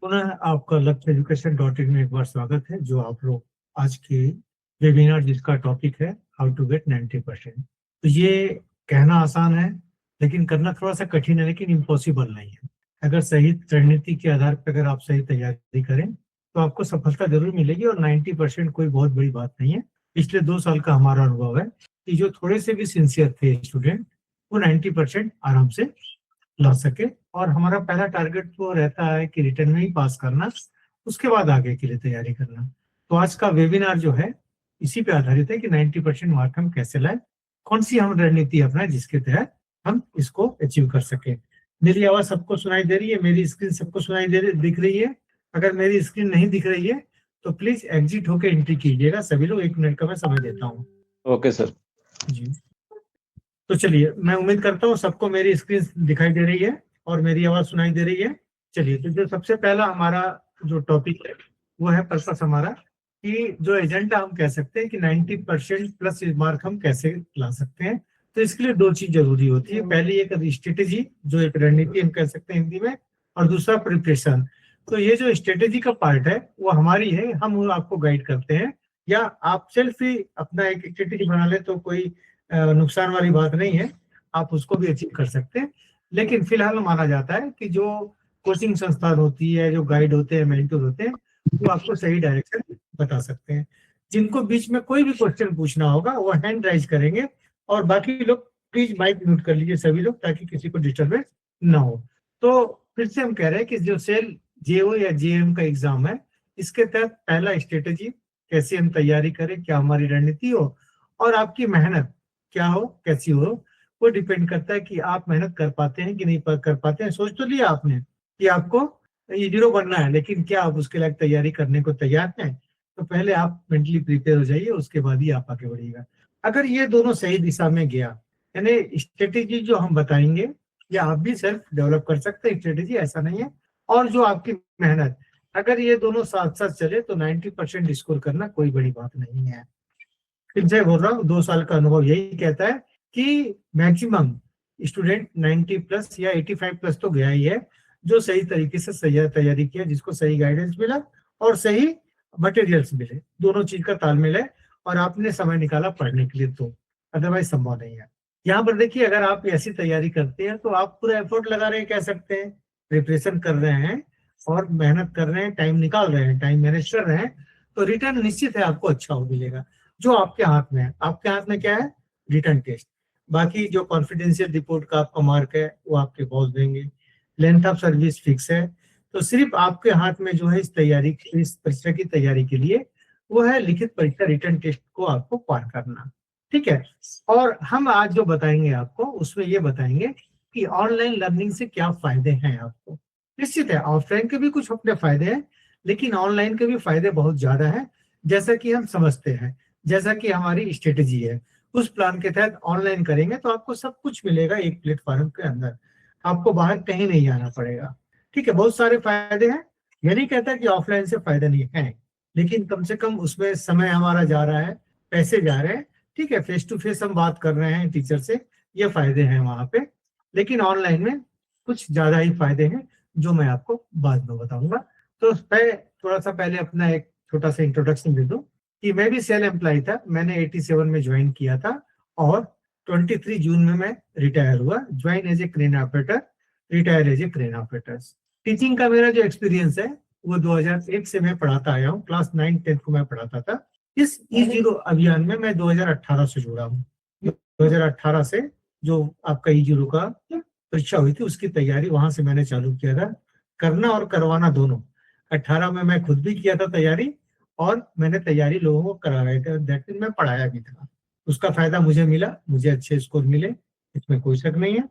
पुनः आपका लक्ष्य में एक बार स्वागत है। जो आप लोग आज के वेबिनार जिसका टॉपिक है हाउ टू गेट 90%। तो ये कहना आसान है लेकिन करना थोड़ा सा कठिन है, लेकिन इम्पॉसिबल नहीं है। अगर सही रणनीति के आधार पर अगर आप सही तैयारी करें तो आपको सफलता जरूर मिलेगी। और 90% कोई बहुत बड़ी बात नहीं है। पिछले 2 साल का हमारा अनुभव है कि जो थोड़े से भी सिंसियर थे स्टूडेंट वो 90% आराम से ला सके। और हमारा पहला टारगेट तो रहता है कि रिटर्न में ही पास करना, उसके बाद आगे के लिए तैयारी करना। तो आज का वेबिनार जो है इसी पे आधारित है कि 90% मार्क हम कैसे लाए, कौन सी हम रणनीति अपनाए जिसके तहत हम इसको अचीव कर सके। मेरी आवाज सबको सुनाई दे रही है? मेरी स्क्रीन सबको सुनाई दिख रही है? अगर मेरी स्क्रीन नहीं दिख रही है तो प्लीज एग्जिट होकर एंट्री कीजिएगा सभी लोग। 1 मिनट का मैं समय देता हूँ। ओके सर जी, तो चलिए, मैं उम्मीद करता हूँ सबको मेरी स्क्रीन दिखाई दे रही है और मेरी आवाज सुनाई दे रही है। चलिए, तो जो सबसे पहला हमारा जो टॉपिक है वो है पर्पस हमारा, कि जो एजेंडा हम कह सकते हैं कि 90% प्लस मार्क हम कैसे ला सकते हैं। तो इसके लिए 2 चीज जरूरी होती है। पहली एक स्ट्रेटेजी, जो एक रणनीति हम कह सकते हैं हिंदी में, और दूसरा प्रिपरेशन। तो ये जो स्ट्रेटेजी का पार्ट है वो हमारी है, हम आपको गाइड करते हैं। या आप सेल्फ ही अपना एक स्ट्रेटेजी बना ले तो कोई नुकसान वाली बात नहीं है, आप उसको भी अचीव कर सकते हैं। लेकिन फिलहाल माना जाता है कि जो कोचिंग संस्थान होती है, जो गाइड होते हैं, मेंटर होते हैं, वो आपको सही डायरेक्शन बता सकते हैं। जिनको बीच में कोई भी क्वेश्चन पूछना होगा वो हैंड राइज करेंगे, और बाकी लोग प्लीज माइक म्यूट कर लीजिए सभी लोग, ताकि किसी को डिस्टर्बेंस ना हो। तो फिर से हम कह रहे हैं कि जो सेल जेओ या जेएम का एग्जाम है, इसके तहत पहला स्ट्रेटेजी कैसे हम तैयारी करें, क्या हमारी रणनीति हो, और आपकी मेहनत क्या हो, कैसी हो, वो डिपेंड करता है कि आप मेहनत कर पाते हैं कि नहीं कर पाते हैं। सोच तो लिया आपने कि आपको ये जीरो बनना है, लेकिन क्या आप उसके लिए तैयारी करने को तैयार हैं? तो पहले आप मेंटली प्रिपेयर हो जाइए, उसके बाद ही आप आगे बढ़िएगा। अगर ये दोनों सही दिशा में गया, यानी स्ट्रेटेजी जो हम बताएंगे या आप भी सेल्फ डेवलप कर सकते हैं स्ट्रेटेजी, ऐसा नहीं है, और जो आपकी मेहनत, अगर ये दोनों साथ साथ चले तो 90% स्कोर करना कोई बड़ी बात नहीं है। फिर से बोल रहा हूँ, 2 साल का अनुभव यही कहता है कि मैक्सिमम स्टूडेंट 90 प्लस या 85 प्लस तो गया ही है, जो सही तरीके से सही तैयारी किया, जिसको सही गाइडेंस मिला और सही मटेरियल्स मिले, दोनों चीज का तालमेल है, और आपने समय निकाला पढ़ने के लिए, तो अदरवाइज संभव नहीं है। यहाँ पर देखिए, अगर आप ऐसी तैयारी करते हैं तो आप पूरा एफर्ट लगा रहे हैं, कह सकते हैं प्रिपरेशन कर रहे हैं और मेहनत कर रहे हैं, टाइम निकाल रहे हैं, टाइम मैनेज कर रहे हैं, तो रिटर्न निश्चित है आपको अच्छा हो मिलेगा। जो आपके हाथ में है, आपके हाथ में क्या है? Return test. बाकी जो कॉन्फिडेंशियल रिपोर्ट का आपका मार्क है वो आपके बॉस देंगे। लेंथ ऑफ सर्विस फिक्स है। तो सिर्फ आपके हाथ में जो है इस परीक्षा की तैयारी के लिए, वो है लिखित परीक्षा, रिटर्न टेस्ट को आपको पार करना। ठीक है। और हम आज जो बताएंगे आपको, उसमें ये बताएंगे कि ऑनलाइन लर्निंग से क्या फायदे हैं आपको। निश्चित है ऑफलाइन के भी कुछ अपने फायदे हैं, लेकिन ऑनलाइन के भी फायदे बहुत ज्यादा हैं, जैसा कि हम समझते हैं, जैसा कि हमारी स्ट्रेटेजी है। उस प्लान के तहत ऑनलाइन करेंगे तो आपको सब कुछ मिलेगा एक प्लेटफॉर्म के अंदर, आपको बाहर कहीं नहीं जाना पड़ेगा। ठीक है, बहुत सारे फायदे हैं। ये नहीं कहता कि ऑफलाइन से फायदा नहीं है, लेकिन कम से कम उसमें समय हमारा जा रहा है, पैसे जा रहे हैं। ठीक है, फेस टू फेस हम बात कर रहे हैं टीचर से, ये फायदे हैं वहां पे। लेकिन ऑनलाइन में कुछ ज्यादा ही फायदे हैं, जो मैं आपको बाद में बताऊंगा। तो मैं थोड़ा सा पहले अपना एक छोटा सा इंट्रोडक्शन दे दूं कि मैं भी सेल एम्प्लॉय था। मैंने 87 में ज्वाइन किया था और 23 जून में मैं रिटायर हुआ। Join as a crane operator, retire as a crane operator. Teaching का मेरा जो एक्सपीरियंस है वो 2001 से मैं पढ़ाता आया हूँ। क्लास 9-10 को मैं पढ़ाता था। इस E0 अभियान में मैं 2018 से जुड़ा हूँ। 2018 से जो आपका E0 का परीक्षा हुई थी उसकी तैयारी वहां से मैंने चालू किया था, करना और करवाना दोनों। 18 में मैं खुद भी किया था तैयारी, और मैंने तैयारी लोगों को करवाया था, दैट मीन मैं पढ़ाया भी था। उसका फायदा मुझे मिला, मुझे अच्छे स्कोर मिले, इसमें कोई शक नहीं है।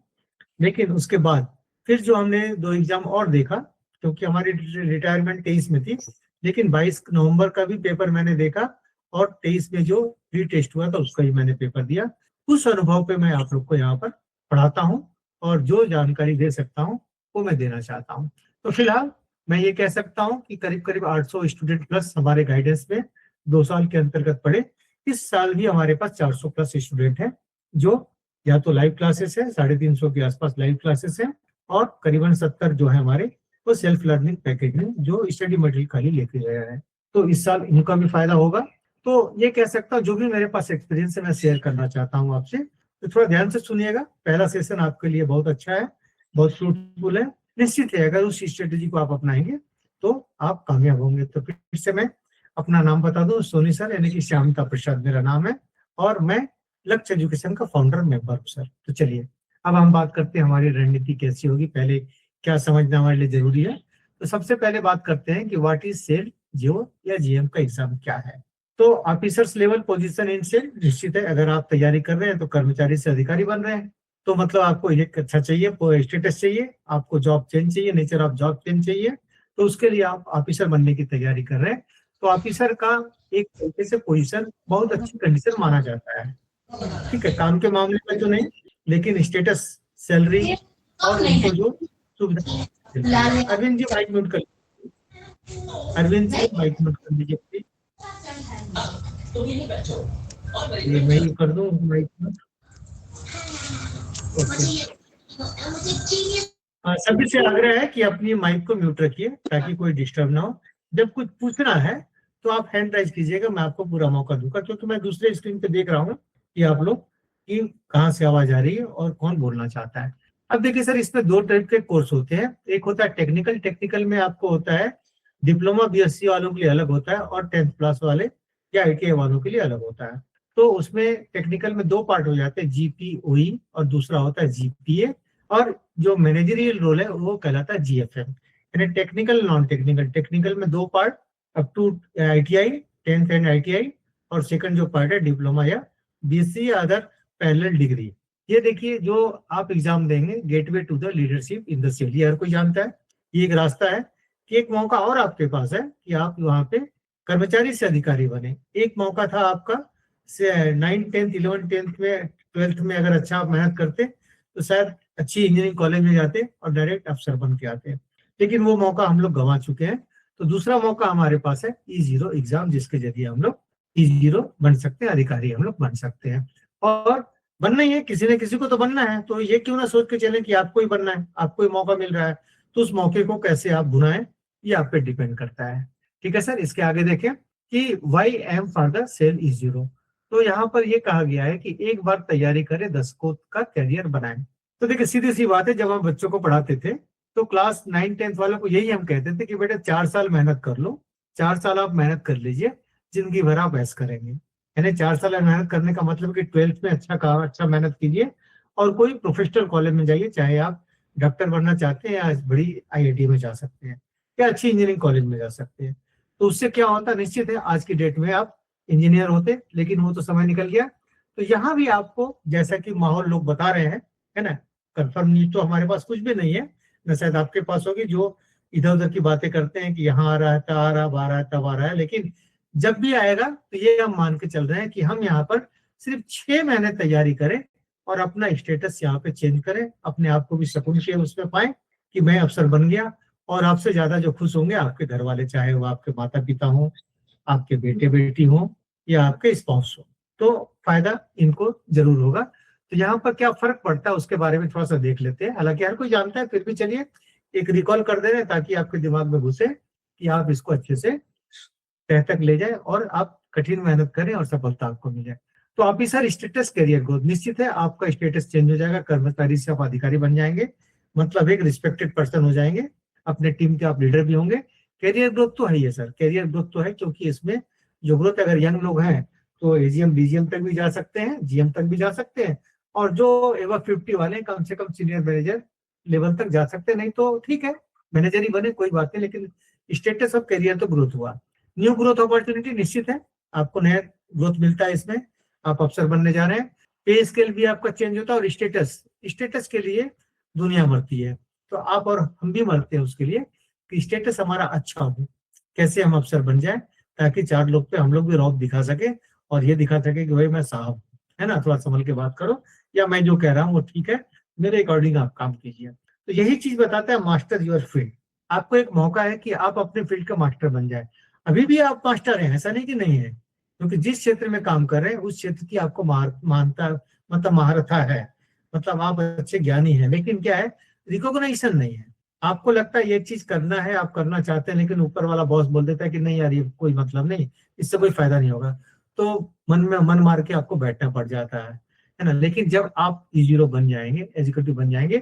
लेकिन उसके बाद फिर जो हमने 2 एग्जाम और देखा, क्योंकि हमारी रिटायरमेंट 23 में थी, लेकिन 22 नवंबर का भी पेपर मैंने देखा, और 23 में जो री टेस्ट हुआ था उसका ही मैंने पेपर दिया। उस अनुभव पे मैं आप लोग को यहाँ पर पढ़ाता हूँ, और जो जानकारी दे सकता हूँ वो मैं देना चाहता हूँ। तो फिलहाल मैं ये कह सकता हूँ कि करीब करीब 800 स्टूडेंट प्लस हमारे गाइडेंस में 2 साल के अंतर्गत पढ़े। इस साल भी हमारे पास 400 प्लस स्टूडेंट हैं, जो या तो लाइव क्लासेस है, 350 के आसपास लाइव क्लासेस हैं, और करीबन 70 जो है हमारे वो सेल्फ लर्निंग पैकेज में जो स्टडी मटेरियल खाली लेके गया है। तो इस साल इनका भी फायदा होगा। तो ये कह सकता हूँ जो भी मेरे पास एक्सपीरियंस है मैं शेयर करना चाहता हूँ आपसे, तो थोड़ा ध्यान से सुनिएगा। पहला सेशन आपके लिए बहुत अच्छा है, बहुत फ्रूटफुल है। निश्चित है अगर उस स्ट्रेटेजी को आप अपनाएंगे तो आप कामयाब होंगे। तो फिर से मैं अपना नाम बता दूं, सोनी सर यानी कि श्यामता प्रसाद मेरा नाम है, और मैं लक्ष्य एजुकेशन का फाउंडर मेंबर हूँ सर। तो चलिए अब हम बात करते हैं हमारी रणनीति कैसी होगी, पहले क्या समझना हमारे लिए जरूरी है। तो सबसे पहले बात करते हैं कि व्हाट इज सेल, जियो या जीएम का एग्जाम क्या है। तो officers level position in SAIL निश्चित है, अगर आप तैयारी कर रहे हैं तो कर्मचारी से अधिकारी बन रहे हैं, तो मतलब आपको एक अच्छा चाहिए, स्टेटस चाहिए, आपको जॉब चेंज चाहिए, नेचर ऑफ जॉब चेंज चाहिए, तो उसके लिए आप ऑफिसर बनने की तैयारी कर रहे हैं। तो ऑफिसर का एक तरीके से पोजीशन बहुत अच्छी कंडीशन माना जाता है। ठीक है, काम के मामले में तो नहीं, लेकिन स्टेटस, सैलरी और उनको जो सुविधा। अरविंद जी माइक म्यूट कर, अरविंद जी माइक म्यूट कर लीजिए प्लीज। ये मैं ही कर दूं माइक म्यूट। सभी से आग्रह है कि अपनी माइक को म्यूट रखिए ताकि कोई डिस्टर्ब ना हो। जब कुछ पूछना है तो आप हैंड राइज कीजिएगा, मैं आपको पूरा मौका दूंगा, क्योंकि मैं दूसरे स्क्रीन पे देख रहा हूँ कि आप लोग की कहाँ से आवाज आ रही है और कौन बोलना चाहता है। अब देखिए सर, इसमें दो टाइप के कोर्स होते हैं। एक होता है टेक्निकल, टेक्निकल में आपको होता है डिप्लोमा बीएससी वालों के लिए अलग होता है, और 10th क्लास वाले या आईटीआई वालों के लिए अलग होता है। तो उसमें टेक्निकल में दो पार्ट हो जाते हैं, जीपीओई और दूसरा होता है जीपीए, और जो मैनेजरियल रोल है वो कहलाता है जीएफएम, यानी टेक्निकल नॉन टेक्निकल। टेक्निकल में दो part, up to ITI 10th and ITI, और सेकंड जो पार्ट है डिप्लोमा या बीएससी या अदर पैरेलल डिग्री। ये देखिए जो आप एग्जाम देंगे, gateway to the leadership in the SAIL, ये हर कोई जानता है। ये एक रास्ता है कि एक मौका और आपके पास है कि आप वहां पे कर्मचारी से अधिकारी बने। एक मौका था आपका 9th 10th 11th 10th में 12th में, अगर अच्छा आप मेहनत करते तो शायद अच्छी इंजीनियरिंग कॉलेज में जाते और डायरेक्ट अफसर बन के आते, लेकिन वो मौका हम लोग गंवा चुके हैं। तो दूसरा मौका हमारे पास है E0 एग्जाम, जिसके जरिए हम लोग E0 बन सकते हैं, अधिकारी हम लोग बन सकते हैं। और बनना ही है, किसी न किसी को तो बनना है, तो ये क्यों ना सोच के चलें कि आपको ही बनना है, आपको ही मौका मिल रहा है, तो उस मौके को कैसे आप भुनाएं ये आप पे डिपेंड करता है। ठीक है सर, इसके आगे देखें कि why aim for the SAIL E0। तो यहाँ पर ये कहा गया है कि एक बार तैयारी करें, दशकों का करियर बनाएं। तो देखिए सीधी सी बात है, जब हम बच्चों को पढ़ाते थे तो क्लास 9 10th वालों को यही हम कहते थे कि बेटा 4 साल मेहनत कर लो, 4 साल आप मेहनत कर लीजिए, जिंदगी भर आप ऐश करेंगे। यानी 4 साल मेहनत करने का मतलब कि 12th में अच्छा काम, अच्छा मेहनत कीजिए और कोई प्रोफेशनल कॉलेज में जाइए, चाहे आप डॉक्टर बनना चाहते हैं या बड़ी आईआईटी में जा सकते हैं या अच्छी इंजीनियरिंग कॉलेज में जा सकते हैं। तो उससे क्या होता, निश्चित है आज की डेट में आप इंजीनियर होते, लेकिन वो तो समय निकल गया। तो यहाँ भी आपको जैसा कि माहौल लोग बता रहे हैं, है ना, कंफर्म न्यूज तो हमारे पास कुछ भी नहीं है, न शायद आपके पास होगी, जो इधर उधर की बातें करते हैं कि यहाँ आ रहा है, तब आ रहा है, तब आ रहा है, लेकिन जब भी आएगा तो ये हम मान के चल रहे हैं कि हम यहाँ पर सिर्फ 6 महीने तैयारी करें और अपना स्टेटस यहाँ पे चेंज करें, अपने आप को भी सुकून से उसमें पाए कि मैं अफसर बन गया। और आपसे ज्यादा जो खुश होंगे आपके घर वाले, चाहे वो आपके माता पिता हों, आपके बेटे बेटी हों या आपके स्पाउस हो, तो फायदा इनको जरूर होगा। तो यहाँ पर क्या फर्क पड़ता है उसके बारे में थोड़ा सा देख लेते हैं, हालांकि हर कोई जानता है, फिर भी चलिए एक रिकॉल कर दे रहे हैं ताकि आपके दिमाग में घुसे कि आप इसको अच्छे से तह तक ले जाए और आप कठिन मेहनत करें और सफलता आपको मिले। तो ऑफिसर स्टेटस, करियर ग्रोथ, निश्चित है आपका स्टेटस चेंज हो जाएगा, कर्मचारी से आप अधिकारी बन जाएंगे, मतलब एक रिस्पेक्टेड पर्सन हो जाएंगे, अपने टीम के आप लीडर भी होंगे। करियर ग्रोथ तो है ही है सर, करियर ग्रोथ तो है, क्योंकि इसमें जो ग्रोथ, अगर यंग लोग हैं तो एजीएम डीजीएम तक भी जा सकते हैं, जीएम तक भी जा सकते हैं, और जो एवर 50 वाले कम से कम सीनियर मैनेजर लेवल तक जा सकते हैं। नहीं तो ठीक है, मैनेजर ही बने कोई बात नहीं, लेकिन स्टेटस ऑफ करियर तो ग्रोथ हुआ। न्यू ग्रोथ अपॉर्चुनिटी निश्चित है, आपको नया ग्रोथ मिलता है, इसमें आप अफसर बनने जा रहे हैं। पे स्केल भी आपका चेंज होता है, और स्टेटस, स्टेटस के लिए दुनिया मरती है, तो आप और हम भी मरते हैं उसके लिए कि स्टेटस हमारा अच्छा हो, कैसे हम अफसर बन जाए, ताकि 4 लोग पे हम लोग भी रौब दिखा सके और ये दिखा सके कि भाई मैं साहब, है ना, थोड़ा संभल के बात करो, या मैं जो कह रहा हूँ वो ठीक है, मेरे अकॉर्डिंग आप काम कीजिए। तो यही चीज बताता है मास्टर योर फील्ड। आपको एक मौका है कि आप अपने फील्ड का मास्टर बन जाए। अभी भी आप मास्टर हैं, ऐसा नहीं कि नहीं है, क्योंकि जिस क्षेत्र में काम कर रहे हैं उस क्षेत्र की आपको मानता, मतलब महारथा है, मतलब आप अच्छे ज्ञानी हैं, लेकिन क्या है, रिकॉग्नाइजेशन नहीं है। आपको लगता है ये चीज करना है, आप करना चाहते हैं, लेकिन ऊपर वाला बॉस बोल देता है कि नहीं यार ये कोई मतलब नहीं, इससे कोई फायदा नहीं होगा, तो मन में मन मार के आपको बैठना पड़ जाता है ना। लेकिन जब आप E0 बन जाएंगे, एग्जीक्यूटिव बन जाएंगे,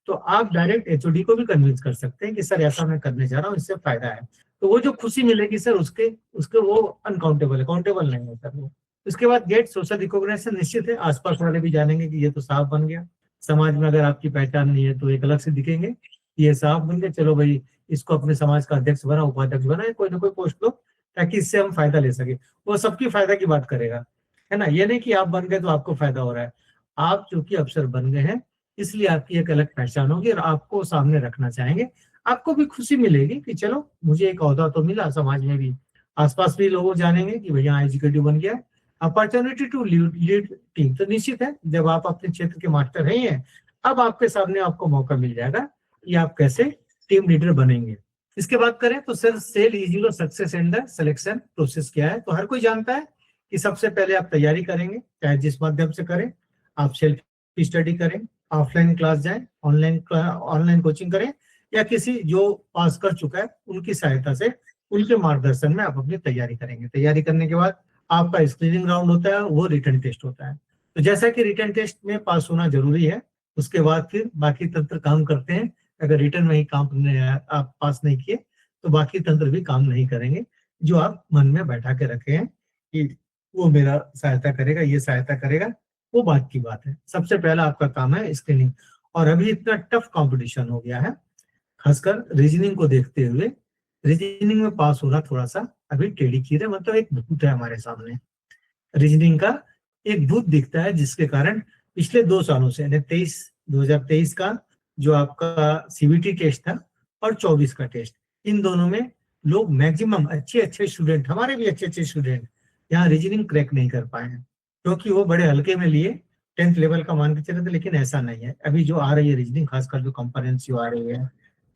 तो आप डायरेक्ट HOD को भी कन्विंस कर सकते हैं कि सर ऐसा मैं करने जा रहा हूँ, इससे फायदा है। तो वो जो खुशी मिलेगी सर, उसके उसके वो अनकाउंटेबल है, काउंटेबल नहीं है सर वो। उसके बाद गेट सोशल रिकॉग्निशन निश्चित है, आसपास वाले भी जानेंगे कि ये तो साहब बन गया। समाज में अगर आपकी पहचान नहीं है तो एक अलग से दिखेंगे, ये साहब बन गए, चलो भाई इसको अपने समाज का अध्यक्ष बना, उपाध्यक्ष बना, कोई ना कोई पोस्ट लो, ताकि इससे हम फायदा ले सके। वो सबकी फायदा की बात करेगा, है ना। ये नहीं कि आप बन गए तो आपको फायदा हो रहा है। आप चूंकि अफसर बन गए हैं, इसलिए आपकी एक अलग पहचान होगी और आपको सामने रखना चाहेंगे। आपको भी खुशी मिलेगी कि चलो मुझे एक ओहदा तो मिला, समाज में भी, आसपास भी लोग जानेंगे कि भैया एजुकेटिव बन गया। अपॉर्चुनिटी टू लीड टीम, तो निश्चित है जब आप अपने क्षेत्र के मास्टर रहे हैं, अब आपके सामने आपको मौका मिल जाएगा कि आप कैसे टीम लीडर बनेंगे। इसके बाद करें तो sir SAIL E0 success and the selection process क्या है। तो हर कोई जानता है कि सबसे पहले आप तैयारी करेंगे, चाहे जिस माध्यम से करें, आप सेल्फ स्टडी करें, ऑफलाइन क्लास जाएं, ऑनलाइन कोचिंग करें, या किसी जो पास कर चुका है उनकी सहायता से, उनके मार्गदर्शन में आप अपनी तैयारी करेंगे। तैयारी करने के बाद आपका स्क्रीनिंग राउंड होता है, वो रिटन टेस्ट होता है। तो जैसा कि रिटन टेस्ट में पास होना जरूरी है, उसके बाद फिर बाकी तंत्र काम करते हैं। अगर रिटर्न में ही काम आप पास नहीं किए तो बाकी तंत्र भी काम नहीं करेंगे, जो आप मन में बैठा के रखे हैं कि वो मेरा सहायता करेगा, ये सहायता करेगा, वो बात की बात है। सबसे पहला आपका काम है स्क्रीनिंग। और अभी इतना टफ कंपटीशन हो गया है, खासकर रीजनिंग को देखते हुए, रीजनिंग में पास होना थोड़ा सा अभी टेढ़ी खीर है, मतलब एक भूत है हमारे सामने। रीजनिंग का एक भूत दिखता है, जिसके कारण पिछले 2 सालों से, 2023 का जो आपका CBT टेस्ट था और 24 का टेस्ट, इन दोनों में लोग मैक्सिमम अच्छे अच्छे स्टूडेंट, हमारे भी अच्छे अच्छे स्टूडेंट, यहाँ रीजनिंग क्रैक नहीं कर पाए हैं, क्योंकि वो बड़े हल्के में लिए 10th लेवल का मान के चले थे। लेकिन ऐसा नहीं है, अभी जो आ रही है रीजनिंग, खासकर जो कंपरेंसिव आ रही है,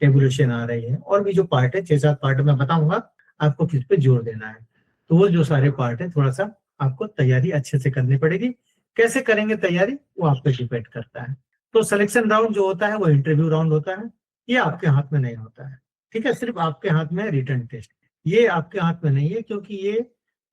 टेबुलेशन आ रही है, और भी जो पार्ट है, 6-7 पार्ट में बताऊंगा आपको किस पे जोर देना है। तो वो जो सारे पार्ट है, थोड़ा सा आपको तैयारी अच्छे से करनी पड़ेगी। कैसे करेंगे तैयारी, वो आप पे डिपेंड करता है। तो सिलेक्शन राउंड जो होता है वो इंटरव्यू राउंड होता है, ये आपके हाथ में नहीं होता है, ठीक है। सिर्फ आपके हाथ में है रिटन टेस्ट, ये आपके हाथ में नहीं है, क्योंकि ये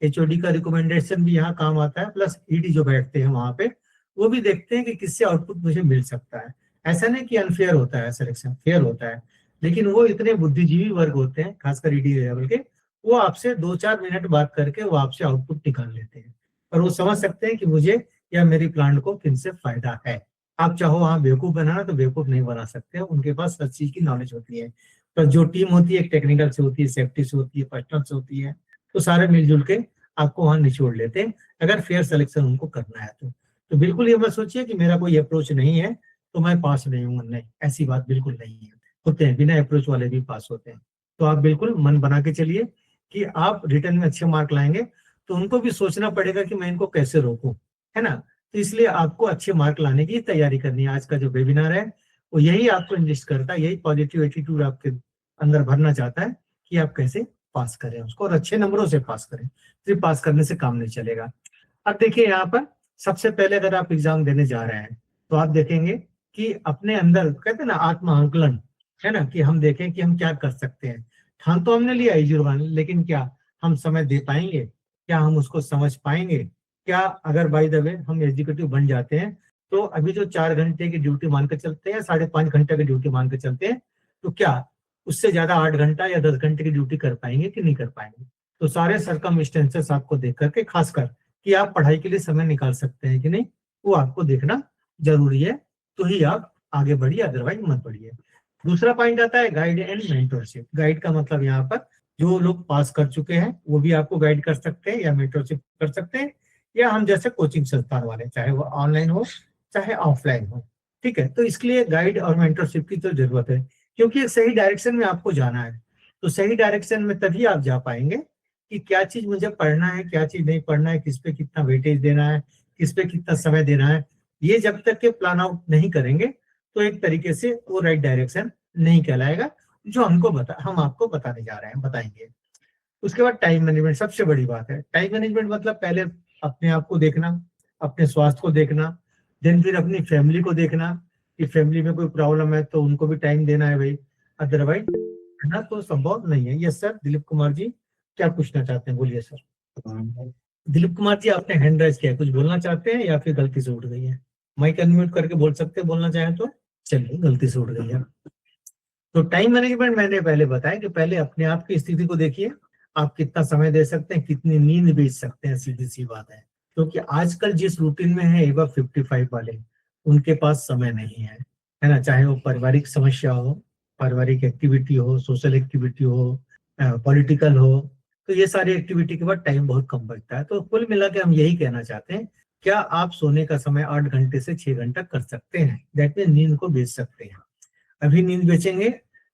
HOD का रिकमेंडेशन भी यहाँ काम आता है, प्लस ED जो बैठते हैं वहां पे, वो भी देखते हैं कि किससे आउटपुट मुझे मिल सकता है। ऐसा नहीं कि अनफेयर होता है सिलेक्शन, फेयर होता है, लेकिन वो इतने बुद्धिजीवी वर्ग होते हैं, खासकर ED लेवल के, वो आपसे 2-4 मिनट बात करके वो आपसे आउटपुट निकाल लेते हैं, और वो समझ सकते हैं कि मुझे या मेरी प्लांट को किनसे फायदा है। आप चाहो वहां बेवकूफ बनाना तो बेवकूफ नहीं बना सकते, उनके पास हर चीज की नॉलेज होती है। तो जो टीम होती है, टेक्निकल से होती है, सेफ्टी से होती है, पर्सनल से होती है, तो सारे मिलजुल के आपको वहां निचोड़ लेते हैं, अगर फेयर सिलेक्शन उनको करना है तो बिल्कुल ये मत सोचिए कि मेरा कोई अप्रोच नहीं है तो मैं पास नहीं हूँ, नहीं, ऐसी बात बिल्कुल नहीं है। होते हैं बिना अप्रोच वाले भी पास होते हैं। तो आप बिल्कुल मन बना के चलिए कि आप रिटर्न में अच्छे मार्क लाएंगे, तो उनको भी सोचना पड़ेगा कि मैं इनको कैसे रोकूं, है ना। तो इसलिए आपको अच्छे मार्क लाने की तैयारी करनी है। आज का जो वेबिनार है वो यही आपको इंजिस्ट करता है, यही पॉजिटिव एटीट्यूड आपके अंदर भरना चाहता है कि आप कैसे पास करें उसको, और अच्छे नंबरों से पास करें। सिर्फ पास करने से काम नहीं चलेगा। अब देखिए यहाँ पर सबसे पहले अगर आप एग्जाम देने जा रहे हैं तो आप देखेंगे कि अपने अंदर, कहते हैं ना, आत्म आंकलन, है ना, कि हम देखें कि हम क्या कर सकते हैं। ठान तो हमने लिया E01, लेकिन क्या हम समय दे पाएंगे, क्या हम उसको समझ पाएंगे, क्या अगर बाय द वे हम एग्जीक्यूटिव बन जाते हैं तो अभी जो 4 घंटे की ड्यूटी मान के चलते हैं, 5.5 घंटे की ड्यूटी मान के चलते हैं, तो क्या उससे ज्यादा 8 घंटा या 10 घंटे की ड्यूटी कर पाएंगे कि नहीं कर पाएंगे। तो सारे सरकमस्टेंसेस आपको देख करके, खासकर कि आप पढ़ाई के लिए समय निकाल सकते हैं कि नहीं, वो आपको देखना जरूरी है, तो ही आप आगे बढ़िए, अदरवाइज मत बढ़िए। दूसरा पॉइंट आता है गाइड एंड मेंटरशिप। गाइड का मतलब यहाँ पर जो लोग पास कर चुके हैं वो भी आपको गाइड कर सकते हैं या मेंटरशिप कर सकते हैं, या हम जैसे कोचिंग संस्थान वाले, चाहे वो ऑनलाइन हो चाहे ऑफलाइन हो, ठीक है। तो इसके लिए गाइड और मेंटरशिप की तो जरूरत है, क्योंकि एक सही डायरेक्शन में आपको जाना है। तो सही डायरेक्शन में तभी आप जा पाएंगे कि क्या चीज मुझे पढ़ना है, क्या चीज नहीं पढ़ना है, किस पे कितना वेटेज देना है, किस पे कितना समय देना है। ये जब तक के प्लान आउट नहीं करेंगे तो एक तरीके से वो राइट डायरेक्शन नहीं कहलाएगा, जो हम आपको बताने जा रहे हैं, बताएंगे। उसके बाद टाइम मैनेजमेंट सबसे बड़ी बात है। टाइम मैनेजमेंट मतलब पहले अपने आप को देखना, अपने स्वास्थ्य को देखना, देन फिर अपनी फैमिली को देखना कि फैमिली में कोई प्रॉब्लम है तो उनको भी टाइम देना है भाई। अदरवाइज ना तो संभव नहीं है। यस सर, दिलीप कुमार जी क्या पूछना चाहते हैं, बोलिए सर। दिलीप कुमार जी आपने हैंड राइज किया है, कुछ बोलना चाहते हैं या फिर गलती से उठ गई है? माइक अनम्यूट करके बोल सकते हैं, बोलना चाहें तो। चलिए, गलती से उठ गई है। तो टाइम मैनेजमेंट मैंने पहले बताया कि पहले अपने आप की स्थिति को देखिए, आप कितना समय दे सकते हैं, कितनी नींद बेच सकते हैं, सीधी सी बात है। क्योंकि आजकल जिस रूटीन में है एबव 55 वाले, उनके पास समय नहीं है ना। चाहे वो पारिवारिक समस्या हो, पारिवारिक एक्टिविटी हो, सोशल एक्टिविटी हो, पॉलिटिकल हो, तो ये सारी एक्टिविटी के बाद टाइम बहुत कम बचता है। तो कुल मिला के हम यही कहना चाहते हैं, क्या आप सोने का समय 8 घंटे से 6 घंटा कर सकते हैं? दैट मीन नींद को बेच सकते हैं। अभी नींद बेचेंगे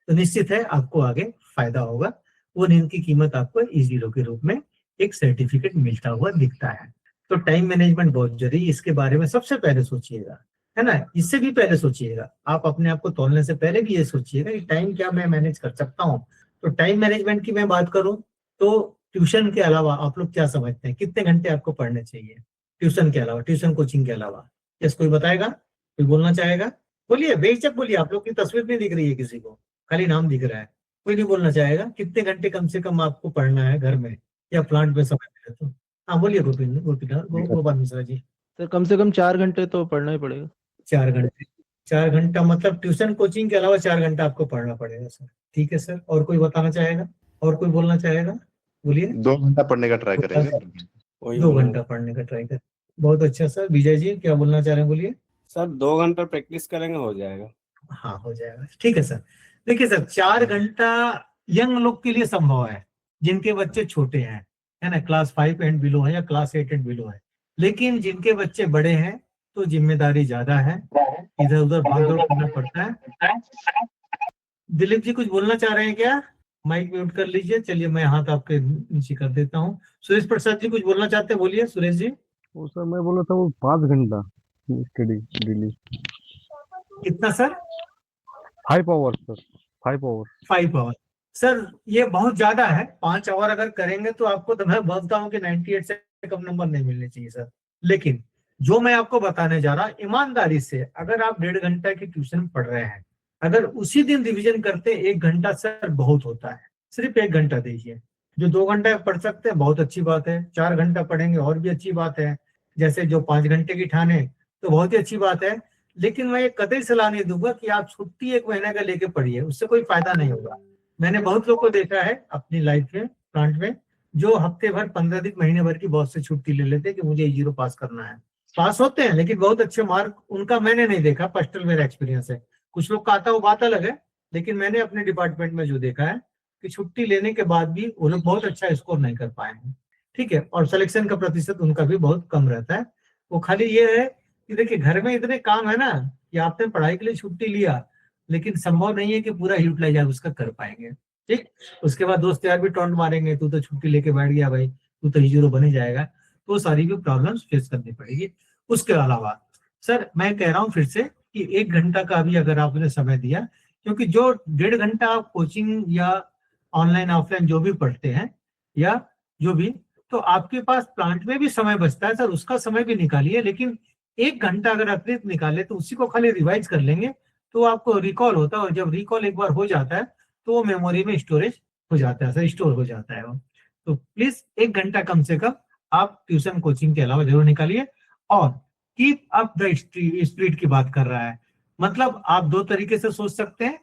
तो निश्चित है आपको आगे फायदा होगा। वो नींद की कीमत आपको E0 के रूप में एक सर्टिफिकेट मिलता हुआ दिखता है। तो टाइम मैनेजमेंट बहुत जरूरी, इसके बारे में सबसे पहले सोचिएगा, है ना। इससे भी पहले सोचिएगा, आप अपने आप को तोलने से पहले भी ये सोचिएगा कि टाइम क्या मैं मैनेज कर सकता हूँ। तो टाइम मैनेजमेंट की मैं बात करूँ तो ट्यूशन के अलावा आप लोग क्या समझते हैं, कितने घंटे आपको पढ़ने चाहिए ट्यूशन के अलावा, ट्यूशन कोचिंग के अलावा? यस, कोई बताएगा, कोई बोलना चाहेगा? बोलिए, बेशक बोलिए, आप लोग की तस्वीर नहीं दिख रही है किसी को, खाली नाम दिख रहा है। कोई नहीं बोलना चाहेगा? कितने घंटे कम से कम आपको पढ़ना है घर में या प्लांट में समय मिले तो? हाँ बोलिए, गोपाल मिश्रा जी। सर कम से कम 4 घंटे तो पढ़ना ही पड़ेगा। 4 घंटे, 4 घंटा मतलब ट्यूशन कोचिंग के अलावा 4 घंटा आपको पढ़ना पड़ेगा सर। ठीक है सर, और कोई बताना चाहेगा, और कोई बोलना चाहेगा? बोलिए। 2 घंटा पढ़ने का ट्राई करेंगे। 2 घंटा पढ़ने का ट्राई कर। बहुत अच्छा सर। विजय जी क्या बोलना चाह रहे हैं, बोलिए। सर 2 घंटा प्रैक्टिस करेंगे हो जाएगा। हाँ हो जाएगा, ठीक है सर। देखिए सर, 4 घंटा यंग लोग के लिए संभव है, जिनके बच्चे छोटे हैं, है ना, क्लास 5 एंड बिलो है या क्लास 8 एंड बिलो है। लेकिन जिनके बच्चे बड़े हैं तो जिम्मेदारी ज्यादा है, इधर उधर भाग दौड़ करना पड़ता है। दिलीप जी कुछ बोलना चाह रहे हैं क्या? माइक म्यूट कर लीजिए। चलिए, मैं हाथ आपके नीचे कर देता हूँ। सुरेश प्रसाद जी कुछ बोलना चाहते हैं, बोलिए सुरेश जी। वो सर मैं बोला था वो 5 घंटा स्टडी डेली। कितना sir? 5 hour sir, 5 hour. 5 hour sir, ये बहुत ज्यादा है। 5 आवर अगर करेंगे तो आपको, तो मैं बोलता हूँ कि 98 से कम नंबर नहीं मिलने चाहिए सर। लेकिन जो मैं आपको बताने जा रहा, ईमानदारी से अगर आप 1.5 घंटा की ट्यूशन पढ़ रहे हैं, अगर उसी दिन रिवीजन करते 1 घंटा सर बहुत होता है। सिर्फ 1 घंटा दीजिए। जो 2 घंटा पढ़ सकते हैं बहुत अच्छी बात है, 4 घंटा पढ़ेंगे और भी अच्छी बात है। जैसे जो 5 घंटे की ठाने तो बहुत ही अच्छी बात है। लेकिन मैं ये कतई सलाह नहीं दूंगा कि आप छुट्टी 1 महीने का लेके पढ़िए, उससे कोई फायदा नहीं होगा। मैंने बहुत लोग को देखा है अपनी लाइफ में, प्लांट में, जो हफ्ते भर 15 दिन महीने भर की बहुत से छुट्टी ले लेते हैं कि मुझे E0 पास करना है। पास होते हैं लेकिन बहुत अच्छे मार्क उनका मैंने नहीं देखा, पर्सनल मेरा एक्सपीरियंस है। कुछ लोग का आता वो बात अलग है, लेकिन मैंने अपने डिपार्टमेंट में जो देखा है कि छुट्टी लेने के बाद भी वो लोग बहुत अच्छा स्कोर नहीं कर पाए हैं। ठीक है, और सिलेक्शन का प्रतिशत उनका भी बहुत कम रहता है। वो खाली ये है कि देखिए घर में इतने काम है ना कि आपने पढ़ाई के लिए छुट्टी लिया, लेकिन संभव नहीं है कि पूरा यूटिलाइज आप उसका कर पाएंगे। ठीक, उसके बाद दोस्त यार भी टॉन्ट मारेंगे, तू तो छुट्टी लेके बैठ गया भाई, तू तो E0 बन ही जाएगा। तो सारी भी प्रॉब्लम्स फेस करनी पड़ेगी। उसके अलावा सर मैं कह रहा हूँ फिर से कि 1 घंटा का भी अगर आपने समय दिया, क्योंकि जो 1.5 घंटा आप कोचिंग या ऑनलाइन ऑफलाइन जो भी पढ़ते हैं या जो भी, तो आपके पास प्लांट में भी समय बचता है सर, उसका समय भी निकालिए। लेकिन 1 घंटा अगर अतिरिक्त निकाले तो उसी को खाली रिवाइज कर लेंगे तो आपको रिकॉल होता है, और जब रिकॉल एक बार हो जाता है तो वो मेमोरी में स्टोरेज हो जाता है सर, स्टोर हो जाता है वो। तो प्लीज 1 घंटा कम से कम आप ट्यूशन कोचिंग के अलावा जरूर निकालिए। और कीप अप द स्पिरिट की बात कर रहा है, मतलब आप 2 तरीके से सोच सकते हैं,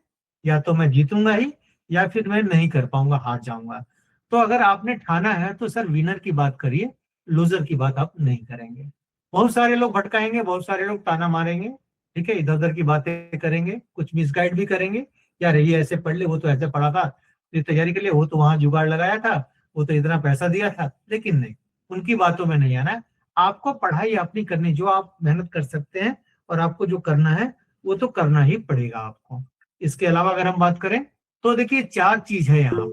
या तो मैं जीतूंगा ही या फिर मैं नहीं कर पाऊंगा, हार जाऊंगा। तो अगर आपने ठाना है तो सर विनर की बात करिए, लूजर की बात आप नहीं करेंगे। बहुत सारे लोग भटकाएंगे, बहुत सारे लोग ताना मारेंगे, ठीक है, इधर उधर की बातें करेंगे, कुछ मिसगाइड भी करेंगे। यार ये ऐसे पढ़ ले, वो तो ऐसे पढ़ा था, ये तैयारी के लिए वो तो वहां जुगाड़ लगाया था, वो तो इतना पैसा दिया था। लेकिन नहीं, उनकी बातों में नहीं आना है। आपको पढ़ाई अपनी करनी, जो आप मेहनत कर सकते हैं और आपको जो करना है वो तो करना ही पड़ेगा आपको। इसके अलावा अगर हम बात करें तो देखिए 4 चीज है यहाँ,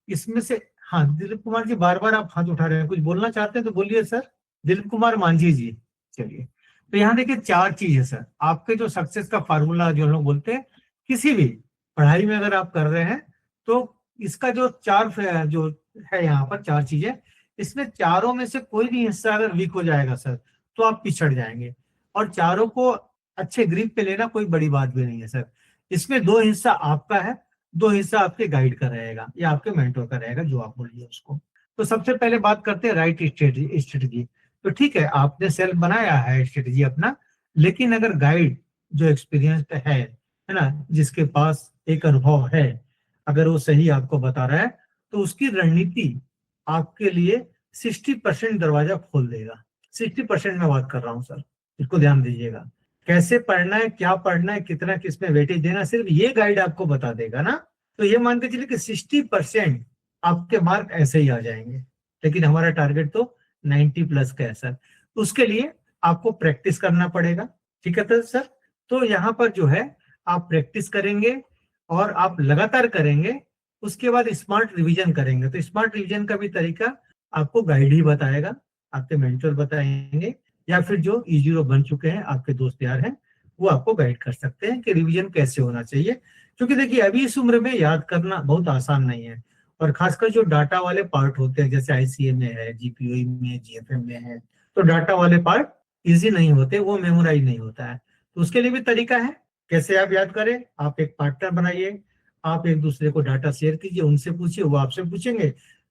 इसमें से। हाँ दिलीप कुमार जी, बार बार आप हाथ उठा रहे हैं, कुछ बोलना चाहते हैं तो बोलिए सर। दिलीप कुमार मांझी जी, चलिए। तो यहाँ देखिए 4 चीज है सर, आपके जो सक्सेस का फार्मूला जो हम लोग बोलते हैं, किसी भी पढ़ाई में अगर आप कर रहे हैं तो इसका जो 4 जो है यहाँ पर 4 चीजें, इसमें चारों में से कोई भी हिस्सा अगर वीक हो जाएगा सर तो आप पिछड़ जाएंगे। और चारों को अच्छे ग्रिप पे लेना कोई बड़ी बात भी नहीं है सर। इसमें 2 हिस्सा आपका है 2 हिस्सा आपके गाइड का रहेगा या आपके मेंटोर का रहेगा, जो आप बोलिए उसको। तो सबसे पहले बात करते हैं राइट स्ट्रेटजी। तो ठीक है, आपने सेल्फ बनाया है स्ट्रेटजी अपना, लेकिन अगर गाइड जो एक्सपीरियंस्ड है ना, जिसके पास एक अनुभव है, अगर वो सही आपको बता रहा है, तो उसकी रणनीति आपके लिए 60% दरवाजा खोल देगा। 60% में बात कर रहा हूँ सर, इसको ध्यान दीजिएगा। कैसे पढ़ना है, क्या पढ़ना है, कितना किसमें वेटेज देना, सिर्फ ये गाइड आपको बता देगा ना, तो ये मान के चलिए कि 60% आपके मार्क ऐसे ही आ जाएंगे। लेकिन हमारा टारगेट तो 90+ का है सर। उसके लिए आपको प्रैक्टिस करना पड़ेगा, ठीक है सर। तो यहाँ पर जो है आप प्रैक्टिस करेंगे और आप लगातार करेंगे, उसके बाद स्मार्ट रिवीजन करेंगे। तो स्मार्ट रिवीजन का भी तरीका आपको गाइड ही बताएगा, आपके मेंटर बताएंगे, या फिर जो E0 बन चुके हैं आपके दोस्त यार हैं, वो आपको गाइड कर सकते हैं कि रिवीजन कैसे होना चाहिए। क्योंकि देखिए अभी इस उम्र में याद करना बहुत आसान नहीं है, और खासकर जो डाटा वाले पार्ट होते हैं, जैसे ICA में है, GPOE में, GFM में है, तो डाटा वाले पार्ट इजी नहीं होते, वो मेमोराइज नहीं होता है। तो उसके लिए भी तरीका है कैसे आप याद करें। आप एक पार्टनर बनाइए, आप एक दूसरे को डाटा शेयर कीजिए, उनसे पूछिए, वो आपसे पूछेंगे,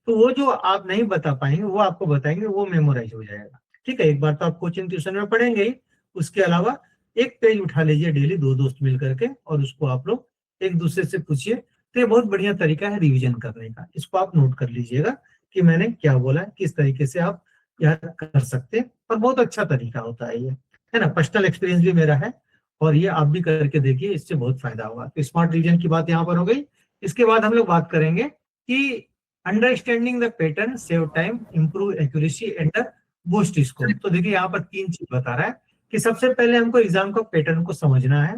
तो वो जो आप नहीं बता पाएंगे वो आपको बताएंगे, वो मेमोराइज हो जाएगा। ठीक है, एक बार तो आप कोचिंग ट्यूशन में पढ़ेंगे ही, उसके अलावा एक पेज उठा लीजिए डेली, 2 दोस्त मिल करके, और उसको आप लोग एक दूसरे से पूछिए। तो ये बहुत बढ़िया तरीका है रिवीजन करने का, इसको आप नोट कर लीजिएगा कि मैंने क्या बोला है, किस तरीके से आप याद कर सकते हैं, और बहुत अच्छा तरीका होता है ये, है ना। पर्सनल एक्सपीरियंस भी मेरा है, और ये आप भी करके देखिए, इससे बहुत फायदा होगा। तो स्मार्ट रिवीजन की बात यहाँ पर हो गई। इसके बाद हम लोग बात करेंगे कि understanding the pattern, save time, improve accuracy and boost score. तो देखिए यहाँ पर 3 चीज बता रहा है कि सबसे पहले हमको एग्जाम का पैटर्न को समझना है,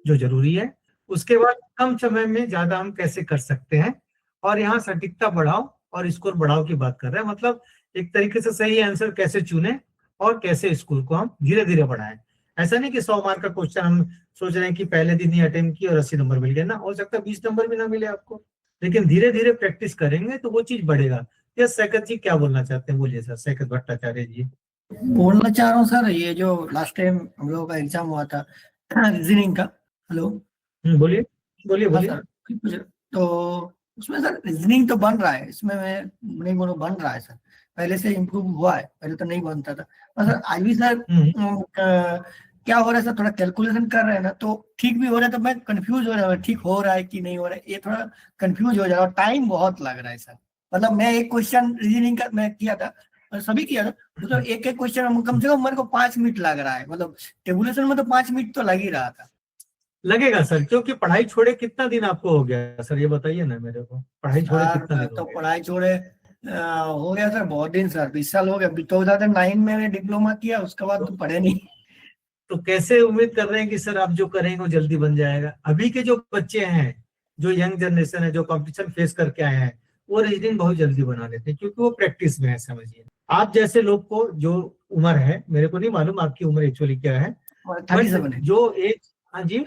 जो जरूरी है। उसके बाद कम समय में ज्यादा हम कैसे कर सकते हैं, और यहाँ सटीकता बढ़ाओ और स्कोर बढ़ाओ की बात कर रहे हैं। मतलब एक तरीके से सही आंसर कैसे चुने और कैसे स्कोर को हम धीरे धीरे बढ़ाएं। ऐसा नहीं कि 100 मार्क का क्वेश्चन हम सोच रहे हैं कि पहले दिन ही अटेम्प्ट किया और 80 नंबर मिल गया ना, हो सकता है 20 नंबर भी ना मिले आपको, लेकिन धीरे धीरे प्रैक्टिस करेंगे तो वो चीज बढ़ेगा। यस सैकत जी क्या बोलना चाहते हैं, बोलिए सर, सैकत भट्टाचार्य जी। बोलना चाह रहा हूँ सर, ये जो लास्ट टाइम हम लोगों का एग्जाम हुआ था रीजनिंग का, हेलो बोलिए बोलिए हाँ बोलिए। सर, तो उसमें सर रीजनिंग तो बन रहा है, इसमें मैं नहीं बोलूँ, बन रहा है सर, पहले से इम्प्रूव हुआ है, पहले तो नहीं बनता था। और सर आज भी सर क्या हो रहा है सर, थोड़ा कैलकुलेशन कर रहे हैं ना, तो ठीक भी हो रहा है, तो मैं कंफ्यूज हो रहा है, ठीक हो रहा है कि नहीं हो रहा है, ये थोड़ा कंफ्यूज हो जा रहा है, टाइम बहुत लग रहा है सर। मतलब मैं एक क्वेश्चन रीजनिंग का मैं किया था, सभी किया था, मतलब एक एक क्वेश्चन कम से कम मेरे को 5 मिनट लग रहा है, मतलब टेबुलेशन में तो 5 मिनट तो लग ही रहा था। लगेगा सर, क्योंकि पढ़ाई छोड़े कितना दिन आपको हो गया सर, ये बताइए ना मेरे को, पढ़ाई छोड़े कितना दिन तो हो गया? पढ़ाई छोड़े हो गया सर बहुत दिन सर, 20 साल हो गया। 2009 में मैंने डिप्लोमा किया, उसके बाद तो पढ़े नहीं। तो कैसे उम्मीद कर रहे हैं कि सर आप जो करेंगे वो जल्दी बन जाएगा? अभी के जो बच्चे हैं, जो यंग जनरेशन है, जो कंपटीशन फेस करके आए हैं, वो रीजनिंग बहुत जल्दी बना लेते हैं, क्योंकि वो प्रैक्टिस में है। समझिए, आप जैसे लोग को जो उम्र है, मेरे को नहीं मालूम आपकी उम्र एक्चुअली क्या है, 37 है। जो एज, हाँ जी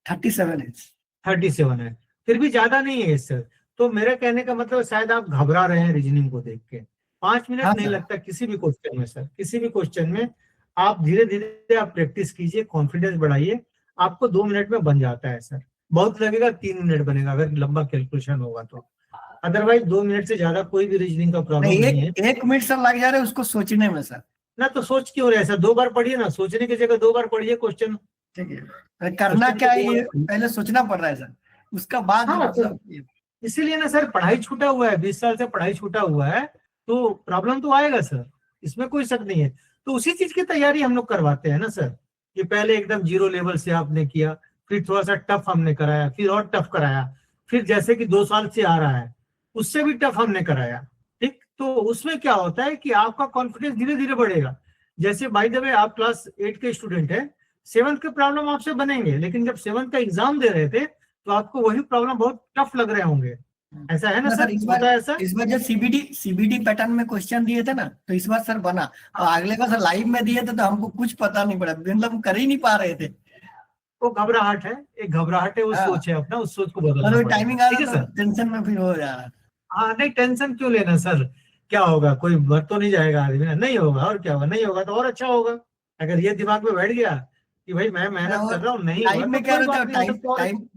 37 है। 37 है, फिर भी ज्यादा नहीं है सर। तो मेरे कहने का मतलब शायद आप घबरा रहे हैं रीजनिंग को देख के। 5 मिनट हाँ नहीं सर। लगता किसी भी क्वेश्चन में सर, किसी भी क्वेश्चन में। आप धीरे धीरे आप प्रैक्टिस कीजिए, कॉन्फिडेंस बढ़ाइए, आपको 2 मिनट में बन जाता है सर। बहुत लगेगा 3 मिनट बनेगा अगर लंबा कैलकुलेशन होगा तो, अदरवाइज 2 मिनट से ज्यादा कोई भी रीजनिंग का प्रॉब्लम नहीं है। एक मिनट सर लग जा रहा है उसको सोचने में सर। ना तो सोच क्यों रहे सर, 2 बार पढ़िए ना, सोचने की जगह 2 बार पढ़िए क्वेश्चन। ठीक है, करना क्या है ये पहले सोचना पड़ रहा है सर, उसका बाद हाँ, तो इसीलिए ना सर, पढ़ाई छूटा हुआ है, 20 साल से पढ़ाई छूटा हुआ है, तो प्रॉब्लम तो आएगा सर, इसमें कोई शक नहीं है। तो उसी चीज की तैयारी हम लोग करवाते हैं ना सर, कि पहले एकदम 0 लेवल से आपने किया, फिर थोड़ा सा टफ हमने कराया, फिर और टफ कराया, फिर जैसे कि 2 साल से आ रहा है उससे भी टफ हमने कराया। ठीक, तो उसमें क्या होता है कि आपका कॉन्फिडेंस धीरे धीरे बढ़ेगा। जैसे बाय द वे आप क्लास 8 के स्टूडेंट है, 7th के प्रॉब्लम आपसे बनेंगे, लेकिन जब 7th का एग्जाम दे रहे थे तो आपको वही प्रॉब्लम बहुत टफ लग रहे होंगे। ऐसा है ना सर? इस बार जब सीबीटी पैटर्न में क्वेश्चन दिए थे ना, तो इस बार सर बना, और अगले बार सर लाइव में दिए थे तो हमको कुछ पता नहीं पड़ा, मतलब कर ही नहीं पा रहे थे। वो घबराहट है, एक घबराहट है, वो सोच है अपना, उस सोच को बदलना पड़ेगा। टाइमिंग आ ठीक है रहा सर, था, टेंशन में फिर हो जा रहा। हाँ नहीं, टेंशन क्यों लेना सर, क्या होगा, कोई मर तो नहीं जाएगा आदमी ना, नहीं होगा और क्या होगा, नहीं होगा तो और अच्छा होगा। अगर ये दिमाग में बैठ गया कि भाई मैं मेहनत कर रहा हूँ, नहीं होगा टाइम में तो क्या कोई बात रहता नहीं, है,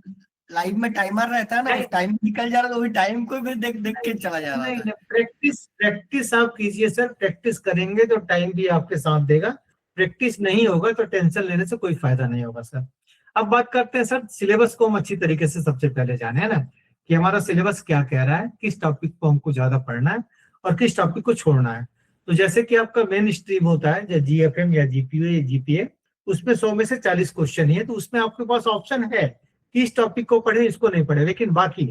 लाइव में टाइमर रहता है ना, नहीं। टाइम निकल जा रहा है तो वही टाइम को भी देख के चला जा रहा नहीं था। नहीं, प्रैक्टिस आप कीजिए सर, प्रैक्टिस करेंगे तो टाइम भी आपके साथ देगा। प्रैक्टिस नहीं होगा तो टेंशन लेने से कोई फायदा नहीं होगा सर। अब बात करते हैं सर, सिलेबस को हम अच्छी तरीके से सबसे पहले जाने, है ना, कि हमारा सिलेबस क्या कह रहा है, किस टॉपिक को हमको ज्यादा पढ़ना है और किस टॉपिक को छोड़ना है। तो जैसे कि आपका मेन स्ट्रीम होता है, जैसे GFM या GPO या GPA, उसमें 100 में से 40 क्वेश्चन ही है, तो उसमें आपके पास ऑप्शन है कि इस टॉपिक को पढ़े, इसको नहीं पढ़े। लेकिन बाकी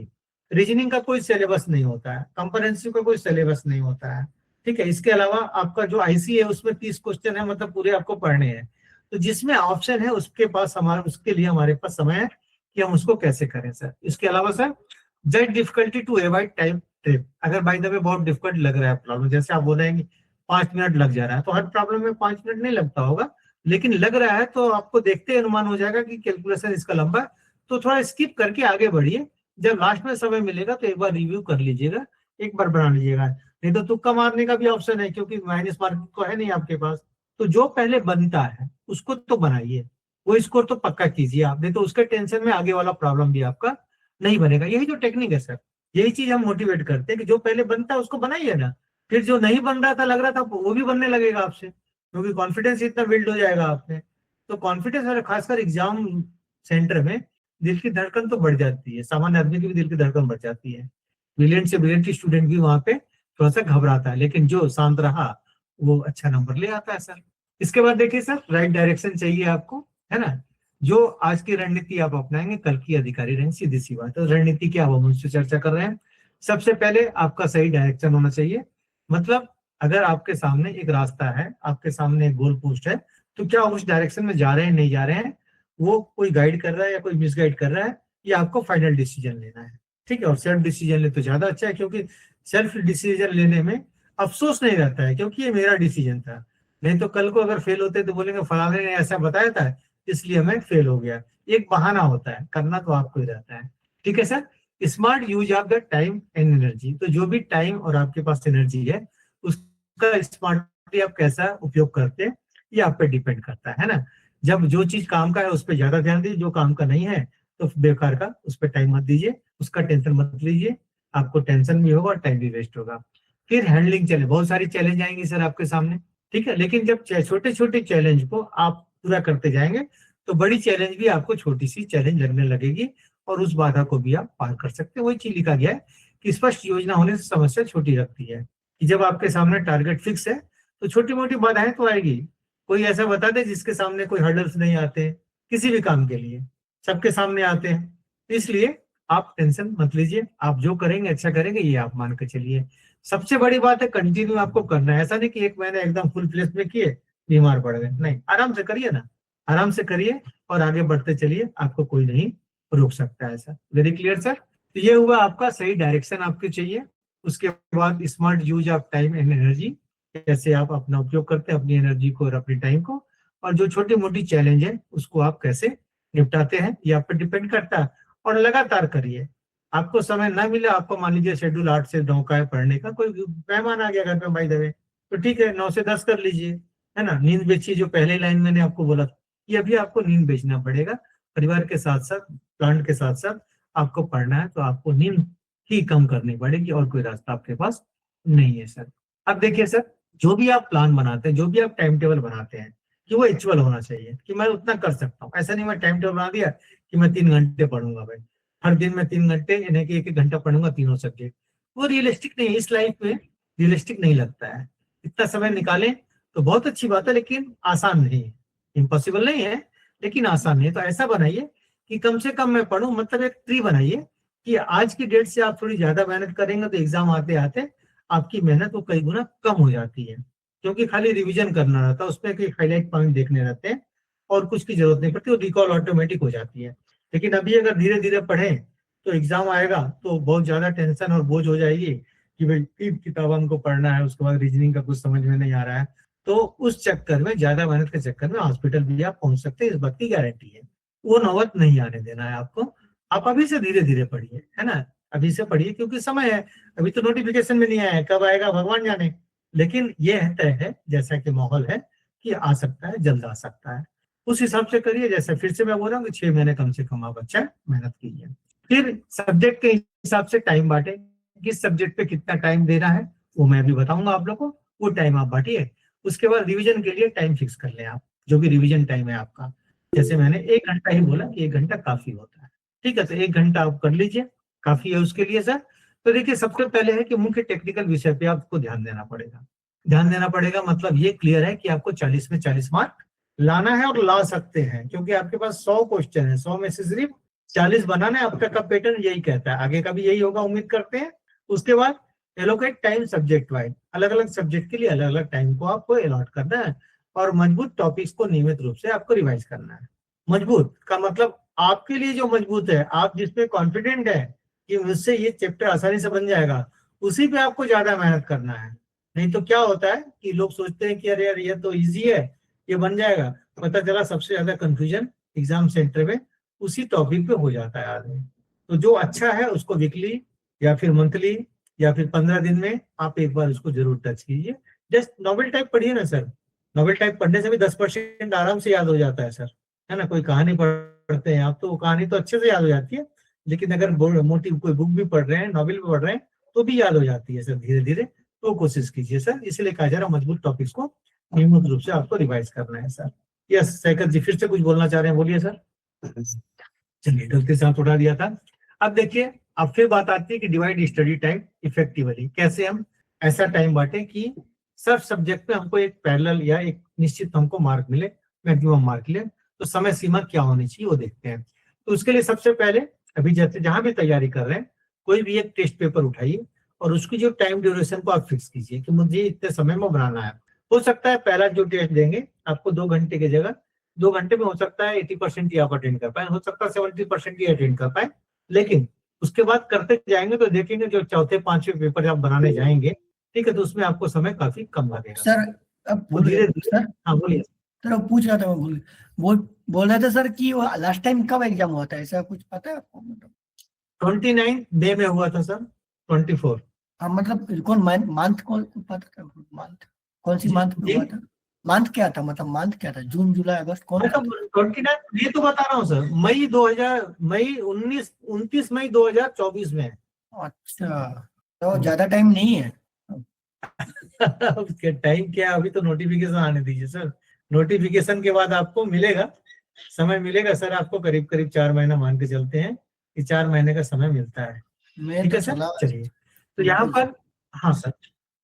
रीजनिंग का कोई सिलेबस नहीं होता है, कंप्रहेंसिव का कोई सिलेबस नहीं होता है, ठीक है। इसके अलावा आपका जो IC है उसमें 30 क्वेश्चन है, मतलब पूरे आपको पढ़ने हैं। तो जिसमें ऑप्शन है उसके पास उसके लिए हमारे पास समय है कि हम उसको कैसे करें सर। इसके अलावा sir, that difficulty to avoid time trip, अगर बाय द वे बहुत डिफिकल्ट लग रहा है प्रॉब्लम, जैसे आप बोल रहे हैं कि 5 मिनट लग जा रहा है, तो हर प्रॉब्लम में 5 मिनट नहीं लगता होगा, लेकिन लग रहा है तो आपको देखते ही अनुमान हो जाएगा कि कैलकुलेशन इसका लंबा है, तो थोड़ा स्किप करके आगे बढ़िए। जब लास्ट में समय मिलेगा तो एक बार रिव्यू कर लीजिएगा, एक बार बना लीजिएगा। नहीं तो तुक्का मारने का भी ऑप्शन है, क्योंकि माइनस मार्किंग तो है नहीं आपके पास। तो जो पहले बनता है उसको तो बनाइए, वो स्कोर तो पक्का कीजिए आप, नहीं तो उसके टेंशन में आगे वाला प्रॉब्लम भी आपका नहीं बनेगा। यही जो टेक्निक है सर, यही चीज हम मोटिवेट करते हैं कि जो पहले बनता है उसको बनाइए ना, फिर जो नहीं बन रहा था, लग रहा था, वो भी बनने लगेगा आपसे, क्योंकि कॉन्फिडेंस इतना बिल्ड हो जाएगा आपने। तो कॉन्फिडेंस और खासकर एग्जाम सेंटर में दिल की धड़कन तो बढ़ जाती है, सामान्य आदमी की भी दिल की धड़कन बढ़ जाती है। ब्रिलियंट से ब्रिलियंट स्टूडेंट भी वहां पे थोड़ा सा घबराता है, लेकिन जो शांत रहा वो अच्छा नंबर ले आता है सर। इसके बाद देखिए सर, राइट डायरेक्शन चाहिए आपको, है ना। जो आज की रणनीति आप अपनाएंगे, कल की अधिकारी रहेंगे, सीधी सी बात है। तो रणनीति क्या, हम उनसे चर्चा कर रहे हैं। सबसे पहले आपका सही डायरेक्शन होना चाहिए, मतलब अगर आपके सामने एक रास्ता है, आपके सामने एक गोल पोस्ट है, तो क्या उस डायरेक्शन में जा रहे हैं, नहीं जा रहे हैं, वो कोई गाइड कर रहा है या कोई मिसगाइड कर रहा है, ये आपको फाइनल डिसीजन लेना है, ठीक है। और सेल्फ डिसीजन ले तो ज्यादा अच्छा है, क्योंकि सेल्फ डिसीजन लेने में अफसोस नहीं रहता है, क्योंकि ये मेरा डिसीजन था। नहीं तो कल को अगर फेल होते तो बोलेंगे फलाने ने ऐसा बताया था इसलिए मैं फेल हो गया। एक बहाना होता है, करना तो आपको ही रहता है, ठीक है sir. Smart use of the time and energy, तो जो भी टाइम और आपके पास एनर्जी है उसका स्मार्टली आप कैसा उपयोग करते हैं, ये आप पे डिपेंड करता है ना। जब जो चीज काम का है उस पर ज्यादा ध्यान दीजिए, जो काम का नहीं है तो बेकार का उस पर टाइम मत दीजिए, उसका टेंशन मत लीजिए, आपको टेंशन भी होगा और टाइम भी वेस्ट होगा। फिर हैंडलिंग चैलेंज, बहुत सारी चैलेंज आएंगी सर आपके सामने, ठीक है। लेकिन जब छोटे छोटे चैलेंज को आप पूरा करते जाएंगे तो बड़ी चैलेंज भी आपको छोटी सी चैलेंज लगने लगेगी और उस बाधा को भी आप पार कर सकते हैं। वही चीज लिखा गया है कि स्पष्ट योजना होने से समस्या छोटी लगती है, कि जब आपके सामने टारगेट फिक्स है तो छोटी मोटी बाधाएं तो आएगी। कोई ऐसा बता दे जिसके सामने कोई हर्डल्स नहीं आते, किसी भी काम के लिए सबके सामने आते हैं। इसलिए आप टेंशन मत लीजिए, आप जो करेंगे अच्छा करेंगे, ये आप मान के चलिए। सबसे बड़ी बात है कंटिन्यू आपको करना है, ऐसा नहीं कि एक महीने एकदम फुल फ्लेज में किए बीमार पड़ गए, नहीं, आराम से करिए ना, आराम से करिए और आगे बढ़ते चलिए, आपको कोई नहीं रोक सकता है सर। Very clear sir. तो ये हुआ आपका सही डायरेक्शन आपको चाहिए। उसके बाद smart use of time and energy, कैसे आप अपना उपयोग करते हैं अपनी एनर्जी को और अपने टाइम को, और जो छोटी मोटी चैलेंज है उसको आप कैसे निपटाते हैं, ये आप पर डिपेंड करता है। और लगातार करिए, आपको समय ना मिले, आपको मान लीजिए शेड्यूल 8 से 9 का है पढ़ने का, कोई मेहमान आ गया घर में बाय द वे, तो ठीक है 9 से 10 कर लीजिए, है ना। नींद बेचिए, जो पहले लाइन मैंने आपको बोला था, ये भी आपको नींद बेचना पड़ेगा। परिवार के साथ साथ, प्लांट के साथ साथ आपको पढ़ना है, तो आपको नींद ही कम करनी पड़ेगी, और कोई रास्ता आपके पास नहीं है सर। अब देखिए सर, जो भी आप प्लान बनाते हैं, जो भी आप टाइम टेबल बनाते हैं, कि वो एक्चुअल होना चाहिए, कि मैं उतना कर सकता हूँ। ऐसा नहीं मैं टाइम टेबल बना दिया कि मैं 3 घंटे पढ़ूंगा भाई, हर दिन मैं 3 घंटे, यानी कि 1-1 घंटा पढ़ूंगा तीनों सब्जेक्ट, वो रियलिस्टिक नहीं है, इस लाइफ में रियलिस्टिक नहीं लगता है। इतना समय निकालें तो बहुत अच्छी बात है, लेकिन आसान नहीं है, इम्पॉसिबल नहीं है, लेकिन आसान नहीं है। तो ऐसा बनाइए कि कम से कम मैं पढ़ूं, मतलब एक ट्री बनाइए कि आज की डेट से आप थोड़ी ज्यादा मेहनत करेंगे तो एग्जाम आते आते आपकी मेहनत वो कई गुना कम हो जाती है, क्योंकि खाली रिवीजन करना रहता है, उसमें कोई हाईलाइट पॉइंट देखने रहते हैं और कुछ की जरूरत नहीं पड़ती, वो रिकॉल ऑटोमेटिक हो जाती है। लेकिन अभी अगर धीरे धीरे पढ़ें तो एग्जाम आएगा तो बहुत ज्यादा टेंशन और बोझ हो जाएगी कि भाई 3 किताब हमको पढ़ना है, उसके बाद रीजनिंग का कुछ समझ में नहीं आ रहा है, तो उस चक्कर में, ज्यादा मेहनत के चक्कर में हॉस्पिटल भी आप पहुंच सकते हैं, इस बात की गारंटी है। वो नौबत नहीं आने देना है आपको। आप अभी से धीरे धीरे पढ़िए, है ना, अभी से पढ़िए, क्योंकि समय है, अभी तो नोटिफिकेशन में नहीं आया है, कब आएगा भगवान जाने। लेकिन ये तय है, जैसा कि माहौल है, कि आ सकता है, जल्द आ सकता है। उस हिसाब से करिए। जैसे फिर से मैं बोल रहा हूँ कि 6 महीने कम से कम आप अच्छा मेहनत कीजिए। फिर सब्जेक्ट के हिसाब से टाइम बांटे, किस सब्जेक्ट पे कितना टाइम देना है वो मैं भी बताऊंगा आप लोग को, वो टाइम आप बांटिए। उसके बाद रिवीजन के लिए टाइम फिक्स कर लें आप, जो भी रिवीजन टाइम है आपका। जैसे मैंने 1 घंटा ही बोला कि 1 घंटा काफी होता है, ठीक है, तो 1 घंटा आप कर लीजिए, काफी है उसके लिए सर। तो देखिए सबसे पहले है कि मुख्य टेक्निकल विषय पे आपको ध्यान देना पड़ेगा। ध्यान देना पड़ेगा मतलब ये क्लियर है कि आपको 40 में 40 मार्क लाना है, और ला सकते हैं, क्योंकि आपके पास 100 क्वेश्चन है, 100 में से सिर्फ 40 बनाना है। आपका कब पैटर्न यही कहता है, आगे का भी यही होगा उम्मीद करते हैं। उसके बाद एलोकेट टाइम सब्जेक्ट वाइज, अलग अलग सब्जेक्ट के लिए अलग अलग टाइम को आपको अलॉट करना है, और मजबूत टॉपिक्स को नियमित रूप से आपको रिवाइज करना है। मजबूत का मतलब आपके लिए जो मजबूत है, आप जिसपे कॉन्फिडेंट है कि मुझसे ये चैप्टर आसानी से बन जाएगा, उसी पे आपको ज्यादा मेहनत करना है। नहीं तो क्या होता है कि लोग सोचते हैं कि अरे यार ये तो इजी है, ये बन जाएगा, पता चला सबसे ज्यादा कंफ्यूजन एग्जाम सेंटर में उसी टॉपिक पे हो जाता है आदमी। तो जो अच्छा है उसको वीकली या फिर मंथली या फिर 15 दिन में आप एक बार उसको जरूर टच कीजिए। जस्ट नॉवेल टाइप पढ़िए ना सर, नॉवेल टाइप पढ़ने से भी 10% आराम से याद हो जाता है सर, है ना। कोई कहानी पढ़ते हैं आप तो वो कहानी तो अच्छे से याद हो जाती है, लेकिन अगर मोटी कोई बुक भी पढ़ रहे हैं, नॉवेल भी पढ़ रहे हैं, तो भी याद हो जाती है सर धीरे धीरे। तो कोशिश कीजिए सर, इसलिए कहा जा रहा है मजबूत टॉपिक्स को नियमित रूप से आपको रिवाइज करना है सर। यस सैकत जी फिर से कुछ बोलना चाह रहे हैं, बोलिए सर। चलिए गलती से हाथ उठा दिया था। अब देखिए, अब फिर बात आती है कि डिवाइड स्टडी टाइम इफेक्टिवली, कैसे हम ऐसा टाइम बांटे कि सब सब्जेक्ट पे हमको एक पैरेलल या एक निश्चित हमको मार्क मिले, मैक्सिमम मार्क मिले। तो समय सीमा क्या होनी चाहिए वो देखते हैं। तो उसके लिए सबसे पहले अभी जैसे जहां भी तैयारी कर रहे हैं, कोई भी एक टेस्ट पेपर उठाइए और उसकी जो टाइम ड्यूरेशन को आप फिक्स कीजिए कि मुझे इतने समय में बनाना है। हो सकता है पहला जो टेस्ट देंगे आपको 2 घंटे की जगह 2 घंटे में हो सकता है 80% ही आप अटेंड कर पाए, हो सकता है 70% ही अटेंड कर पाए। लेकिन उसके बाद करते जाएंगे तो देखेंगे जो चौथे पांचवे पेपर आप बनाने जाएंगे, ठीक है, तो उसमें आपको समय काफी कम लगेगा सर अब भूल धीरे गए धीरे। सर। हाँ बोलिए। सर अब पूछ रहा था मैं भूल गया। बोल रहे थे सर कि वो लास्ट टाइम कब एग्जाम हुआ था, ऐसा कुछ पता है आपको? मतलब 29 मई में हुआ था सर, 24। हाँ मतलब कौन मंथ कौन पता था? मंथ कौन सी जी मंथ में जी, हुआ था? मंथ क्या था, मतलब मंथ क्या था, जून जुलाई अगस्त कौन सा मतलब था? 29 ये तो बता रहा हूँ सर, मई 29 मई 2024 में। अच्छा, तो ज्यादा टाइम नहीं है। उसके टाइम क्या, अभी तो नोटिफिकेशन आने दीजिए सर, नोटिफिकेशन के बाद आपको मिलेगा, समय मिलेगा सर आपको, करीब करीब 4 महीना मान के चलते हैं कि 4 महीने का समय मिलता है। मैं ठीक तो है सर, चला चलिए तो यहाँ बिल्कुल। पर, हाँ सर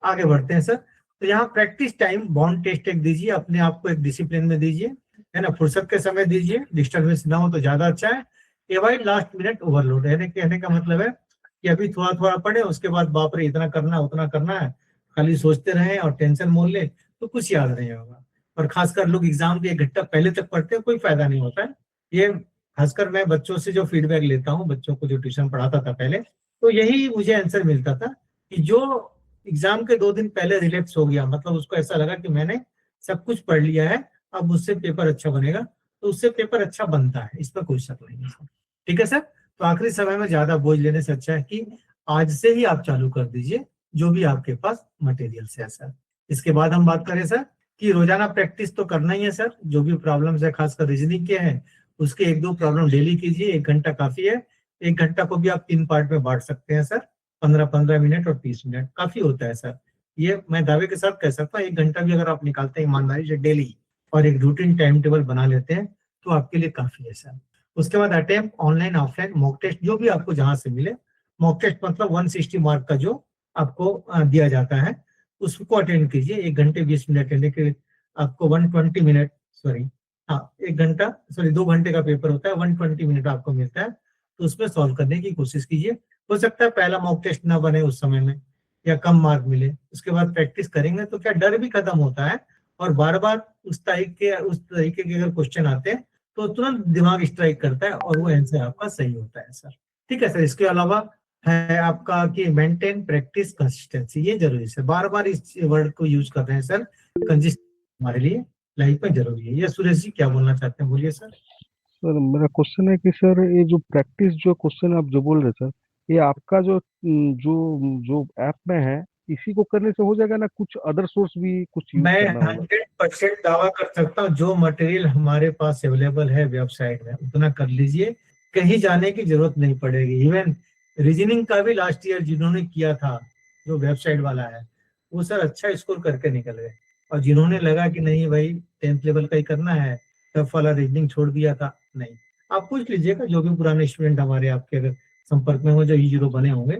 आगे बढ़ते हैं सर। तो यहाँ प्रैक्टिस टाइम बॉन्ड टेस्ट एक दीजिए, अपने आप को एक डिसिप्लिन में दीजिए, है ना, फुर्सत के समय दीजिए, डिस्टर्बेंस ना हो तो ज्यादा अच्छा है। एवॉइड लास्ट मिनट ओवरलोड, कहने का मतलब है कि अभी थोड़ा थोड़ा पढ़े, उसके बाद बाप रे इतना करना है उतना करना है, खाली सोचते रहे और टेंशन मोल ले तो कुछ याद नहीं होगा। और खासकर लोग एग्जाम के 1 घंटा पहले तक पढ़ते हैं, कोई फायदा नहीं होता है। ये खासकर मैं बच्चों से जो फीडबैक लेता हूँ, बच्चों को जो ट्यूशन पढ़ाता था पहले, तो यही मुझे आंसर मिलता था कि जो एग्जाम के 2 दिन पहले रिलैक्स हो गया, मतलब उसको ऐसा लगा कि मैंने सब कुछ पढ़ लिया है, अब मुझसे पेपर अच्छा बनेगा, तो उससे पेपर अच्छा बनता है, इसमें कोई शक नहीं है सर। ठीक है सर, तो आखिरी समय में ज्यादा बोझ लेने से अच्छा है कि आज से ही आप चालू कर दीजिए जो भी आपके पास मटेरियल है सर। इसके बाद हम बात करें सर कि रोजाना प्रैक्टिस तो करना ही है सर, जो भी प्रॉब्लम्स है खासकर रीजनिंग के हैं उसके 1-2 प्रॉब्लम डेली कीजिए, 1 घंटा काफी है। 1 घंटा को भी आप 3 पार्ट में बांट सकते हैं सर, 15-15 मिनट और 30 मिनट काफी होता है सर। ये मैं दावे के साथ कह सकता हूँ, 1 घंटा भी अगर आप निकालते हैं ईमानदारी से डेली और एक रूटीन टाइम टेबल बना लेते हैं तो आपके लिए काफी है सर। उसके बाद attempt online offline mock test, जो भी आपको जहां से मिले, मॉक टेस्ट मतलब 160 मार्क का जो आपको दिया जाता है उसको अटेंड कीजिए। 1 घंटे 20 मिनट यानी कि आपको 120 मिनट, सॉरी हाँ 1 घंटा, सॉरी 2 घंटे का पेपर होता है, 120 मिनट आपको मिलता है, तो उसमें सॉल्व करने की कोशिश कीजिए। हो सकता है पहला मॉक टेस्ट ना बने उस समय में या कम मार्क मिले, उसके बाद प्रैक्टिस करेंगे तो क्या डर भी खत्म होता है, और बार बार उस तरीके के अगर क्वेश्चन आते हैं तो तुरंत दिमाग स्ट्राइक करता है और वो आंसर आपका सही होता है सर। ठीक है सर, इसके अलावा है आपका कि मेंटेन प्रैक्टिस कंसिस्टेंसी, ये जरूरी है, बार बार इस वर्ड को यूज कर रहे हैं सर, कंसिस्टेंसी हमारे लिए लाइफ में जरूरी है। ये सुरेश जी क्या बोलना चाहते हैं, बोलिए सर। सर मेरा क्वेश्चन है कि सर ये जो प्रैक्टिस जो क्वेश्चन आप जो बोल रहे सर, ये आपका जो जो जो ऐप में है इसी को करने से हो जाएगा ना, कुछ अदर सोर्स भी कुछ यूज मैं करना होगा? 100% दावा कर सकता हूँ, जो मटेरियल हमारे पास अवेलेबल है वेबसाइट में उतना कर लीजिए, कहीं जाने की जरूरत नहीं पड़ेगी। इवन रीजनिंग का भी लास्ट ईयर जिन्होंने किया था, जो वेबसाइट वाला है, वो सर अच्छा स्कोर करके निकल गए। और जिन्होंने लगा कि नहीं भाई 10th लेवल का ही करना है, टफ वाला रीजनिंग छोड़ दिया था, नहीं। आप पूछ लीजिएगा जो भी पुराने स्टूडेंट हमारे आपके अगर संपर्क में हो, जो E0 बने होंगे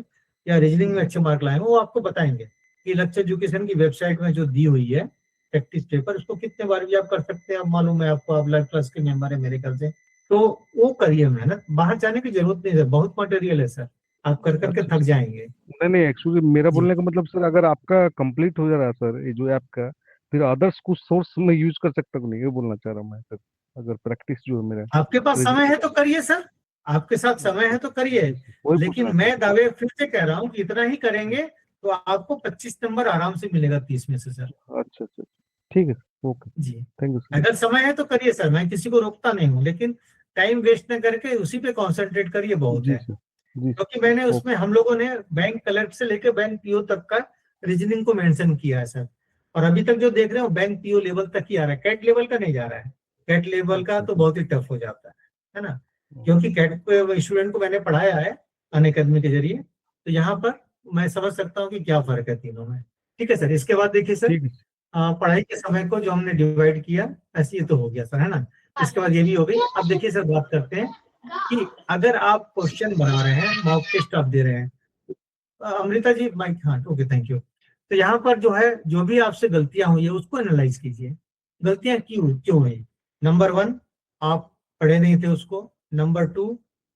या रीजनिंग में अच्छे मार्क लाए होंगे, वो आपको बताएंगे कि लक्ष्य एजुकेशन की वेबसाइट में जो दी हुई है प्रैक्टिस पेपर, उसको कितने बार भी आप कर सकते हैं। अब मालूम है आपको, आप लाइव क्लास के मेंबर है मेरे ख्याल से, तो वो करिए मेहनत, बाहर जाने की जरूरत नहीं है, बहुत मटेरियल है सर, आप कर करके अच्छा, थक जाएंगे। नहीं नहीं, एक्चुअली मेरा जी बोलने का मतलब सर, अगर आपका कंप्लीट हो जा रहा है सर ये जो ऐप का, फिर अदर्स कुछ सोर्स में यूज कर सकता हूँ नहीं, ये बोलना चाह रहा हूँ मैं सर। अगर प्रैक्टिस जो है मेरा आपके पास रिज- समय है तो करिए सर, आपके साथ समय है तो करिए। वही लेकिन पूछना मैं था। दावे फिर से कह रहा हूँ कि इतना ही करेंगे तो आपको 25 नंबर आराम से मिलेगा 30 में से सर। अच्छा अच्छा, ठीक है, okay, ji thank you sir. अगर समय है तो करिए सर, मैं किसी को रोकता नहीं हूँ, लेकिन टाइम वेस्ट न करके उसी पे कंसंट्रेट करिए, बहुत जी है। सर, जी सर, क्योंकि मैंने ओके। उसमें हम लोगों ने बैंक क्लर्क से लेकर बैंक पीओ तक का रीजनिंग को मेंशन किया है सर। और अभी तक जो देख रहे हो बैंक पीओ लेवल तक ही आ रहा है, कैट लेवल का नहीं जा रहा है। कैट लेवल का अच्छा तो अच्छा, बहुत ही टफ हो जाता है ना। क्योंकि कैट स्टूडेंट को मैंने पढ़ाया है अनअकैडमी के जरिए, तो यहाँ पर मैं समझ सकता हूँ कि क्या फर्क है तीनों में। ठीक है सर, इसके बाद देखिए सर, ठीक है। पढ़ाई के समय को जो हमने डिवाइड किया, ऐसे ये तो हो गया सर, है ना। इसके बाद ये भी हो गई। अब देखिए सर, बात करते हैं कि अगर आप क्वेश्चन बना रहे हैं, मॉक टेस्ट आप दे रहे हैं, अमृता जी माइक, हाँ ओके थैंक यू। तो यहाँ पर जो है, जो भी आपसे गलतियां हुई है उसको एनालाइज कीजिए, गलतियां क्यों क्यों हुई। नंबर 1, आप पढ़े नहीं थे उसको। नंबर 2,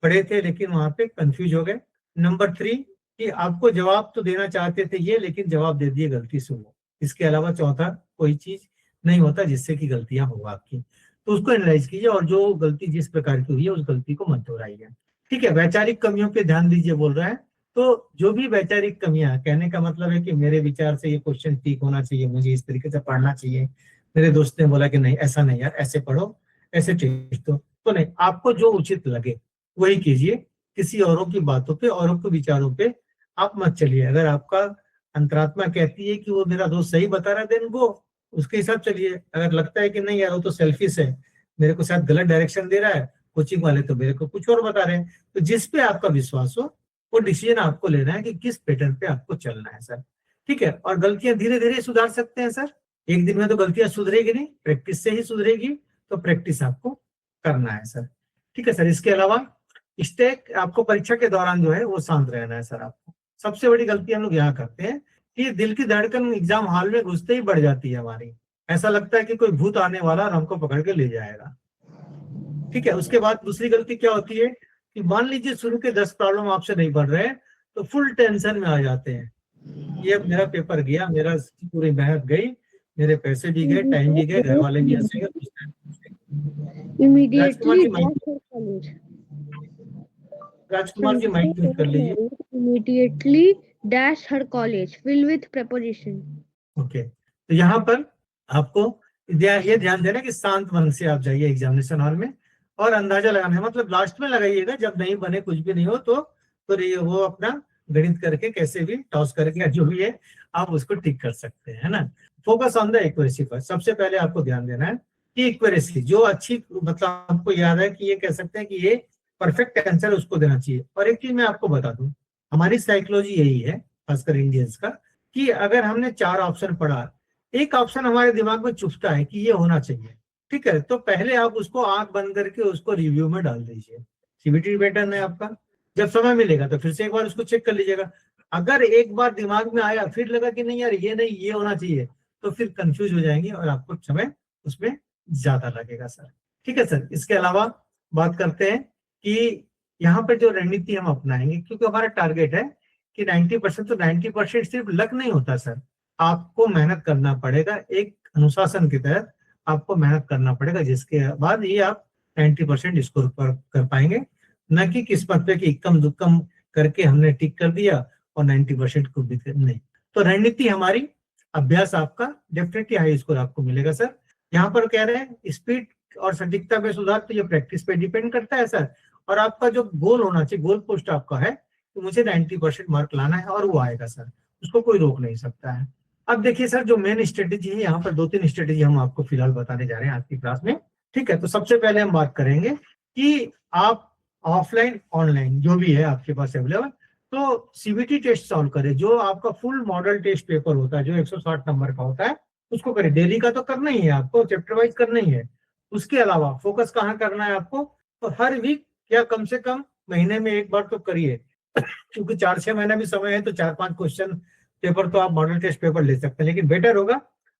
पढ़े थे लेकिन वहां पे कंफ्यूज हो गए। नंबर 3, कि आपको जवाब तो देना चाहते थे ये, लेकिन जवाब दे दिए गलती से वो। इसके अलावा चौथा कोई चीज नहीं होता जिससे कि गलतियां हो आपकी, तो उसको एनालाइज कीजिए और जो गलती जिस प्रकार की हुई है उस गलती को मत दोहराइए। ठीक है, वैचारिक कमियों पे ध्यान दीजिए बोल रहा है। तो जो भी वैचारिक कमियां, कहने का मतलब है कि मेरे विचार से ये क्वेश्चन ठीक होना चाहिए, मुझे इस तरीके से पढ़ना चाहिए, मेरे दोस्त ने बोला कि नहीं ऐसा नहीं यार, ऐसे पढ़ो, ऐसे टेस्ट दो, तो नहीं, आपको जो उचित लगे वही कीजिए। किसी औरों की बातों पे, औरों के विचारों पे आप मत चलिए। अगर आपका अंतरात्मा कहती है कि वो मेरा दोस्त सही बता रहा है, देन वो उसके हिसाब चलिए। अगर लगता है कि नहीं यार वो तो सेल्फिश है, मेरे को शायद गलत डायरेक्शन दे रहा है, कोचिंग वाले तो मेरे को कुछ और बता रहे हैं, तो जिस पे आपका विश्वास हो वो डिसीजन आपको लेना है कि किस पैटर्न पे आपको चलना है सर। ठीक है, और गलतियां धीरे धीरे सुधार सकते हैं सर, एक दिन में तो गलतियां सुधरेगी नहीं, प्रैक्टिस से ही सुधरेगी, तो प्रैक्टिस आपको करना है सर। ठीक है सर, इसके अलावा स्टेक आपको परीक्षा के दौरान जो है वो शांत रहना है सर। आपको सबसे बड़ी गलती हम लोग यहाँ करते हैं कि दिल की धड़कन एग्जाम हॉल में घुसते ही बढ़ जाती है हमारी, ऐसा लगता है कि कोई भूत आने वाला और हमको पकड़ के ले जाएगा। ठीक है, उसके बाद दूसरी गलती क्या होती है कि मान लीजिए शुरू के 10 प्रॉब्लम आपसे नहीं बन रहे, तो फुल टेंशन में आ जाते हैं, ये मेरा पेपर गया, मेरा पूरी मेहनत गई, मेरे पैसे भी गए, टाइम भी गए, घर वाले भी हंसेंगे। राजकुमार Immediately जी mic, dash her college. Rajkumar ji mic mute कर लीजिए। Immediately dash her college. Fill with preposition. Okay, तो यहाँ पर आपको ये ध्यान देना कि शांत मन से आप जाइए एग्जामिनेशन हॉल में, और अंदाजा लगाना है, मतलब लास्ट में लगाइएगा जब नहीं बने, कुछ भी नहीं हो तो वो अपना गणित करके कैसे भी टॉस करके जो भी है आप उसको ठीक कर सकते हैं, है ना। फोकस ऑन द एक्यूरेसी पर सबसे पहले आपको ध्यान देना है कि एक्यूरेसी जो अच्छी, मतलब आपको याद है कि ये कह सकते हैं कि ये परफेक्ट आंसर उसको देना चाहिए। और एक चीज मैं आपको बता दूं, हमारी साइकोलॉजी यही है, खासकर इंडियंस का, कि अगर हमने 4 ऑप्शन पढ़ा, एक ऑप्शन हमारे दिमाग में चुभता है कि ये होना चाहिए, ठीक है, तो पहले आप उसको आंख बंद करके उसको रिव्यू में डाल दीजिए। सीबीटी पैटर्न है आपका, जब समय मिलेगा तो फिर से एक बार उसको चेक कर लीजिएगा। अगर एक बार दिमाग में आया फिर लगा कि नहीं यार ये नहीं ये होना चाहिए, तो फिर कंफ्यूज हो जाएंगे और आपको समय उसमें ज्यादा लगेगा सर। ठीक है सर, इसके अलावा बात करते हैं कि यहाँ पर जो रणनीति हम अपनाएंगे, क्योंकि हमारा टारगेट है कि 90%, तो 90% सिर्फ लक नहीं होता सर, आपको मेहनत करना पड़ेगा, एक अनुशासन के तहत आपको मेहनत करना पड़ेगा, जिसके बाद ये आप 90% स्कोर कर पाएंगे, न कि किस्मत पे कि इक्कम दुक्कम करके हमने टिक कर दिया और 90% को भी नहीं। तो रणनीति हमारी, अभ्यास आपका, डेफिनेटली हाई स्कोर आपको मिलेगा सर। यहाँ पर कह रहे हैं स्पीड और सटीकता में सुधार, तो ये प्रैक्टिस पे डिपेंड करता है सर। और आपका जो गोल होना चाहिए, गोल पोस्ट आपका है कि मुझे 90% मार्क लाना है, और वो आएगा सर। उसको कोई रोक नहीं सकता है। अब देखिए सर, जो मेन स्ट्रेटेजी है, यहाँ पर 2-3 स्ट्रेटेजी हम आपको फिलहाल बताने जा रहे हैं आज की क्लास में। ठीक है, तो सबसे पहले हम बात करेंगे कि आप ऑफलाइन ऑनलाइन जो भी है आपके पास अवेलेबल, तो सीबीटी टेस्ट सॉल्व करें। जो आपका फुल मॉडल टेस्ट पेपर होता है जो 160 नंबर का होता है, उसको करें। डेली का तो करना ही है आपको, चैप्टर वाइज करना ही है। उसके अलावा फोकस कहाँ करना है आपको, तो हर वीक या कम से कम महीने में एक बार तो करिए। क्योंकि 4-6 महीना भी समय है, तो 4-5 क्वेश्चन पेपर तो आप मॉडल टेस्ट पेपर ले सकते हैं, लेकिन बेटर होगा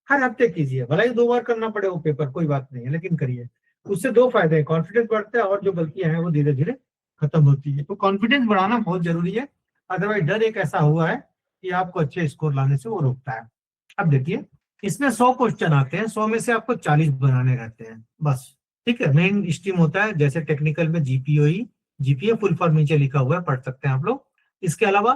हर हफ्ते कीजिए। भला ही 2 बार करना पड़े वो पेपर, कोई बात नहीं है, लेकिन करिए। उससे 2 फायदे हैं, कॉन्फिडेंस बढ़ता है और जो गलतियां हैं वो धीरे धीरे खत्म होती है। तो कॉन्फिडेंस बढ़ाना बहुत जरूरी है, अदरवाइज डर एक ऐसा हुआ है कि आपको अच्छे स्कोर लाने से वो रोकता है। अब देखिए, इसमें 100 क्वेश्चन आते हैं, 100 में से आपको 40 बनाने रहते हैं बस। ठीक है, मेन स्ट्रीम होता है, जैसे टेक्निकल में जीपीओई, जीपीए फुल फॉर्म नीचे लिखा हुआ है, पढ़ सकते हैं आप लोग। इसके अलावा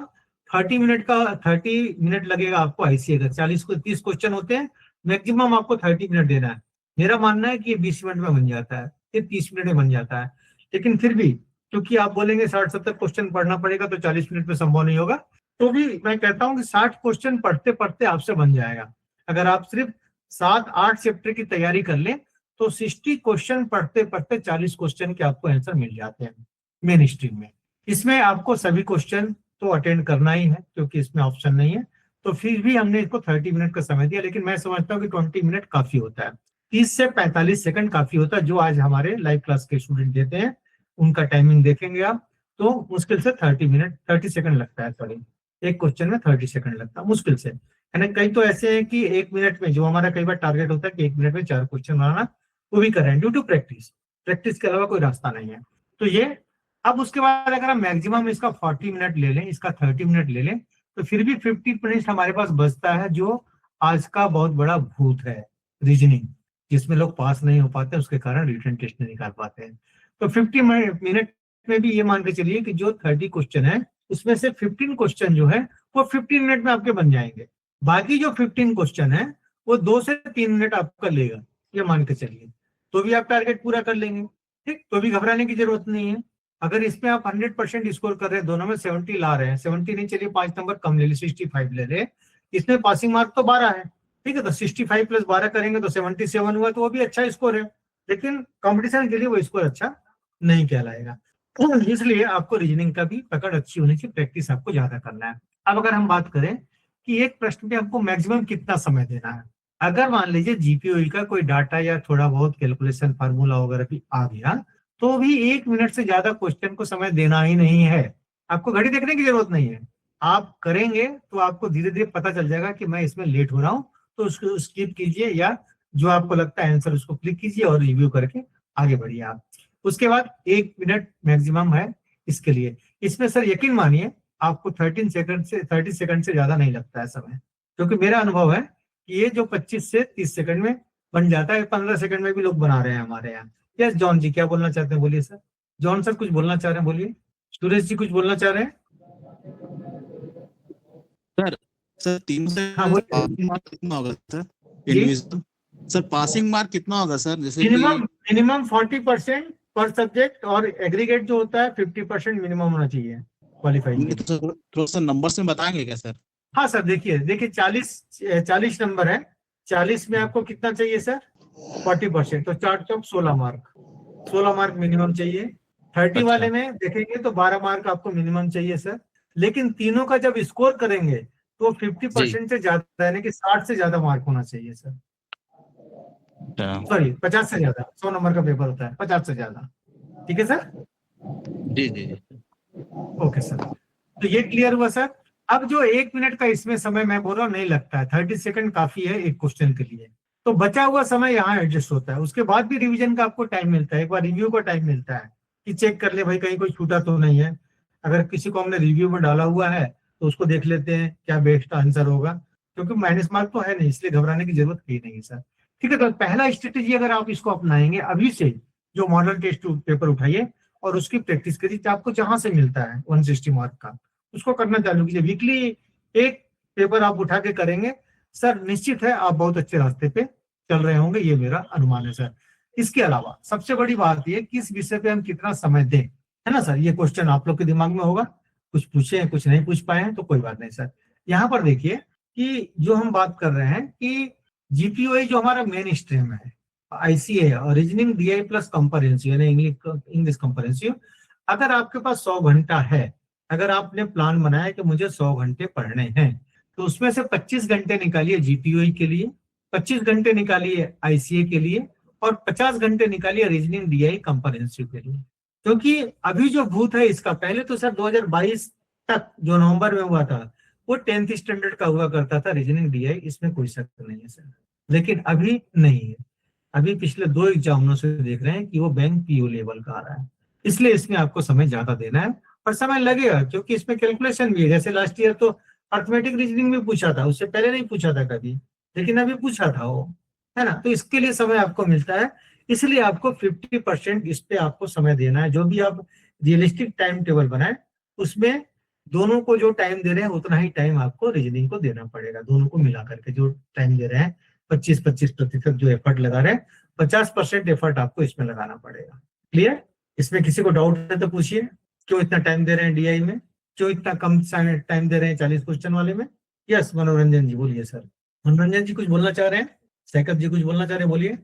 30 मिनट लगेगा आपको आईसीए का। 30 क्वेश्चन होते हैं, मैक्सिमम आपको 30 मिनट देना है। मेरा मानना है कि ये 20 मिनट में बन जाता है, ये 30 मिनट में बन जाता है। लेकिन फिर भी क्योंकि आप बोलेंगे 60-70 क्वेश्चन पढ़ना पड़ेगा तो 40 मिनट में संभव नहीं होगा, तो भी मैं कहता हूँ कि 60 क्वेश्चन पढ़ते पढ़ते आपसे बन जाएगा। अगर आप सिर्फ 7-8 चैप्टर की तैयारी कर लें तो 60 क्वेश्चन पढ़ते पढ़ते 40 क्वेश्चन के आपको आंसर मिल जाते हैं मेन स्ट्रीम में। इसमें आपको सभी क्वेश्चन तो अटेंड करना ही है क्योंकि इसमें ऑप्शन नहीं है, तो फिर भी हमने इसको 30 मिनट का समय दिया। लेकिन मैं समझता हूँ कि 20 मिनट काफी होता है, 30 से 45 सेकंड काफी होता है। जो आज हमारे लाइव क्लास के स्टूडेंट देते हैं उनका टाइमिंग देखेंगे आप, तो मुश्किल से 30 सेकंड लगता है। सॉरी, एक क्वेश्चन में 30 सेकंड लगता है मुश्किल से, है ना। कई तो ऐसे हैं कि 1 मिनट में, जो हमारा कई बार टारगेट होता है कि 1 मिनट में 4 क्वेश्चन बनाना, वो भी कर रहे हैं ड्यू टू प्रैक्टिस के अलावा कोई रास्ता नहीं है। तो ये, अब उसके बाद अगर हम मैक्सिमम इसका 40 मिनट ले लें, इसका 30 मिनट ले लें, तो फिर भी 50 मिनट हमारे पास बचता है, जो आज का बहुत बड़ा भूत है, रीजनिंग, जिसमें लोग पास नहीं हो पाते, उसके कारण रिटन टेस्ट नहीं निकाल पाते हैं। तो 50 मिनट में भी ये मान के चलिए कि जो 30 क्वेश्चन है उसमें से 15 क्वेश्चन जो है वो 15 मिनट में आपके बन जाएंगे। बाकी जो 15 क्वेश्चन है वो 2 से 3 मिनट आपका लेगा, ये मान के चलिए, तो भी आप टारगेट पूरा कर लेंगे। ठीक, तो भी घबराने की जरूरत नहीं है। अगर इसमें आप 100% स्कोर कर रहे हैं, दोनों में 70 ला रहे हैं, 70 नहीं, चलिए 5 नंबर कम ले ली, 65 ले रहे, इसमें पासिंग मार्क तो 12 है। ठीक है, तो 65 + 12 करेंगे तो 77 हुआ, तो वो भी अच्छा स्कोर है, लेकिन कंपटीशन के लिए वो स्कोर अच्छा नहीं कहलाएगा। इसलिए आपको रीजनिंग का भी पकड़ अच्छी होनी चाहिए, प्रैक्टिस आपको ज्यादा करना है। अब अगर हम बात करें कि एक प्रश्न पे आपको मैक्सिमम कितना समय देना है, अगर मान लीजिए जीपीओई का कोई डाटा या थोड़ा बहुत कैलकुलेशन फार्मूला वगैरह भी आ गया, तो भी 1 मिनट से ज्यादा क्वेश्चन को समय देना ही नहीं है। आपको घड़ी देखने की जरूरत नहीं है, आप करेंगे तो आपको धीरे धीरे पता चल जाएगा कि मैं इसमें लेट हो रहा हूँ, तो उसको स्किप कीजिए, या जो आपको लगता है आंसर उसको क्लिक कीजिए और रिव्यू करके आगे बढ़िए आप। उसके बाद 1 मिनट मैक्सिमम है इसके लिए। इसमें सर यकीन मानिए आपको 30 सेकंड से ज्यादा नहीं लगता है समय, क्योंकि मेरा अनुभव है कि ये जो 25 से 30 सेकंड में बन जाता है, 15 सेकंड में भी लोग बना रहे हैं हमारे यहाँ। यस जॉन जी, क्या बोलना चाहते हैं, बोलिए सर। जॉन सर कुछ बोलना चाह रहे हैं, बोलिए। सुरेश जी कुछ बोलना चाह रहे हैं। सर 3 से हाँ, बोलिए। पासिंग मार्क कितना होगा sir individual? Sir passing mark कितना होगा सर? जैसे मिनिमम 40% पर सब्जेक्ट, और एग्रीगेट जो होता है 50% मिनिमम होना चाहिए क्वालिफाइंग। तो थोड़ा सा नंबर्स में बताएंगे क्या सर? हाँ सर, देखिए 40 नंबर है, 40 में आपको कितना चाहिए सर? 40%, तो 4 चौक 16 मार्क, 16 मार्क मिनिमम चाहिए। 30 अच्छा। वाले में देखेंगे तो 12 मार्क आपको मिनिमम चाहिए सर। लेकिन तीनों का जब स्कोर करेंगे तो 50% से ज्यादा, यानी कि 60 से ज्यादा मार्क होना चाहिए सर। सॉरी 50 से ज्यादा, 100 नंबर का पेपर होता है, 50 से ज्यादा। ठीक है सर? जी जी जी। ओके सर, तो ये क्लियर हुआ सर। अब जो 1 मिनट का इसमें समय मैं बोल रहा हूँ नहीं लगता है, 30 सेकंड काफी है एक क्वेश्चन के लिए, तो बचा हुआ समय यहाँ एडजस्ट होता है। उसके बाद भी रिवीजन का आपको टाइम मिलता है, एक बार रिव्यू का टाइम मिलता है कि चेक कर ले भाई कहीं कोई छूटा तो नहीं है। अगर किसी को हमने रिव्यू में डाला हुआ है तो उसको देख लेते हैं क्या बेस्ट आंसर होगा, क्योंकि माइनस मार्क तो है नहीं, इसलिए घबराने की जरूरत ही नहीं है सर। ठीक है, तो पहला स्ट्रेटेजी अगर आप इसको अपनाएंगे अभी से, जो मॉडल टेस्ट पेपर उठाइए और उसकी प्रैक्टिस करिए, आपको जहां से मिलता है 160 मार्क का उसको करना चालू कीजिए। वीकली एक पेपर आप उठा के करेंगे सर, निश्चित है आप बहुत अच्छे रास्ते पे चल रहे होंगे, ये मेरा अनुमान है सर। इसके अलावा सबसे बड़ी बात ये, किस विषय पे हम कितना समय दें, है ना सर। ये क्वेश्चन आप लोग के दिमाग में होगा, कुछ पूछे हैं कुछ नहीं पूछ पाए हैं तो कोई बात नहीं सर। यहाँ पर देखिए कि जो हम बात कर रहे हैं कि जीपीओ जो हमारा मेन स्ट्रीम है, आईसीए और रीजनिंग डीआई प्लस कंप्रहेंसिव यानी इंग्लिश कंप्रहेंसिव, अगर आपके पास 100 घंटा है, अगर आपने प्लान बनाया कि मुझे 100 घंटे पढ़ने हैं, तो उसमें से 25 घंटे निकालिए जीपीओ के लिए, 25 घंटे निकालिए आईसीए के लिए और 50 घंटे निकालिए रीजनिंग डीआई कंप्रहेंसिव के लिए। क्योंकि अभी जो भूत है इसका, पहले तो सर 2022 तक जो नवंबर में हुआ था वो 10th स्टैंडर्ड का हुआ करता था रीजनिंग डीआई, इसमें कोई शक नहीं है सर, लेकिन अभी नहीं है। अभी पिछले 2 एग्जामों से देख रहे हैं कि वो बैंक पीओ लेवल का आ रहा है, इसलिए इसमें आपको समय ज्यादा देना है और समय लगेगा, क्योंकि इसमें कैलकुलेशन भी है। जैसे लास्ट ईयर तो अर्थमेटिक रीजनिंग में पूछा था, उससे पहले नहीं पूछा था कभी, लेकिन अभी पूछा था वो, है ना। तो इसके लिए समय आपको मिलता है, इसलिए आपको 50% इस पे आपको समय देना है। जो भी आप रियलिस्टिक टाइम टेबल बनाए उसमें दोनों को जो टाइम दे रहे हैं उतना ही टाइम आपको रीजनिंग को देना पड़ेगा। दोनों को मिला करके जो टाइम दे रहे हैं 25-25% जो एफर्ट लगा रहे हैं, 50% एफर्ट आपको इसमें लगाना पड़ेगा। क्लियर? इसमें किसी को डाउट है तो पूछिए, क्यों इतना टाइम दे रहे हैं डीआई में, क्यों इतना कम टाइम दे रहे हैं 40 क्वेश्चन वाले में? यस मनोरंजन जी बोलिए सर। मनोरंजन जी कुछ बोलना चाह रहे हैं? सैकब जी कुछ बोलना चाह रहे हैं, बोलिए।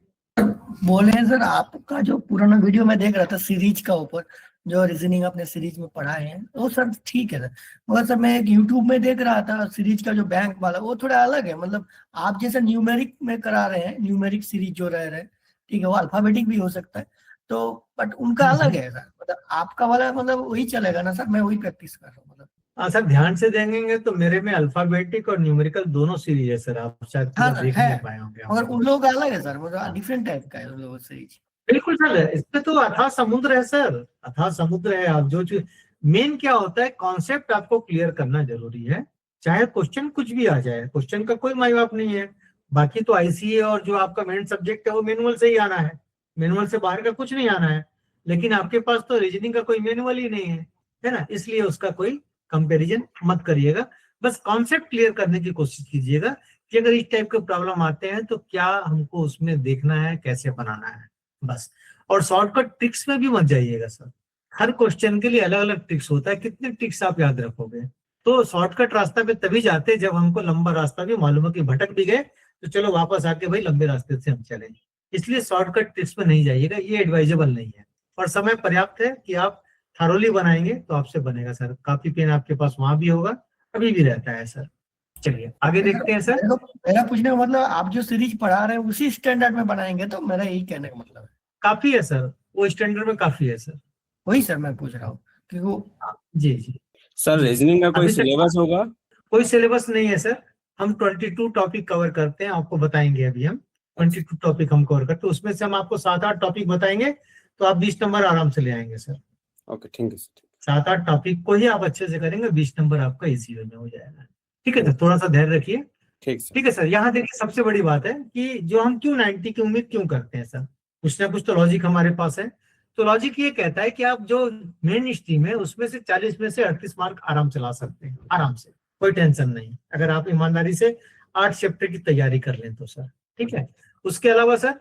बोले हैं सर, आपका जो पुराना वीडियो में देख रहा था सीरीज का ऊपर, जो रीजनिंग आपने सीरीज में पढ़ाए हैं वो सर ठीक है सर, मगर सर मैं एक यूट्यूब में देख रहा था सीरीज का जो बैंक वाला वो थोड़ा अलग है। मतलब आप जैसे न्यूमेरिक में करा रहे हैं, न्यूमेरिक सीरीज जो रह रहे हैं, ठीक है, वो अल्फाबेटिक भी हो सकता है तो, बट उनका अलग है सर। मतलब आपका वाला मतलब वही चलेगा ना सर? मैं वही प्रैक्टिस कर रहा हूँ। मतलब हाँ सर, ध्यान से देखेंगे तो मेरे में अल्फाबेटिक और न्यूमेरिकल दोनों सीरीज है सर, आप शायद हाँ पूरा सर देख है, नहीं पाए होंगे। मगर उन लोगों का अलग है सर, मतलब डिफरेंट टाइप का है उन लोगों सीरीज। बिल्कुल सर, इसमें तो अथाह समुद्र है सर, अथाह समुद्र है। आप जो चीज मेन क्या होता है, कॉन्सेप्ट आपको क्लियर करना जरूरी है, चाहे क्वेश्चन कुछ भी आ जाए, क्वेश्चन का कोई माय बाप नहीं है। बाकी तो आईसीए और जो आपका मेन सब्जेक्ट है वो मैनुअल से ही आना है, मैनुअल से बाहर का कुछ नहीं आना है। लेकिन आपके पास तो रीजनिंग का कोई मैनुअल ही नहीं है ना, इसलिए उसका कोई कंपैरिजन मत करिएगा। बस कॉन्सेप्ट क्लियर करने की कोशिश कीजिएगा कि अगर इस टाइप के प्रॉब्लम आते हैं तो क्या हमको उसमें देखना है, कैसे बनाना है, बस। और शॉर्टकट ट्रिक्स में भी मत जाइएगा सर, हर क्वेश्चन के लिए अलग अलग ट्रिक्स होता है, कितने ट्रिक्स आप याद रखोगे? तो शॉर्टकट रास्ता पे तभी जाते हैं जब हमको लंबा रास्ता भी मालूम है कि भटक भी गए तो चलो वापस आके भाई लंबे रास्ते से हम चलें। इसलिए शॉर्टकट ट्रिक्स में नहीं जाइएगा, ये एडवाइजेबल नहीं है। और समय पर्याप्त है कि आप थारोली बनाएंगे तो आपसे बनेगा सर। कापी पेन आपके पास वहां भी होगा, अभी भी रहता है सर। चलिए आगे देखते हैं सर। मेरा पूछने का मतलब आप जो सीरीज पढ़ा रहे हैं उसी स्टैंडर्ड में बनाएंगे, तो मेरा यही कहने का मतलब है। काफी है सर, वो स्टैंडर्ड में काफी है सर। वही सर मैं पूछ रहा हूँ कि वो जी जी सर रीजनिंग का कोई अभी तक सिलेबस होगा? कोई सिलेबस नहीं है सर, हम 22 टॉपिक कवर करते हैं, आपको बताएंगे। अभी हम 22 टॉपिक हम कवर करते हैं, उसमें से हम आपको 7-8 टॉपिक बताएंगे, तो आप 20 नंबर आराम से ले आएंगे सर। ओके ठीक है सर। 7-8 टॉपिक को ही आप अच्छे से करेंगे, 20 नंबर आपका इसी में हो जाएगा। ठीक है, तो थोड़ा सा धैर्य रखिए। ठीक है सर। यहाँ देखिए सबसे बड़ी बात है कि जो हम क्यों 90 की उम्मीद क्यों करते हैं सर, कुछ ना कुछ तो लॉजिक हमारे पास है। तो लॉजिक ये कहता है कि आप जो मेन स्ट्रीम है उसमें से 40 में से 38 मार्क आराम से ला सकते हैं, आराम से, कोई टेंशन नहीं, अगर आप ईमानदारी से 8 चैप्टर की तैयारी कर लें तो सर। ठीक है, उसके अलावा सर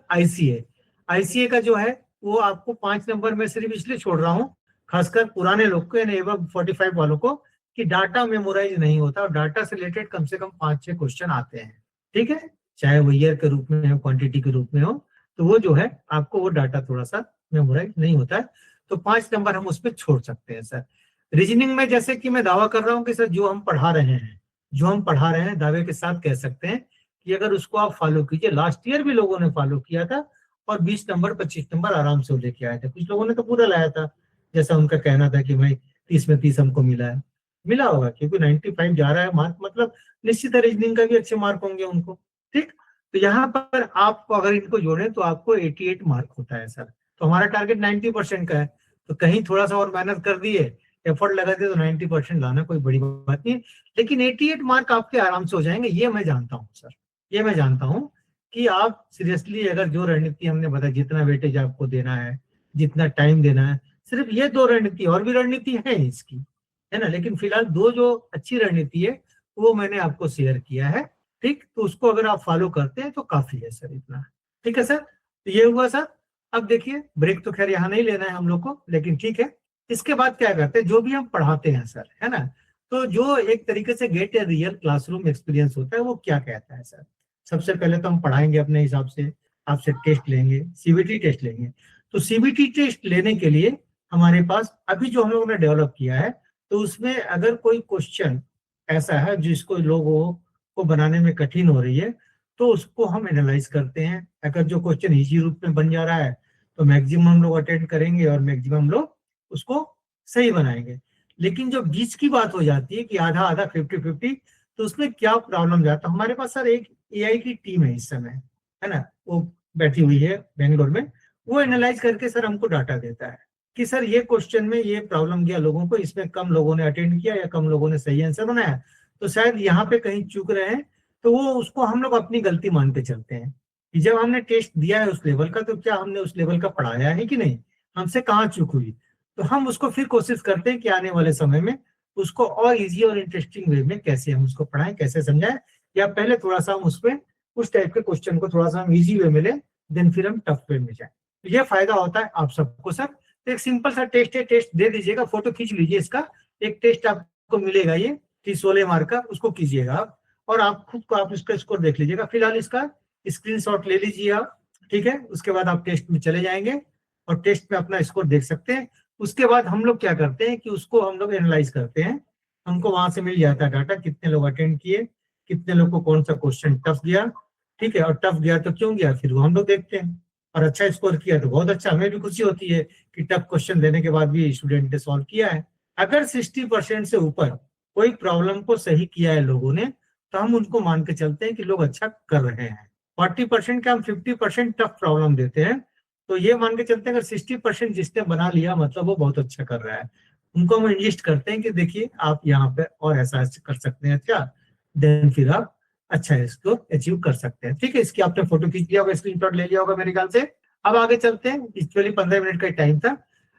आईसीए का जो है वो आपको 5 नंबर में सिर्फ इसलिए छोड़ रहा हूँ, खासकर पुराने लोग को यानी एबव 45 वालों को, कि डाटा मेमोराइज नहीं होता और डाटा से रिलेटेड कम से कम 5-6 क्वेश्चन आते हैं। ठीक है, चाहे वो ईयर के रूप में हो, क्वांटिटी के रूप में हो, तो वो जो है आपको वो डाटा थोड़ा सा मेमोराइज नहीं होता है, तो 5 नंबर हम उसमें छोड़ सकते हैं सर। रीजनिंग में जैसे कि मैं दावा कर रहा हूँ कि सर जो हम पढ़ा रहे हैं दावे के साथ कह सकते हैं कि अगर उसको आप फॉलो कीजिए, लास्ट ईयर भी लोगों ने फॉलो किया था और 20 नंबर 25 नंबर आराम से लेके आए थे। कुछ लोगों ने तो पूरा लाया था, जैसा उनका कहना था कि भाई 30 में 30 हमको मिला होगा, क्योंकि 95 जा रहा है मार्क, मतलब निश्चित है रीजनिंग का भी अच्छे मार्क होंगे उनको। ठीक, तो यहाँ पर आपको अगर इनको जोड़े तो आपको 88 मार्क होता है सर। तो हमारा टारगेट 90% का है, तो कहीं थोड़ा सा और मेहनत कर दिए, एफर्ट लगा दिए तो 90% लाना कोई बड़ी बात नहीं है। लेकिन 88 मार्क आपके आराम से हो जाएंगे, ये मैं जानता हूँ सर, ये मैं जानता हूँ कि आप सीरियसली अगर जो रणनीति हमने बताया, जितना वेटेज आपको देना है, जितना टाइम देना है, सिर्फ ये 2 रणनीति, और भी रणनीति है इसकी, है ना, लेकिन फिलहाल 2 जो अच्छी रणनीति है वो मैंने आपको शेयर किया है। ठीक, तो उसको अगर आप फॉलो करते हैं तो काफी है सर, इतना। ठीक है सर, तो ये हुआ सर। अब देखिए ब्रेक तो खैर यहाँ नहीं लेना है हम लोग को, लेकिन ठीक है, इसके बाद क्या करते हैं, जो भी हम पढ़ाते हैं सर, है ना, तो जो एक तरीके से gate a real classroom experience होता है वो क्या कहता है सर? सबसे पहले तो हम पढ़ाएंगे अपने हिसाब से, आपसे टेस्ट लेंगे, सीबीटी टेस्ट लेंगे। तो सीबीटी टेस्ट लेने के लिए हमारे पास अभी जो हम लोगों ने डेवलप किया है, तो उसमें अगर कोई क्वेश्चन ऐसा है जिसको लोगों को बनाने में कठिन हो रही है, तो उसको हम एनालाइज करते हैं। अगर जो क्वेश्चन इजी रूप में बन जा रहा है तो मैक्सिमम लोग अटेंड करेंगे और मैक्सिमम लोग उसको सही बनाएंगे। लेकिन जो बीच की बात हो जाती है कि आधा आधा 50-50, तो उसमें क्या प्रॉब्लम जाता है? हमारे पास सर एक एआई की टीम है इस समय, है ना, वो बैठी हुई है बेंगलोर में। वो एनालाइज करके सर हमको डाटा देता है कि सर ये क्वेश्चन में ये प्रॉब्लम गया लोगों को, इसमें कम लोगों ने अटेंड किया या कम लोगों ने सही आंसर बनाया, तो शायद यहाँ पे कहीं चूक रहे हैं। तो वो उसको हम लोग अपनी गलती मान के चलते हैं कि जब हमने टेस्ट दिया है उस लेवल का, तो क्या हमने उस लेवल का पढ़ाया है कि नहीं, हमसे कहाँ चूक हुई। तो हम उसको फिर कोशिश करते हैं कि आने वाले समय में उसको और इजी और इंटरेस्टिंग वे में कैसे हम उसको पढ़ाएं, कैसे समझाएं, या पहले थोड़ा सा हम उसमें उस टाइप के क्वेश्चन को थोड़ा सा हम इजी वे में लें, देन फिर हम टफ वे में जाएं। तो ये फायदा होता है आप सबको सर। तो एक सिंपल सा टेस्ट है, टेस्ट दे दीजिएगा, फोटो खींच लीजिए इसका। एक टेस्ट आपको मिलेगा ये 16 मार्क का, उसको कीजिएगा आप, और आप खुद को आप इसका स्कोर देख लीजिएगा। फिलहाल इसका स्क्रीनशॉट ले लीजिए आप, ठीक है। उसके बाद आप टेस्ट में चले जाएंगे और टेस्ट में अपना स्कोर देख सकते हैं। उसके बाद हम लोग क्या करते हैं कि उसको हम लोग एनालाइज करते हैं। हमको वहां से मिल जाता है डाटा, कितने लोग अटेंड किए, कितने लोग को कौन सा क्वेश्चन टफ गया, ठीक है, और टफ गया तो क्यों गया, फिर वो हम लोग देखते हैं। और अच्छा स्कोर किया तो बहुत अच्छा, हमें भी खुशी होती है कि टफ क्वेश्चन देने के बाद भी स्टूडेंट ने सॉल्व किया है। अगर 60% से ऊपर कोई प्रॉब्लम को सही किया है लोगों ने, तो हम उनको मान के चलते हैं कि लोग अच्छा कर रहे हैं। 40% का हम 50% टफ प्रॉब्लम देते हैं, तो ये मान के चलते हैं अगर 60% जिसने बना लिया मतलब वो बहुत अच्छा कर रहा है। उनको हम इंजिस्ट करते हैं कि देखिए आप यहाँ पे और ऐसा कर सकते हैं, अच्छा, देन फिर आप अच्छा इसको अचीव कर सकते हैं। ठीक है, इसकी आपने फोटो खींच लिया होगा, स्क्रीनशॉट ले लिया होगा मेरे ख्याल से। अब आगे चलते हैं, एक्चुअली 15 मिनट का टाइम था।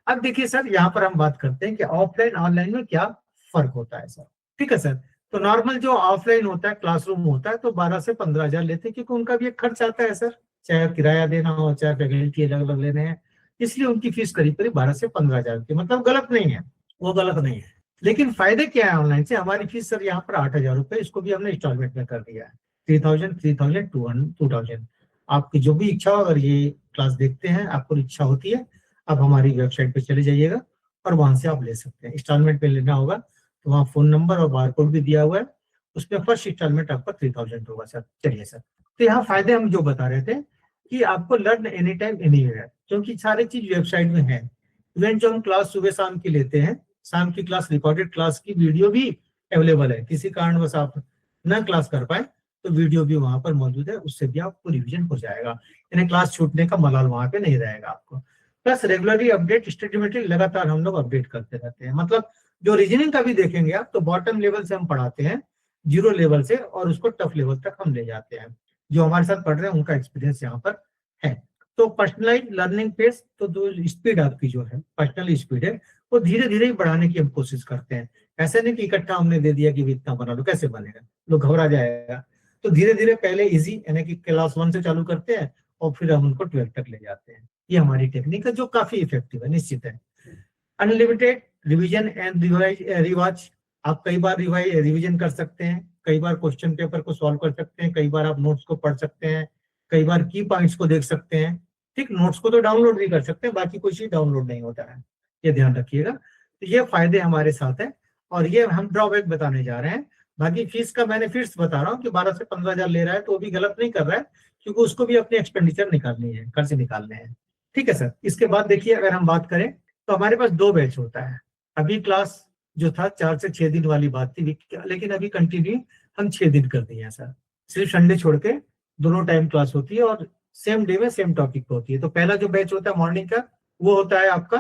अब देखिए सर, यहाँ पर हम बात करते हैं कि ऑफलाइन ऑनलाइन में क्या फर्क होता है सर। ठीक है सर, तो नॉर्मल जो ऑफलाइन होता है, क्लासरूम होता है, तो 12 से 15 हजार लेते हैं, क्योंकि उनका भी एक खर्च आता है सर, चाहे किराया देना हो, चाहे फैकल्टी अलग अलग लेने हैं, इसलिए उनकी फीस करीब करीब 12 से 15 हजार की, मतलब गलत नहीं है, वो गलत नहीं है। लेकिन फायदे क्या है ऑनलाइन से? हमारी फीस सर यहाँ पर 8,000 रुपए, इसको भी हमने इंस्टॉलमेंट में कर दिया है, 3,000, 3,000, 2,000। आपकी जो भी इच्छा हो, अगर ये क्लास देखते हैं, आपको इच्छा होती है, आप हमारी वेबसाइट पे चले जाइएगा और वहां से आप ले सकते हैं। इंस्टॉलमेंट में लेना होगा तो वहाँ फोन नंबर और बारकोड भी दिया हुआ है, उसमें फर्स्ट इंस्टॉलमेंट आपका 3,000 होगा सर। चलिए सर, तो यहाँ फायदे हम जो बता रहे थे कि आपको लर्न एनी टाइम एनीवेयर, क्योंकि सारी चीज वेबसाइट में है। इवन जो हम क्लास सुबह शाम की लेते हैं, शाम की क्लास रिकॉर्डेड क्लास की वीडियो भी अवेलेबल है। किसी कारणवश आप न क्लास कर पाए तो वीडियो भी वहां पर मौजूद है, उससे भी आपको रिवीजन हो जाएगा, यानी क्लास छूटने का मलाल वहां पे नहीं रहेगा आपको। Plus regularly update, study material लगातार हम लोग अपडेट करते रहते हैं। मतलब जो रीजनिंग का भी देखेंगे आप, तो बॉटम लेवल से हम पढ़ाते हैं, 0 लेवल से, और उसको टफ लेवल तक हम ले जाते हैं। जो हमारे साथ पढ़ रहे हैं उनका एक्सपीरियंस यहाँ पर है। तो पर्सनलाइज लर्निंग पेस, तो जो स्पीड आपकी जो है, पर्सनल स्पीड है, वो धीरे धीरे ही बढ़ाने की हम कोशिश करते हैं। ऐसे नहीं कि इकट्ठा हमने दे दिया कि इतना बना लो, कैसे बनेगा, लोग घबरा जाएगा। तो धीरे धीरे पहले इजी, यानी कि क्लास 1 से चालू करते हैं और फिर हम उनको 12 तक ले जाते हैं। ये हमारी टेक्निक है जो काफी इफेक्टिव है, निश्चित है। अनलिमिटेड रिवीजन एंड रिवाज, आप कई बार रिवीजन कर सकते हैं, कई बार क्वेश्चन पेपर को सॉल्व कर सकते हैं, कई बार आप नोट्स को पढ़ सकते हैं, कई बार की पॉइंट्स को देख सकते हैं। ठीक, नोट्स को तो डाउनलोड भी कर सकते हैं, बाकी कोई चीज डाउनलोड नहीं होता है, ये ध्यान रखिएगा। तो ये फायदे हमारे साथ है, और ये हम ड्रॉबैक बताने जा रहे हैं। बाकी फीस का मैंने फिर बता रहा हूँ कि 12 से 15 हजार ले रहा है तो वो भी गलत नहीं कर रहा है, क्योंकि उसको भी अपने एक्सपेंडिचर निकालनी है, खर्च निकालने हैं। ठीक है सर, इसके बाद देखिए, अगर हम बात करें तो हमारे पास 2 बैच होता है। अभी क्लास जो था 4 से 6 दिन वाली बात थी, लेकिन अभी कंटिन्यू हम 6 दिन कर दिए हैं सर। सिर्फ संडे छोड़ के दोनों टाइम क्लास होती है, और सेम डे में सेम टॉपिक पे होती है। तो पहला जो बैच होता है मॉर्निंग का, वो होता है आपका,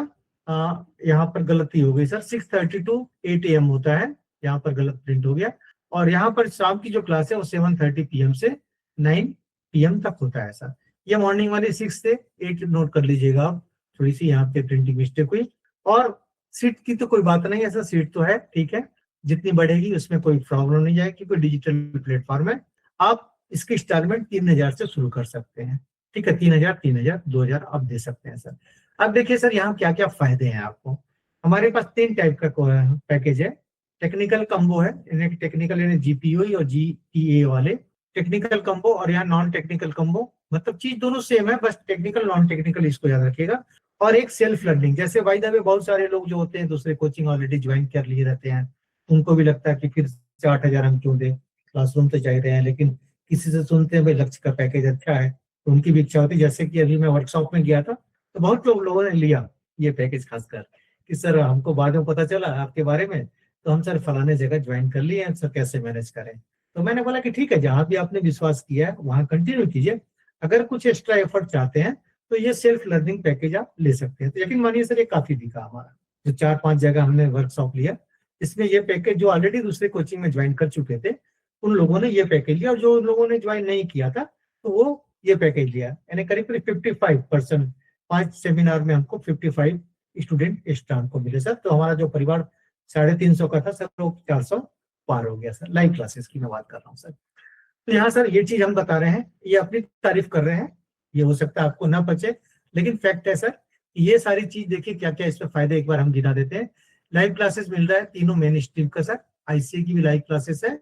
यहाँ पर गलती हो गई सर, 6:30 to 8 AM होता है, यहाँ पर गलत प्रिंट हो गया। और यहाँ पर शाम की जो क्लास है वो 7:30 PM से 9 PM तक होता है सर। ये मॉर्निंग वाली 6 से 8 नोट कर लीजिएगा आप, थोड़ी सी यहाँ पे प्रिंटिंग मिस्टेक हुई। और सीट की तो कोई बात नहीं है सर, सीट तो है, ठीक है, जितनी बढ़ेगी उसमें कोई प्रॉब्लम नहीं जाएगी, क्योंकि डिजिटल प्लेटफॉर्म है। आप इसकी इंस्टॉलमेंट 3,000 से शुरू कर सकते हैं। ठीक है, 3,000, 3,000, 2,000 आप दे सकते हैं सर। अब देखिए सर, यहाँ क्या क्या फायदे हैं आपको। हमारे पास 3 टाइप का पैकेज है। टेक्निकल कम्बो है, यानी टेक्निकल यानी जीपीयू और जीपीए वाले टेक्निकल कम्बो, और यहाँ नॉन टेक्निकल कम्बो, मतलब चीज दोनों सेम है, बस टेक्निकल नॉन टेक्निकल इसको याद रखिएगा। और एक सेल्फ लर्निंग, जैसे बाय द वे बहुत सारे लोग जो होते हैं दूसरे कोचिंग ऑलरेडी ज्वाइन कर लिए रहते हैं, उनको भी लगता है कि फिर से 8,000 हम क्यों दें, क्लासरूम तो चाहिए हैं, लेकिन किसी से सुनते हैं भाई लक्ष्य का पैकेज अच्छा है, तो उनकी भी इच्छा होती है। जैसे कि अभी मैं वर्कशॉप में गया था तो बहुत लोगों ने लिया ये पैकेज, खासकर कि सर हमको बाद में पता चला आपके बारे में, तो हम सर फलाने जगह ज्वाइन कर लिए हैं, सर कैसे मैनेज करें। तो मैंने बोला कि ठीक है, जहां भी आपने विश्वास किया है वहां कंटिन्यू कीजिए, अगर कुछ एक्स्ट्रा एफर्ट चाहते हैं तो ये सेल्फ लर्निंग पैकेज आप ले सकते हैं। तो यकीन मानिए सर ये काफी दिखा हमारा, जो 4-5 जगह हमने वर्कशॉप लिया, इसमें ये पैकेज जो ऑलरेडी दूसरे कोचिंग में ज्वाइन कर चुके थे उन लोगों ने ये पैकेज लिया, और जो लोगों ने ज्वाइन नहीं किया था तो वो ये पैकेज लिया, यानी करीब करीब 55%, 5 सेमिनार में हमको 55 स्टूडेंट एक्स्ट्रा हमको मिले सर। तो हमारा जो परिवार 350 का था सर वो 400 पार हो गया सर, लाइव क्लासेस की मैं बात कर रहा हूँ सर। तो यहाँ सर ये चीज हम बता रहे हैं, ये अपनी तारीफ कर रहे हैं, ये हो सकता है आपको ना पचे, लेकिन फैक्ट है सर, ये सारी चीज देखिए क्या क्या इसमें फायदे एक बार हम गिना देते हैं। लाइव क्लासेस मिल रहा है तीनों मेन स्ट्रीम का सर, आईसीए की भी लाइव क्लासेस है,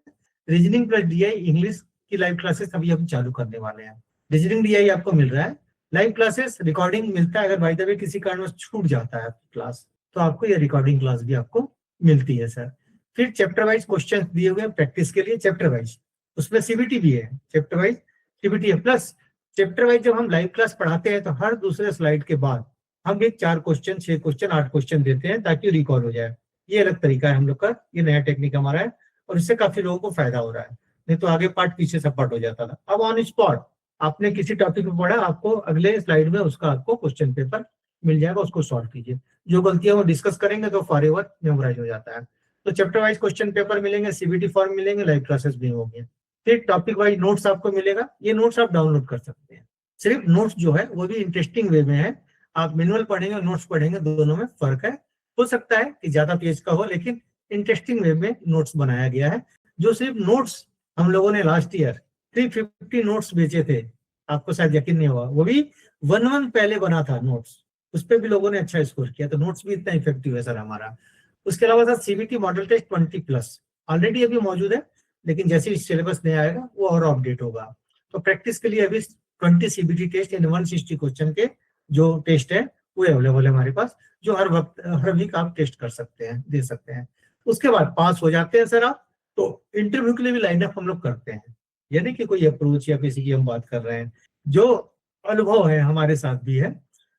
रीजनिंग प्लस डीआई इंग्लिश की लाइव क्लासेस अभी हम चालू करने वाले हैं। रीजनिंग डीआई आपको मिल रहा है, लाइव क्लासेस रिकॉर्डिंग मिलता है, अगर बाय द वे किसी कारण छूट जाता है क्लास तो आपको ये रिकॉर्डिंग क्लास भी आपको मिलती है सर। फिर चैप्टर वाइज क्वेश्चन दिए हुए हैं प्रैक्टिस के लिए, चैप्टर वाइज, उसमें सीबीटी भी है, चैप्टर वाइज सीबीटी है, प्लस चैप्टर वाइज जब हम लाइव क्लास पढ़ाते हैं तो हर दूसरे स्लाइड के बाद हम एक 4 क्वेश्चन, 6 क्वेश्चन, 8 क्वेश्चन देते हैं ताकि रिकॉल हो जाए। ये अलग तरीका है हम लोग का, ये नया टेक्निक हमारा है, और इससे काफी लोगों को फायदा हो रहा है, नहीं तो आगे पार्ट पीछे सब पार्ट हो जाता था। अब ऑन स्पॉट आपने किसी टॉपिक पे पढ़ा, आपको अगले स्लाइड में उसका आपको क्वेश्चन पेपर मिल जाएगा, उसको सॉल्व कीजिए, जो गलतियां वो डिस्कस करेंगे तो फॉर एवर मेमोराइज हो जाता है। तो चैप्टर वाइज क्वेश्चन पेपर मिलेंगे, सीबीटी फॉर्म मिलेंगे, लाइव क्लासेस भी होंगे। फिर टॉपिक वाइज नोट्स आपको मिलेगा, ये नोट्स आप डाउनलोड कर सकते हैं। सिर्फ नोट्स जो है वो भी इंटरेस्टिंग वे में है, आप मैनुअल पढ़ेंगे और नोट्स पढ़ेंगे, दोनों में फर्क है। हो सकता है कि ज्यादा पेज का हो, लेकिन इंटरेस्टिंग वे में नोट्स बनाया गया है। जो सिर्फ नोट्स हम लोगों ने लास्ट ईयर 350 नोट्स बेचे थे, आपको शायद यकीन नहीं होगा, वो भी 1 पहले बना था नोट्स, उस पर भी लोगों ने अच्छा स्कोर किया, तो नोट्स भी इतना इफेक्टिव है सर हमारा। उसके अलावा sir CBT model test 20+ already अभी मौजूद है, लेकिन जैसे ही सिलेबस नहीं आएगा वो और अपडेट होगा। तो प्रैक्टिस के लिए अभी 20 सीबीटी टेस्ट यानी 160 क्वेश्चन के जो टेस्ट है वो अवेलेबल है हमारे पास, जो हर वक्त हर वीक आप टेस्ट कर सकते हैं, दे सकते हैं। उसके बाद पास हो जाते हैं सर आप, तो इंटरव्यू के लिए भी लाइन अप हम लोग करते हैं, यानी कि कोई अप्रोच या किसी की हम बात कर रहे हैं, जो अनुभव है हमारे साथ भी है,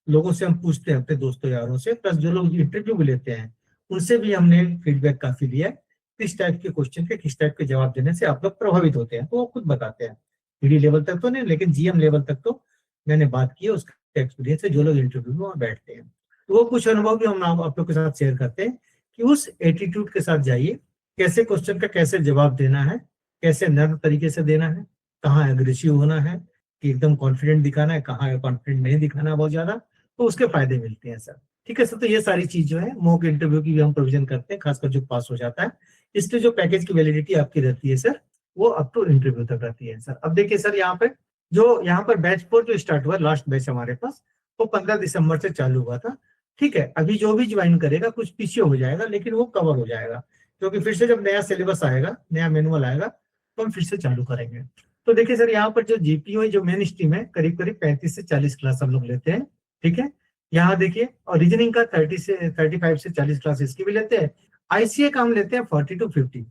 लोगों से हम पूछते हैं अपने दोस्तों यारों से, प्लस जो लोग इंटरव्यू भी लेते हैं उनसे भी हमने फीडबैक काफी लिया है, किस टाइप के क्वेश्चन के किस टाइप के जवाब देने से आप लोग प्रभावित होते हैं, तो वो खुद बताते हैं। पीडी लेवल तक तो नहीं, लेकिन जीएम लेवल तक तो मैंने बात की है, उसका एक्सपीरियंस है, जो लोग इंटरव्यू में वहाँ बैठते हैं, तो वो कुछ अनुभव भी हम आप लोग के साथ शेयर करते हैं कि उस एटीट्यूड के साथ जाइए, कैसे क्वेश्चन का कैसे जवाब देना है, कैसे नर्म तरीके से देना है, कहाँ एग्रेसिव होना है कि एकदम कॉन्फिडेंट दिखाना है, कहाँ कॉन्फिडेंट नहीं दिखाना है बहुत ज्यादा, तो उसके फायदे मिलते हैं सर। ठीक है सर, तो ये सारी चीज जो है मॉक इंटरव्यू की भी हम प्रोविजन करते हैं, खासकर जो पास हो जाता है, इसलिए जो पैकेज की वैलिडिटी आपकी रहती है सर वो अप टू इंटरव्यू तक रहती है सर। अब देखिए सर, यहाँ पर बैच 4 जो स्टार्ट हुआ, लास्ट बैच हमारे पास, वो 15 दिसंबर से चालू हुआ था। ठीक है, अभी जो भी ज्वाइन करेगा कुछ पीछे हो जाएगा, लेकिन वो कवर हो जाएगा, क्योंकि फिर से जब नया सिलेबस आएगा, नया मैनुअल आएगा, तो हम फिर से चालू करेंगे। तो देखिए सर, यहाँ पर जो जीपीओ जो मेन स्ट्रीम है, करीब करीब 35 से 40 क्लास हम लोग लेते हैं। ठीक है, यहाँ देखिए, और रीजनिंग का 35 से 40 क्लास इसकी भी लेते हैं। आईसीए का हम लेते हैं 40 to 50,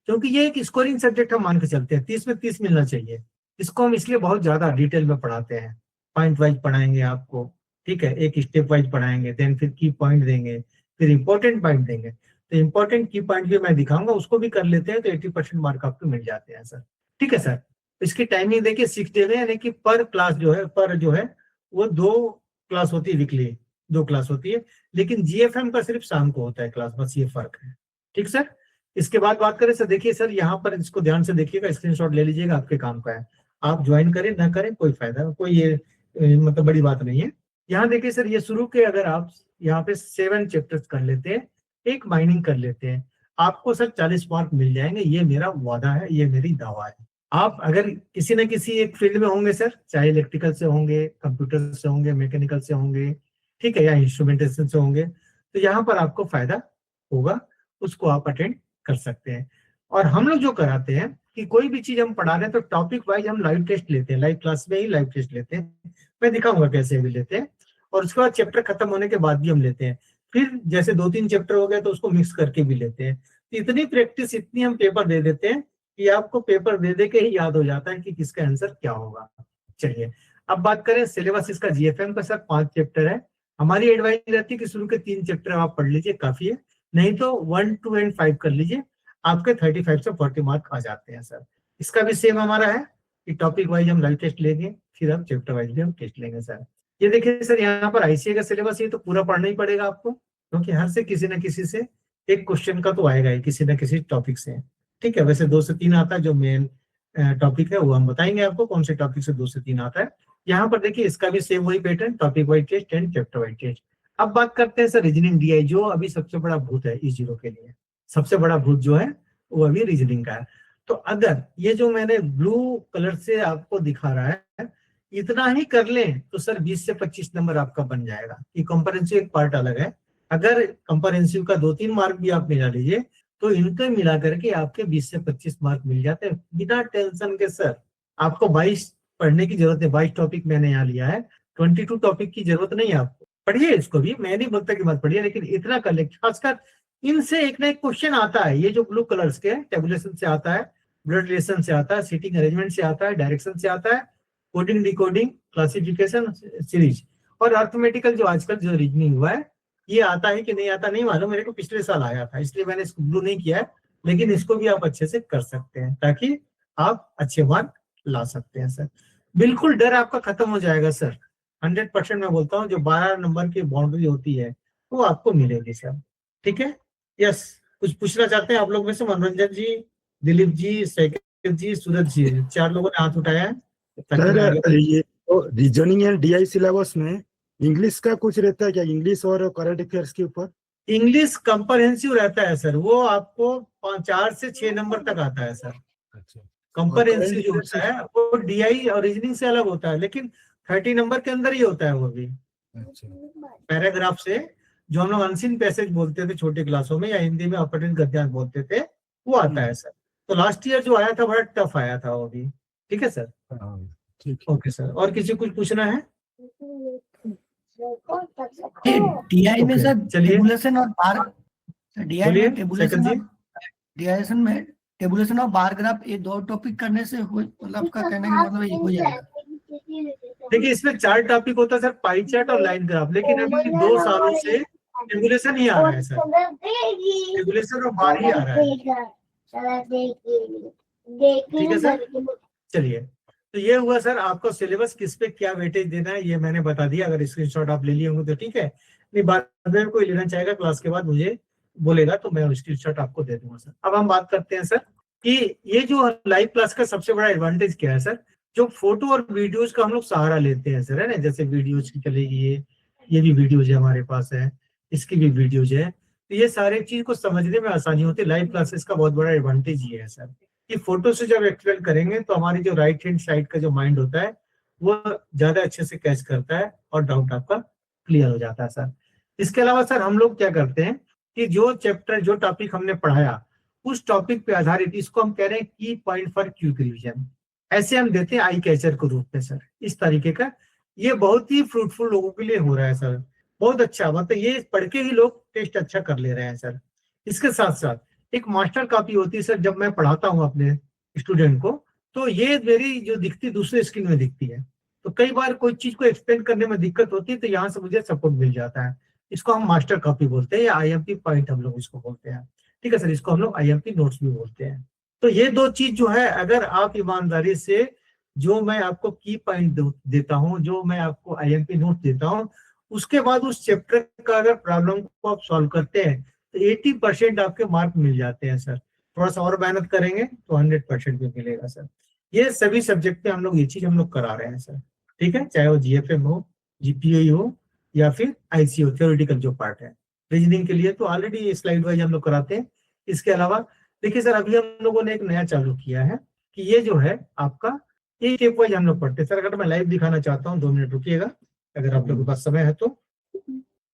क्योंकि ये एक स्कोरिंग सब्जेक्ट हम मान के चलते हैं, 30 में 30 मिलना चाहिए। इसको हम इसलिए बहुत ज्यादा डिटेल में पढ़ाते हैं, पॉइंट वाइज पढ़ाएंगे आपको। ठीक है, एक स्टेप वाइज पढ़ाएंगे, देन फिर की पॉइंट देंगे, फिर इंपॉर्टेंट पॉइंट देंगे। तो इंपॉर्टेंट की पॉइंट भी मैं दिखाऊंगा, उसको भी कर लेते हैं, तो 80% मार्क आपको मिल जाते हैं सर। ठीक है सर, इसकी टाइमिंग देखिए 6 डे में, यानी कि पर क्लास जो है वो 2 क्लास होती है, वीकली 2 क्लास होती है, लेकिन जीएफएम का सिर्फ शाम को होता है क्लास, बस ये फर्क है। ठीक सर, इसके बाद बात करें सर, देखिए सर यहाँ पर इसको ध्यान से देखिएगा, स्क्रीनशॉट ले लीजिएगा, आपके काम का है। आप ज्वाइन करें ना करें कोई फायदा, कोई ये मतलब बड़ी बात नहीं है। यहाँ देखिए सर, ये शुरू के अगर आप यहाँ पे 7 चैप्टर्स कर लेते हैं, एक माइनिंग कर लेते हैं, आपको सर 40 मार्क मिल जाएंगे, ये मेरा वादा है, ये मेरी दावा है। आप अगर किसी न किसी एक फील्ड में होंगे सर, चाहे इलेक्ट्रिकल से होंगे, कंप्यूटर से होंगे, मैकेनिकल से होंगे, ठीक है, या इंस्ट्रूमेंटेशन से होंगे, तो यहाँ पर आपको फायदा होगा, उसको आप अटेंड कर सकते हैं। और हम लोग जो कराते हैं कि कोई भी चीज हम पढ़ा रहे हैं तो टॉपिक वाइज हम लाइव टेस्ट लेते हैं, लाइव क्लास में ही लाइव टेस्ट लेते हैं। मैं दिखाऊंगा कैसे भी लेते हैं, और उसके बाद चैप्टर खत्म होने के बाद भी हम लेते हैं। फिर जैसे 2-3 चैप्टर हो गए तो उसको मिक्स करके भी लेते हैं। तो इतनी प्रैक्टिस, इतनी हम पेपर दे देते हैं कि आपको पेपर दे दे के ही याद हो जाता है कि किसका आंसर क्या होगा। चलिए अब बात करें सिलेबस इसका जीएफएम का। सर 5 चैप्टर है। हमारी एडवाइस रहती है कि शुरू के 3 चैप्टर आप पढ़ लीजिए, काफी है। नहीं तो 1, 2 एंड 5 कर लीजिए, आपके 35 से 40 मार्क आ जाते हैं सर। इसका भी सेम हमारा है कि टॉपिक वाइज हम लाइव टेस्ट लेंगे, फिर हम चैप्टर वाइज भी हम टेस्ट लेंगे सर। ये देखिए सर, यहाँ पर आईसीए का सिलेबस, ये तो पूरा पढ़ना ही पड़ेगा आपको, क्योंकि हर से किसी न किसी से एक क्वेश्चन का तो आएगा ही, किसी न किसी टॉपिक से। ठीक है, वैसे 2 से 3 आता है, जो मेन टॉपिक है वो हम बताएंगे आपको कौन से टॉपिक से 2 से 3 आता है। यहाँ पर देखिए इसका भी सेम वही pattern, topic wise test and chapter wise test. अब बात करते हैं सर रीजनिंग डीआई, जो अभी सबसे बड़ा भूत है E0 के लिए। सबसे बड़ा भूत जो है वो अभी रीजनिंग का है। तो अगर ये जो मैंने ब्लू कलर से आपको दिखा रहा है, इतना ही कर लें तो सर 20 से 25 नंबर आपका बन जाएगा। ये कंप्रहेंसिव एक पार्ट अलग है। अगर कंप्रहेंसिव का 2-3 मार्क भी आप मिला लीजिए तो इनको मिला करके आपके 20 से 25 मार्क मिल जाते हैं बिना टेंशन के सर। आपको 22 पढ़ने की जरूरत है, 22 टॉपिक मैंने यहाँ लिया है, 22 टॉपिक की जरूरत नहीं है आपको। पढ़िए इसको भी, मैं नहीं बोलता कि मत पढ़िए, लेकिन इतना कर ले। खासकर इनसे एक ना एक क्वेश्चन आता है। ये जो ब्लू कलर्स के टेबुलेशन से आता है, ब्लड रिलेशन से आता है, सीटिंग अरेंजमेंट से आता है, डायरेक्शन से आता है, कोडिंग डिकोडिंग, क्लासिफिकेशन, सीरीज और अर्थमेटिकल जो आजकल जो रीजनिंग हुआ है, ये आता है कि नहीं आता नहीं मालूम, मेरे को पिछले साल आया था, इसलिए मैंने इसको ब्लू नहीं किया है। लेकिन इसको भी आप अच्छे से कर सकते हैं ताकि आप अच्छे मार्क ला सकते हैं सर। बिल्कुल डर आपका खत्म हो जाएगा सर, 100% मैं बोलता हूँ। जो 12 नंबर की बाउंड्री होती है वो आपको मिलेगी सर। ठीक है, यस। कुछ पूछना चाहते हैं आप लोग में से? मनोरंजन जी, दिलीप जी, साइकिल जी, सूरज जी, 4 लोगों ने हाथ उठाया है। सर ये रीजनिंग एंड डीआई सिलेबस में इंग्लिश का कुछ रहता है क्या? इंग्लिश और करंट अफेयर्स के ऊपर इंग्लिश कंप्रहेंसिव रहता है सर, वो आपको 4 से 6 नंबर तक आता है सर। अच्छा, कंप्रहेंसिव जो होता है वो डीआई और रीजनिंग से अलग होता है, लेकिन 30 नंबर के अंदर ही होता है वो भी। अच्छा, पैराग्राफ से जो हम लोग अनसीन पैसेज बोलते थे छोटी क्लासों में, या हिंदी में अपठन गद्यांश बोलते थे, वो आता है सर। तो लास्ट ईयर जो आया था बड़ा टफ आया था वो भी। ठीक है सर, हाँ, ठीक है। Okay sir. और किसी कुछ पूछना है? डीआई में सर चलिए। टेबुलेशन और बार, डीआई बोलिए, में टेबुलेशन सेकंड जी। डीआईएशन में टेबुलेशन और बार ग्राफ, ये 2 टॉपिक करने से मतलब आपका कहने का मतलब ये हो जाएगा। देखिए इसमें 4 टॉपिक होता है सर, पाई चार्ट और लाइन ग्राफ, लेकिन अभी 2 सालों से टेबुलेशन ही आ रहा है सर, टेबुलेशन और बार ही आ रहा है। ठीक है सर, चलिए। तो ये हुआ सर आपको सिलेबस, किस पे क्या वेटेज देना है ये मैंने बता दिया। अगर स्क्रीनशॉट आप ले लिए होंगे तो ठीक है, नहीं बाद में कोई लेना चाहेगा क्लास के बाद मुझे बोलेगा तो मैं स्क्रीनशॉट आपको दे दूंगा सर। अब हम बात करते हैं सर कि ये जो लाइव क्लास का सबसे बड़ा एडवांटेज क्या है सर, जो फोटो और वीडियोज का हम लोग सहारा लेते हैं सर, है ना। जैसे वीडियोज की चलेगी, ये भी वीडियोज है हमारे पास है, इसकी भी वीडियोज है, तो ये सारे चीज को समझने में आसानी होती है। लाइव क्लासेस का बहुत बड़ा एडवांटेज ये है सर कि फोटो से जब एक्सप्लेन करेंगे तो हमारी जो राइट हैंड साइड का जो माइंड होता है वो ज्यादा अच्छे से कैच करता है और डाउट आपका क्लियर हो जाता है सर। इसके अलावा सर हम लोग क्या करते हैं कि जो चैप्टर, जो टॉपिक हमने पढ़ाया उस टॉपिक पे आधारित, इसको हम कह रहे हैं की पॉइंट फॉर क्विक रिवीजन, ऐसे हम देते हैं आई कैचर के रूप में सर। इस तरीके का ये बहुत ही फ्रूटफुल लोगों के लिए हो रहा है सर, बहुत अच्छा। मतलब ये पढ़ के ही लोग टेस्ट अच्छा कर ले रहे हैं सर। इसके साथ साथ एक मास्टर कॉपी होती है सर, जब मैं पढ़ाता हूँ अपने स्टूडेंट को तो ये मेरी जो दिखती दूसरे स्क्रीन में दिखती है, तो कई बार कोई चीज को एक्सप्लेन करने में दिक्कत होती है तो यहाँ से मुझे सपोर्ट मिल जाता है। इसको हम मास्टर कॉपी बोलते हैं या आईएमपी पॉइंट हम लोग इसको बोलते हैं। ठीक है सर, इसको हम लोग आईएमपी नोट्स भी बोलते हैं। तो ये 2 चीज जो है, अगर आप ईमानदारी से जो मैं आपको की पॉइंट देता हूँ, जो मैं आपको आईएमपी नोट देता हूँ, उसके बाद उस चैप्टर का अगर प्रॉब्लम को आप सॉल्व करते हैं तो 80% आपके मार्क मिल जाते हैं सर। थोड़ा सा और मेहनत करेंगे तो 100% भी मिलेगा सर। ये सभी सब्जेक्ट में हम लोग ये चीज हम लोग करा रहे हैं सर। ठीक है, चाहे वो जीएफएम हो, जीपीओ हो या फिर आईसी हो, थ्योरेटिकल जो पार्ट है। रीजनिंग के लिए तो ऑलरेडी स्लाइड वाइज हम लोग कराते हैं। इसके अलावा देखिए सर, अभी हम लोगों ने एक नया चालू किया है कि ये जो है आपका एक स्टेप वाइज हम लोग पढ़ते हैं सर। अगर मैं लाइव दिखाना चाहता हूँ, 2 मिनट रुकिएगा अगर आप लोगों के पास समय है तो।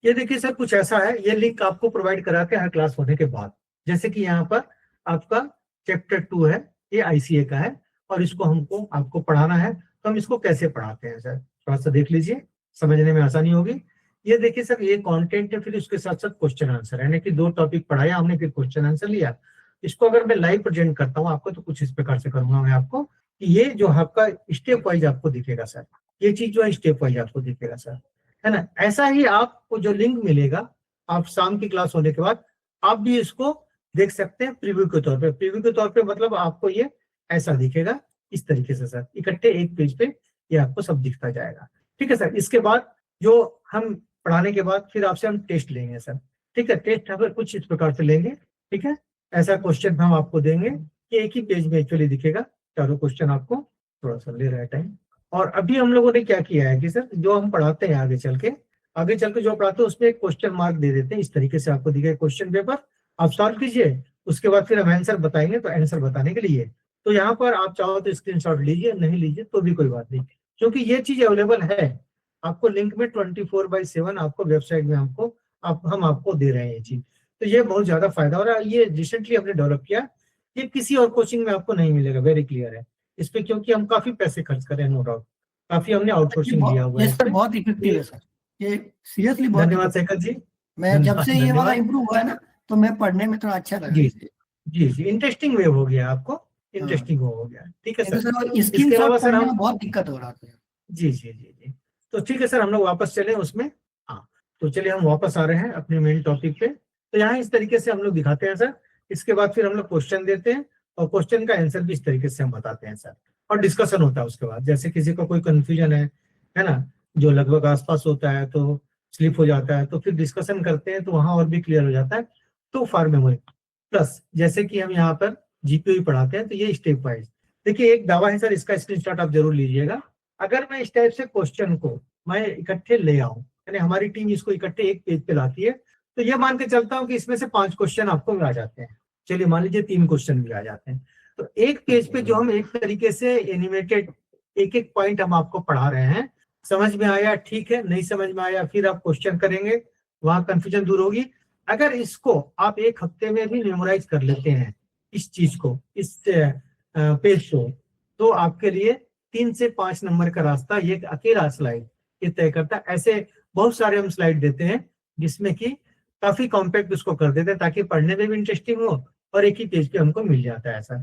ये देखिए सर, कुछ ऐसा है, ये लिंक आपको प्रोवाइड कराते हैं हर क्लास होने के बाद। जैसे कि यहाँ पर आपका चैप्टर 2 है, ये ICA का है और इसको हमको आपको पढ़ाना है। तो हम इसको कैसे पढ़ाते हैं सर, थोड़ा सा देख लीजिए, समझने में आसानी होगी। ये देखिए सर, ये कंटेंट है, फिर उसके साथ साथ क्वेश्चन आंसर, यानी कि 2 टॉपिक पढ़ाया हमने, फिर क्वेश्चन आंसर लिया। इसको अगर मैं लाइव प्रेजेंट करता हूँ आपको, तो कुछ इस प्रकार से करूंगा मैं आपको कि ये जो आपका स्टेप वाइज आपको दिखेगा सर, ये चीज जो है स्टेप वाइज आपको दिखेगा सर, है ना। ऐसा ही आपको जो लिंक मिलेगा, आप शाम की क्लास होने के बाद आप भी इसको देख सकते हैं प्रीव्यू के तौर पे। प्रीव्यू के तौर पे मतलब आपको ये ऐसा दिखेगा, इस तरीके से सर, इकट्ठे एक पेज पे ये आपको सब दिखता जाएगा। ठीक है सर। इसके बाद जो हम पढ़ाने के बाद फिर आपसे हम टेस्ट लेंगे सर। ठीक है, टेस्ट अगर कुछ इस प्रकार से लेंगे, ठीक है, ऐसा क्वेश्चन हम आपको देंगे कि एक ही पेज में एक्चुअली दिखेगा, चारों क्वेश्चन आपको, थोड़ा सा ले रहा है टाइम। और अभी हम लोगों ने क्या किया है कि सर जो हम पढ़ाते हैं आगे चल के जो पढ़ाते हैं उसमें एक क्वेश्चन मार्क दे देते हैं, इस तरीके से आपको दिखेगा क्वेश्चन पेपर, आप सॉल्व कीजिए, उसके बाद फिर हम आंसर बताएंगे। तो आंसर बताने के लिए तो यहाँ पर आप चाहो तो स्क्रीनशॉट लीजिए, नहीं लीजिए तो भी कोई बात नहीं, क्योंकि ये चीज अवेलेबल है आपको लिंक में 24/7 आपको वेबसाइट में हम आपको दे रहे हैं ये चीज। तो ये बहुत ज्यादा फायदा हो रहा है। ये रिसेंटली हमने डेवलप किया, ये किसी और कोचिंग में आपको नहीं मिलेगा, वेरी क्लियर है इस पे, क्योंकि हम काफी पैसे खर्च कर रहे हैं, नो डाउट, काफी हमने आउटसोर्सिंग लिया हुआ है। ये सर बहुत इफेक्टिव है सर, ये सीरियसली बहुत। धन्यवाद शेखर जी। मैं जब से ये वाला धन्यवाद। इम्प्रूव हुआ है ना, तो मैं पढ़ने में थोड़ा अच्छा लगा। जी जी, इंटरेस्टिंग वे हो गया आपको, इंटरेस्टिंग हो गया। ठीक है सर। स्क्रीन शॉट पढ़ने में बहुत दिक्कत हो रहा था। जी जी जी जी, तो ठीक है सर, हम लोग वापस चले उसमें। हाँ, तो चलिए हम वापस आ रहे हैं अपने मेन टॉपिक पे। तो यहाँ इस तरीके से हम लोग दिखाते हैं सर, इसके बाद फिर हम लोग क्वेश्चन देते हैं और क्वेश्चन का आंसर भी इस तरीके से हम बताते हैं सर, और डिस्कशन होता है उसके बाद। जैसे किसी को कोई कंफ्यूजन है ना, जो लगभग आसपास होता है तो स्लिप हो जाता है, तो फिर डिस्कशन करते हैं तो वहां और भी क्लियर हो जाता है। तो फॉर मेमोरी प्लस, जैसे कि हम यहाँ पर GPU पढ़ाते हैं, तो ये स्टेप वाइज देखिए एक दावा है सर, इसका स्क्रीनशॉट आप जरूर लीजिएगा। अगर मैं इस टाइप से क्वेश्चन को मैं इकट्ठे ले आऊं, यानी हमारी टीम इसको इकट्ठे एक पेज पे लाती है, तो ये मान के चलता हूं कि इसमें से 5 क्वेश्चन आपको आ जाते हैं। चलिए मान लीजिए 3 क्वेश्चन भी आ जाते हैं, तो एक पेज पे जो हम एक तरीके से एनिमेटेड एक एक पॉइंट हम आपको पढ़ा रहे हैं, समझ में आया ठीक है, नहीं समझ में आया फिर आप क्वेश्चन करेंगे, वहां कंफ्यूजन दूर होगी। अगर इसको आप 1 हफ्ते में भी मेमोराइज कर लेते हैं इस चीज को, इस पेज को, तो आपके लिए 3 से 5 नंबर का रास्ता ये अकेला स्लाइड ये तय करता है। ऐसे बहुत सारे हम स्लाइड देते हैं जिसमें कि काफी कॉम्पैक्ट उसको कर देते हैं, ताकि पढ़ने में भी इंटरेस्टिंग हो और एक ही पेज पे हमको मिल जाता है ऐसा।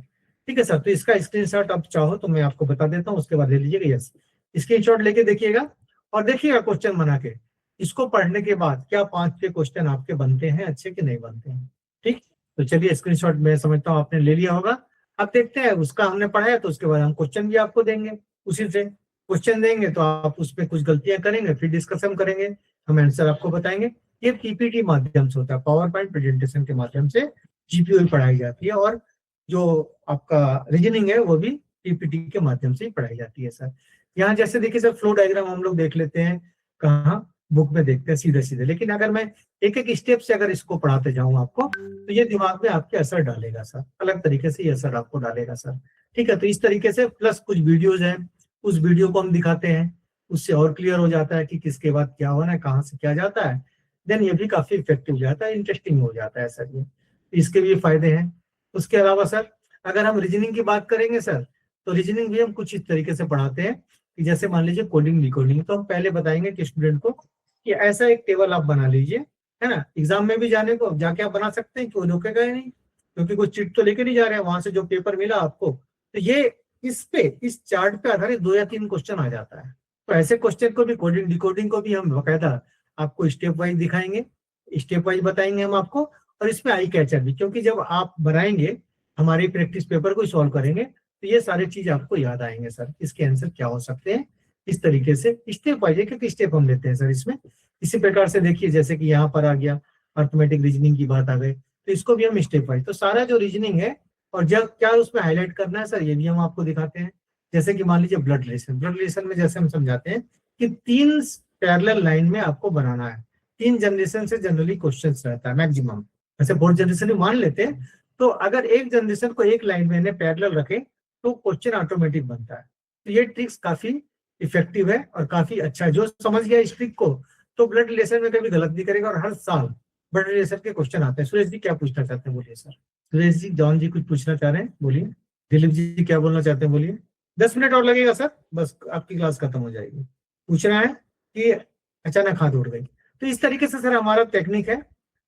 ठीक है सर, तो इसका स्क्रीनशॉट आप चाहो तो मैं आपको बता देता हूँ, उसके बाद ले लीजिएगा। यस, स्क्रीनशॉट लेके देखिएगा और देखिएगा क्वेश्चन बना के, इसको पढ़ने के बाद क्या 5-6 क्वेश्चन आपके बनते हैं अच्छे कि नहीं बनते हैं। ठीक, तो चलिए स्क्रीनशॉट मैं समझता हूँ आपने ले लिया होगा। अब देखते हैं, उसका हमने पढ़ाया तो उसके बाद हम क्वेश्चन भी आपको देंगे, उसी से क्वेश्चन देंगे तो आप उसमें कुछ गलतियां करेंगे, फिर डिस्कशन करेंगे, हम आंसर आपको बताएंगे। ये PPT माध्यम से होता है, पावर पॉइंट प्रेजेंटेशन के माध्यम से GPU पढ़ाई जाती है, और जो आपका रीजनिंग है वो भी PPT के माध्यम से ही पढ़ाई जाती है सर। यहाँ जैसे देखिए सर, फ्लो डायग्राम हम लोग देख लेते हैं, कहाँ बुक में देखते हैं सीधे सीधे, लेकिन अगर मैं एक एक स्टेप से अगर इसको पढ़ाते जाऊं आपको, तो ये दिमाग में आपके असर डालेगा सर, अलग तरीके से ये असर आपको डालेगा सर। ठीक है, तो इस तरीके से प्लस कुछ वीडियोज हैं, उस वीडियो को हम दिखाते हैं, उससे और क्लियर हो जाता है कि किसके बाद क्या होना है, कहाँ से क्या जाता है, देन ये भी काफी इफेक्टिव हो जाता है, इंटरेस्टिंग हो जाता है सर। ये इसके भी फायदे हैं। उसके अलावा सर अगर हम रीजनिंग की बात करेंगे सर, तो रीजनिंग भी हम कुछ इस तरीके से पढ़ाते हैं कि जैसे मान लीजिए कोडिंग डिकोडिंग, तो हम पहले बताएंगे कि स्टूडेंट को कि ऐसा एक टेबल आप बना लीजिए, है ना, एग्जाम में भी जाने को जाके आप बना सकते हैं, कोई रोकेगा ही नहीं, क्योंकि कोई चिट तो लेके नहीं जा रहे हैं, वहां से जो पेपर मिला आपको, तो ये इस चार्ट पे आधारित 2 या 3 क्वेश्चन आ जाता है। तो ऐसे क्वेश्चन को भी, कोडिंग डिकोडिंग को भी हम बकायदा आपको स्टेप वाइज दिखाएंगे, स्टेप वाइज बताएंगे हम आपको, और इसमें आई कैचर भी, क्योंकि जब आप बनाएंगे हमारे प्रैक्टिस पेपर को सॉल्व करेंगे तो ये सारी चीज आपको याद आएंगे सर, इसके आंसर क्या हो सकते हैं। इस तरीके से स्टेप वाइज एक स्टेप हम लेते हैं सर इसमें। इसी प्रकार से देखिए, जैसे कि यहाँ पर आ गया अर्थमेटिक रीजनिंग की बात आ गई, तो इसको भी हम स्टेप वाइज, तो सारा जो रीजनिंग है और जब क्या उसमें हाईलाइट करना है सर, ये भी हम आपको दिखाते हैं। जैसे कि मान लीजिए ब्लड रिलेशन में जैसे हम समझाते हैं कि 3 पैरेलल लाइन में आपको बनाना है, 3 जनरेशन से जनरली क्वेश्चन रहता है मैक्सिमम, ऐसे 4 जनरेशन मान लेते हैं, तो अगर एक जनरेशन को एक लाइन में पैरेलल रखे तो क्वेश्चन ऑटोमेटिक बनता है। तो ये ट्रिक्स काफी इफेक्टिव है और काफी अच्छा है, जो समझ गया इस ट्रिक को तो ब्लड रिलेशन में कभी गलत नहीं करेगा, और हर साल ब्लड रिलेशन के क्वेश्चन आते हैं। सुरेश जी क्या पूछना चाहते हैं, बोलिए सर। सुरेश जी, जॉन जी कुछ पूछना चाह रहे हैं, बोलिए। दिलीप जी क्या बोलना चाहते हैं, बोलिए। 10 मिनट और लगेगा सर, बस आपकी क्लास खत्म हो जाएगी। पूछना है कि अचानक हाथ उड़ गई। तो इस तरीके से सर हमारा टेक्निक है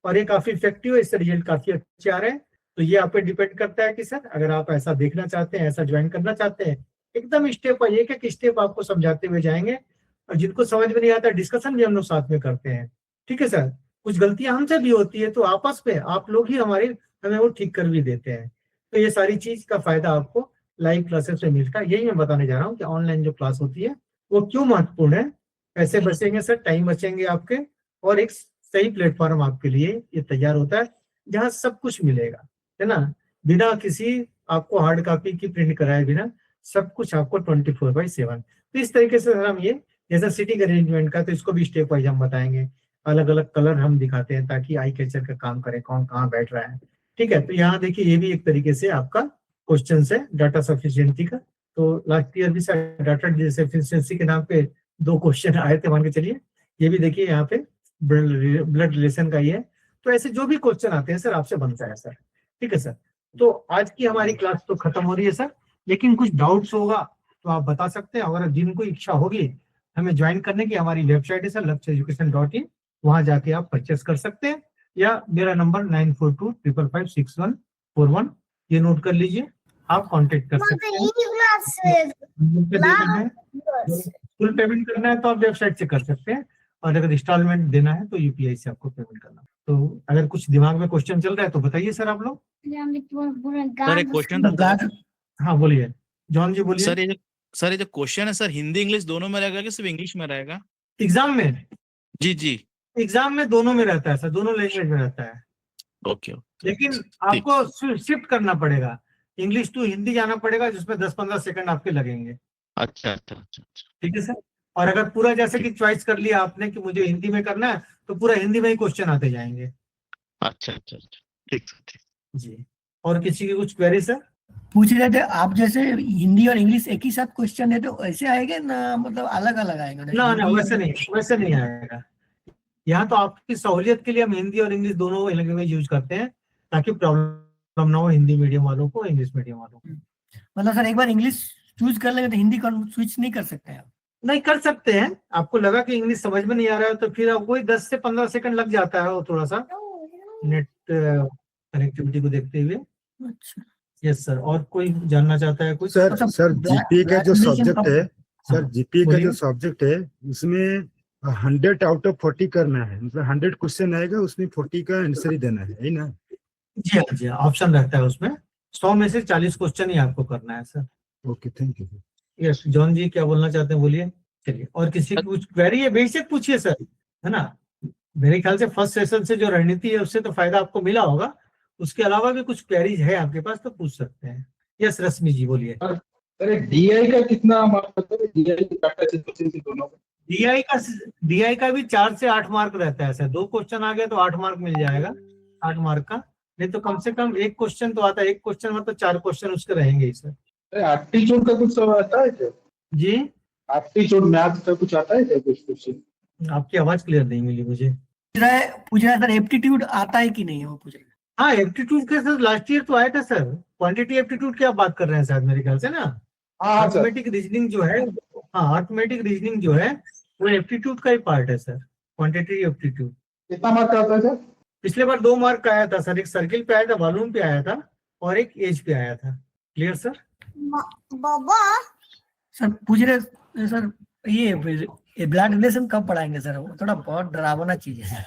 और ये काफी इफेक्टिव है, इससे रिजल्ट काफी अच्छे आ रहे हैं। तो ये आप पे डिपेंड करता है कि सर अगर आप ऐसा देखना चाहते हैं, ऐसा ज्वाइन करना चाहते हैं, एकदम स्टेप बाय एक स्टेप आपको समझाते हुए जाएंगे। और जिनको समझ में नहीं आता, डिस्कशन भी हम लोग साथ में करते हैं। ठीक है सर, कुछ गलतियां हमसे भी होती है तो आपस में आप लोग ही हमें वो ठीक कर भी देते हैं। तो ये सारी चीज का फायदा आपको लाइव क्लासेस में मिलता है। यही मैं बताने जा रहा हूँ कि ऑनलाइन जो क्लास होती है वो क्यों महत्वपूर्ण है। पैसे बचेंगे सर, टाइम बचेंगे आपके, और एक सही प्लेटफॉर्म आपके लिए ये तैयार होता है जहाँ सब कुछ मिलेगा, है ना, बिना किसी आपको हार्ड कॉपी की प्रिंट कराए बिना सब कुछ आपको 24/7। तो इस तरीके से सर हम ये, जैसा सीटिंग अरेंजमेंट का, तो इसको भी स्टेप वाइज हम बताएंगे। अलग अलग कलर हम दिखाते हैं ताकि आई कैचर का काम करे, कौन कहाँ बैठ रहा है। ठीक है, तो यहाँ देखिए ये भी एक तरीके से आपका क्वेश्चन है डाटा सफिशिएंसी का। तो लास्ट ईयर भी सर डाटा सफिशिएंसी के नाम पे 2 क्वेश्चन आए थे, मान के चलिए। ये भी देखिए यहाँ पे ब्लड रिलेशन का ही है। तो ऐसे जो भी क्वेश्चन आते हैं सर आपसे बनता है सर। ठीक है सर, तो आज की हमारी क्लास तो खत्म हो रही है सर, लेकिन कुछ डाउट्स होगा तो आप बता सकते हैं। अगर जिनको इच्छा होगी हमें ज्वाइन करने की, हमारी वेबसाइट है सर luxeducation.in, वहां जाके आप परचेस कर सकते हैं, या मेरा नंबर 9425556141, ये नोट कर लीजिए, आप कांटेक्ट कर सकते हैं। फुल पेमेंट करना है तो आप वेबसाइट से कर सकते हैं, और अगर इंस्टॉलमेंट देना है तो यूपीआई से आपको पेमेंट करना है। तो अगर कुछ दिमाग में क्वेश्चन चल रहा है तो बताइए सर आप लोग। सर एक क्वेश्चन था। हाँ बोलिए, जॉन जी बोलिए। सर ये जो क्वेश्चन है सर, हिंदी इंग्लिश दोनों में रहेगा कि सिर्फ इंग्लिश में रहेगा? एग्जाम में? जी जी, एग्जाम में दोनों में रहता है सर, दोनों लैंग्वेज में रहता है। ओके। लेकिन आपको शिफ्ट करना पड़ेगा, इंग्लिश टू हिंदी जाना पड़ेगा, जिसमें 10-15 सेकंड आपके लगेंगे। अच्छा। ठीक है सर। और अगर पूरा जैसे कि चॉइस कर लिया आपने कि मुझे हिंदी में करना है, तो पूरा हिंदी में ही क्वेश्चन आते जाएंगे। अच्छा, ठीक जी। और किसी की कुछ क्वेरी सर? पूछ रहे थे आप, जैसे हिंदी और इंग्लिश एक ही साथ क्वेश्चन है तो ऐसे आएगा ना, मतलब अलग अलग आएगा? ना वैसे नहीं आएगा। यहाँ तो आपकी सहूलियत के लिए हम हिंदी और इंग्लिश दोनों लैंग्वेज यूज करते हैं, ताकि प्रॉब्लम ना हो हिंदी मीडियम वालों को, इंग्लिश मीडियम वालों को। मतलब सर एक बार इंग्लिश चूज कर लेंगे तो हिंदी का स्विच नहीं कर सकते हैं? नहीं कर सकते हैं। आपको लगा कि इंग्लिश समझ में नहीं आ रहा है तो फिर आपको 10 से 15 सेकंड लग जाता है, वो थोड़ा सा नेट कनेक्टिविटी को देखते हुए। अच्छा। यस सर, और कोई जानना चाहता है कुछ? सर जीपी का जो सब्जेक्ट है, सर जीपी का बोलिए। जो सब्जेक्ट है उसमें 100 आउट ऑफ 40 करना है, मतलब 100 क्वेश्चन आएगा, उसमें 40 का आंसर ही देना है ना? जी हाँ, जी हाँ, ऑप्शन रहता है उसमें। 100 में से 40 क्वेश्चन ही आपको करना है sir. Okay, thank you. Yes, John ji क्या बोलना चाहते हैं, बोलिए। चलिए, और किसी की कुछ क्वेरी है बेशक पूछिए सर, है ना। मेरे ख्याल से फर्स्ट सेशन से जो रणनीति है उससे तो फायदा आपको मिला होगा, उसके अलावा भी कुछ क्वेरीज है आपके पास तो पूछ सकते हैं। यस रश्मि जी बोलिए। अरे डीआई का कितना मार्क पता है? डीआई डाटा सिंथेसिस दोनों में डीआई का भी 4 से 8 मार्क रहता है सर। 2 क्वेश्चन आ गए तो 8 मार्क मिल जाएगा, 8 मार्क का। नहीं तो कम से कम 1 क्वेश्चन तो आता है, 1 क्वेश्चन मतलब 4 क्वेश्चन उसके रहेंगे ही सर। एप्टीट्यूड का कुछ सब आता है क्या? जी, एप्टीट्यूड मैथ का कुछ आता है क्या कुछ क्वेश्चन? आपकी आवाज क्लियर नहीं मिली मुझे। पूछ रहा है सर एप्टीट्यूड आता है कि नहीं, वो पूछ रहे हैं। हाँ, एप्टीट्यूड के सर लास्ट ईयर तो आया था सर। क्वांटिटी एप्टीट्यूड की आप बात कर रहे हैं शायद, मेरे ख्याल से ना। हाँ सर। अर्थमेटिक रीजनिंग जो है, हाँ अर्थमेटिक रीजनिंग जो है वो एप्टीट्यूड का ही पार्ट है सर, क्वांटिटी एप्टीट्यूड। कितना मार्क आता है सर? पिछले बार 2 मार्क का आया था सर, एक सर्किल पे आया था, वॉल्यूम पे आया था, और एक एज पे आया था। Clear sir? सर पूछ रहे सर ये ब्लड रिलेशन कब पढ़ाएंगे सर? वो थोड़ा बहुत डरावना चीज है।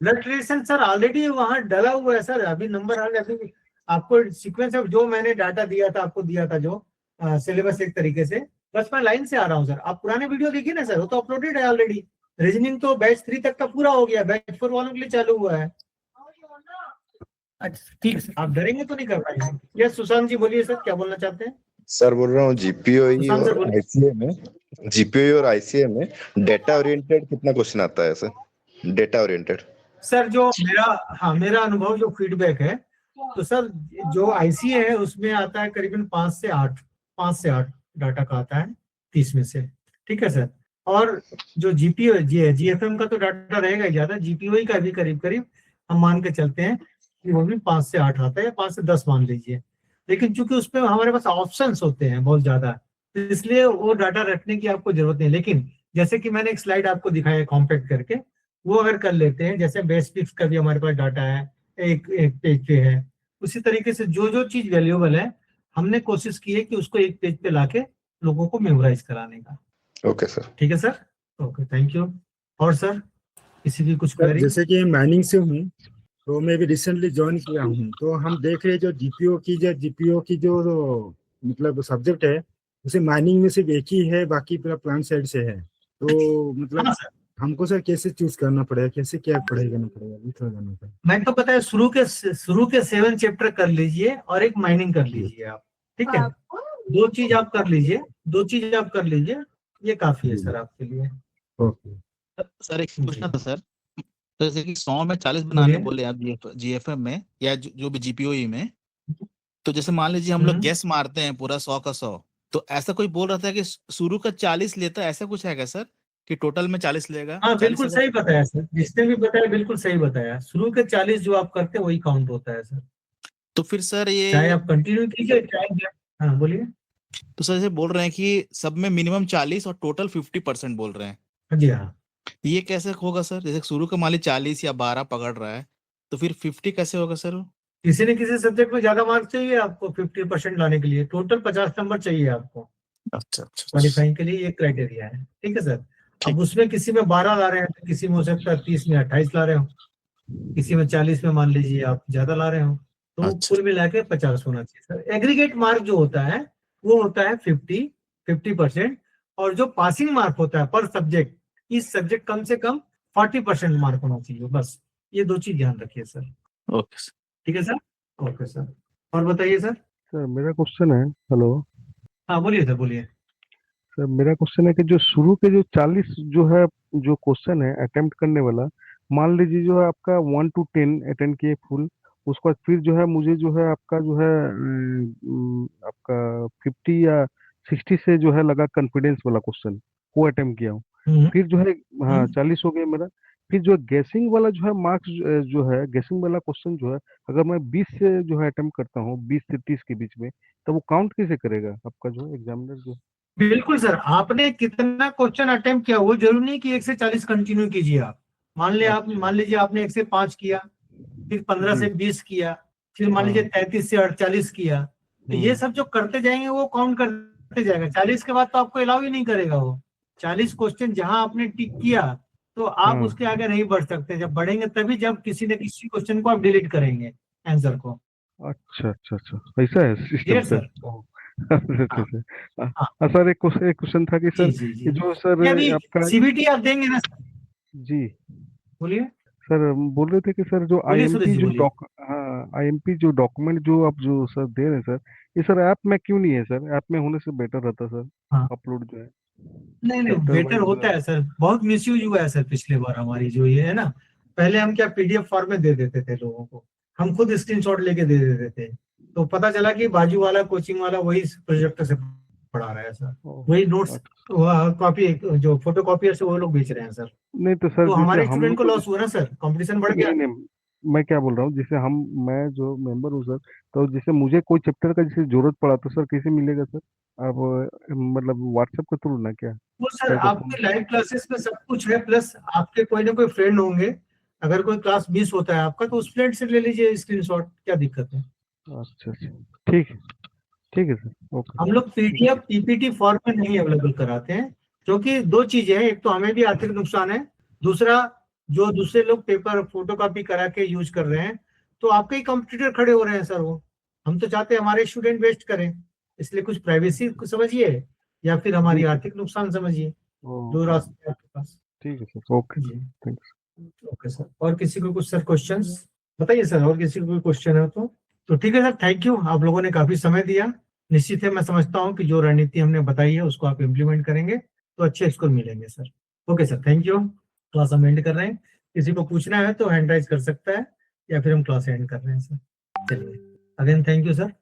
ब्लड रिलेशन सर ऑलरेडी वहां डला हुआ है सर। अभी नंबर अभी आपको सीक्वेंस ऑफ जो मैंने डाटा दिया था, आपको दिया था जो सिलेबस एक तरीके से, बस मैं लाइन से आ रहा हूँ सर। आप पुराने वीडियो देखिए ना सर, वो तो अपलोडेड है ऑलरेडी। रीजनिंग तो बैच 3 तक का पूरा हो गया, बैच 4 वालों के लिए चालू हुआ है। अच्छा ठीक है सर। आप डरेंगे तो नहीं कर पाएंगे। यस सुशांत जी बोलिए सर, क्या बोलना चाहते हैं? सर बोल रहा हूँ जीपीओई और आईसीए में डेटा ओरिएंटेड कितना क्वेश्चन आता है सर? डेटा ओरिएंटेड सर जो मेरा अनुभव जो फीडबैक है, तो सर जो आईसीए है उसमें आता है करीबन 5 से 8 डाटा का आता है 30 में से। ठीक है सर। और जो जीएफएम का तो डाटा रहेगा ही ज्यादा, जीपीओई का भी करीब करीब हम मान के चलते हैं वो भी 5 से 8 आता है या 5 से 10 मान लीजिए। लेकिन चूंकि उसमें हमारे पास ऑप्शंस होते हैं बहुत ज्यादा, तो इसलिए वो डाटा रखने की आपको जरूरत नहीं। लेकिन जैसे कि मैंने एक स्लाइड आपको दिखाया कॉम्पैक्ट करके, वो अगर कर लेते हैं, जैसे बेस्ट पिक्स का भी हमारे पास डाटा है, एक पेज पे है, उसी तरीके से जो जो चीज वैल्यूएबल है हमने कोशिश की है कि उसको एक पेज पे लाके लोगों को मेमोराइज कराने का। Okay sir. ठीक है सर, ओके, थैंक यू। और सर किसी की कुछ क्वेरी? जैसे कि माइनिंग से हूँ, तो मैं भी रिसेंटली ज्वाइन किया हूँ, तो हम देख रहे हैं जो जीपीओ की जो मतलब सब्जेक्ट है, उसे माइनिंग में सिर्फ एक ही है, बाकी पूरा प्लांट साइड से है। तो मतलब हाँ सर, हमको सर कैसे चूज करना पड़ेगा, कैसे क्या पढ़ाई करना पड़ेगा, ये थोड़ा जानना पड़ेगा। मैं तो पता है शुरू के 7 चैप्टर कर लीजिए और एक माइनिंग कर लीजिए आप, ठीक है? 2 चीज आप कर लीजिए, 2 चीज आप कर लीजिए, ये काफी है सर आपके लिए। ओके सर एक जी। पूछना था सर, तो जैसे कि 100 में 40 बनाने बोलिए। बोले आप जीएफएम में या जो भी जीपीओई में, तो जैसे मान लीजिए हम लोग गैस मारते हैं पूरा 100 का 100, तो ऐसा कोई बोल रहा था कि शुरू का 40 लेता है, ऐसा कुछ है क्या सर कि टोटल में 40 लेगा? हाँ 40 बिल्कुल अगर सही बताया सर, जिसने भी बताया बिल्कुल सही बताया। शुरू के 40 जो आप करते हैं वही काउंट होता है सर, तो फिर सर चाहे ये, आप कंटिन्यू कीजिए चाहे। हाँ बोलिए। तो सर जैसे बोल रहे हैं कि सब में मिनिमम 40 और टोटल 50% बोल रहे हैं, हाँ जी हाँ, ये कैसे होगा सर? जैसे शुरू का मान लीजिए 40 या 12 पकड़ रहा है, तो फिर 50 कैसे होगा सर? किसी न किसी सब्जेक्ट में ज्यादा मार्क्स चाहिए आपको 50% लाने के लिए, टोटल 50 नंबर चाहिए आपको अच्छा अच्छा क्वालिफाइंग के लिए, ये क्राइटेरिया है। ठीक है सर। ठीक। अब उसमें किसी में 12 ला रहे हैं, तो किसी में हो सकता है 30 में 28 ला रहे हो, किसी में 40 में मान लीजिए आप ज्यादा ला रहे हो, तो अच्छा। कुल मिला के 50 होना चाहिए सर। एग्रीगेट मार्क जो होता है वो होता है 50%, और जो पासिंग मार्क होता है पर सब्जेक्ट, इस सब्जेक्ट कम से कम 40% मार्क होना चाहिए। बस ये 2 चीज ध्यान रखिए सर। Okay sir. ठीक है सर, ओके सर। और बताइए सर। सर मेरा क्वेश्चन है, हेलो हाँ बोलिए सर, बोलिए। सर, मेरा क्वेश्चन है कि जो शुरू के जो 40 जो है, जो क्वेश्चन है अटेम्प्ट करने वाला, मान लीजिए जो है आपका 1 to 10 अटेम्प्ट किए फुल, उसके बाद फिर जो है मुझे जो है आपका जो है आपका 50 या 60 से जो है लगा कॉन्फिडेंस वाला क्वेश्चन, वो अटेम्प्ट किया हूँ। हम्म, फिर जो है हाँ हम्म। 40 हो गया मेरा। फिर जो गैसिंग वाला जो है मार्क्स, जो है गैसिंग वाला क्वेश्चन जो है, अगर मैं 20 से जो है अटेम्प्ट करता हूँ, 20 से 30 के बीच में, तो वो काउंट कैसे करेगा आपका जो एग्जामिनर जो? बिल्कुल सर, आपने कितना क्वेश्चन अटेम्प्ट किया वो जरूरी नहीं कि 1 से 40 कंटिन्यू कीजिए आप। मान लीजिए आपने 1 से 5 किया, फिर 15 जी से 20 किया, फिर मान हाँ लीजिए 33 से 48 किया, तो ये सब जो करते जाएंगे वो काउंट करते जाएगा। 40 के बाद तो आपको अलाउ ही नहीं करेगा वो। 40 क्वेश्चन जहां आपने टिक किया तो आप हाँ उसके आगे नहीं बढ़ सकते। जब बढ़ेंगे तभी जब किसी न किसी क्वेश्चन को आप डिलीट करेंगे आंसर को। अच्छा अच्छा अच्छा, ऐसा है सिस्टम यस सर। सर। ओह, अच्छा अच्छा हाँ अच्छा। हाँ, सर एक क्वेश्चन था कि जी सर जी जी। ये जो सर ये अभी आपका, सीबीटी आप देंगे ना सर? जी बोलिए, सर, हम बोल रहे थे कि सर जो बोलिए सुरेश आईएमपी जी, जो बोलिए। हाँ आईएमपी जो डॉक्यूमेंट जो आप जो सर दे रहे हैं सर, ये सर ऐप में क्यों नहीं है सर? ऐप में होने से बेटर रहता सर, हाँ, अपलोड जो है नहीं नहीं, चैप्टर बेटर वाइज जो होता है। है सर, बहुत मिसयूज हुआ है सर पिछले बार हमारी जो ये है ना। पहले हम क्या पीडीएफ फॉर्म में दे देते थे लोगों को, हम खुद स्क्रीनशॉट लेके दे देते थे, तो पता चला कि बाजू वाला कोचिंग वाला वही प्रोजेक्टर से पढ़ा रहा है सर, ओह, वही नोट्स अच्छा। कॉपी जो फोटो कॉपियर से वो लोग बेच रहे हैं सर। नहीं तो सर तो जैसे हमारे हम स्टूडेंट लोग को को लॉस हुआ ना सर, कंपटीशन बढ़ गया। नहीं नहीं, मैं क्या बोल रहा हूँ, जैसे मैं जो मेंबर हूँ सर, तो जैसे मुझे कोई चैप्टर का जैसे जरूरत पड़ा तो सर कैसे मिलेगा सर? आप मतलब व्हाट्सएप के थ्रू ना क्या? वो सर या तो फोन? आपके लाइव क्लासेस में सब कुछ है, प्लस आपके कोई ना कोई फ्रेंड होंगे, अगर कोई क्लास मिस होता है आपका तो उस फ्रेंड से ले लीजिए स्क्रीनशॉट, क्या दिक्कत है? अच्छा अच्छा, ठीक है, ठीक है सर, ओके। हम लोग पीडीएफ पीपीटी फॉर्म में नहीं अवेलेबल कराते हैं, क्योंकि 2 चीजें हैं, एक तो हमें भी आर्थिक नुकसान है, दूसरा जो दूसरे लोग पेपर फोटोकॉपी करा के यूज कर रहे हैं तो आपके ही कंप्यूटर खड़े हो रहे हैं सर वो। हम तो चाहते हैं हमारे स्टूडेंट वेस्ट करें, इसलिए कुछ प्राइवेसी समझिए या फिर हमारी जी आर्थिक नुकसान समझिए, 2 ओके, रास्ते हैं आपके पास। ठीक है सर, ओके जी, सर, थैंक्स। Okay sir. और किसी को कुछ सर क्वेश्चंस बताइए सर, और किसी को कोई क्वेश्चन है तो ठीक है सर, थैंक यू, आप लोगों ने काफी समय दिया। निश्चित है, मैं समझता हूँ कि जो रणनीति हमने बताई है उसको आप इम्प्लीमेंट करेंगे तो अच्छे स्कोर मिलेंगे sir. Okay sir, thank you. Class हम एंड कर रहे हैं, किसी को पूछना है तो हैंड राइज कर सकता है या फिर हम क्लास एंड कर रहे हैं सर। चलिए, अगेन थैंक यू सर।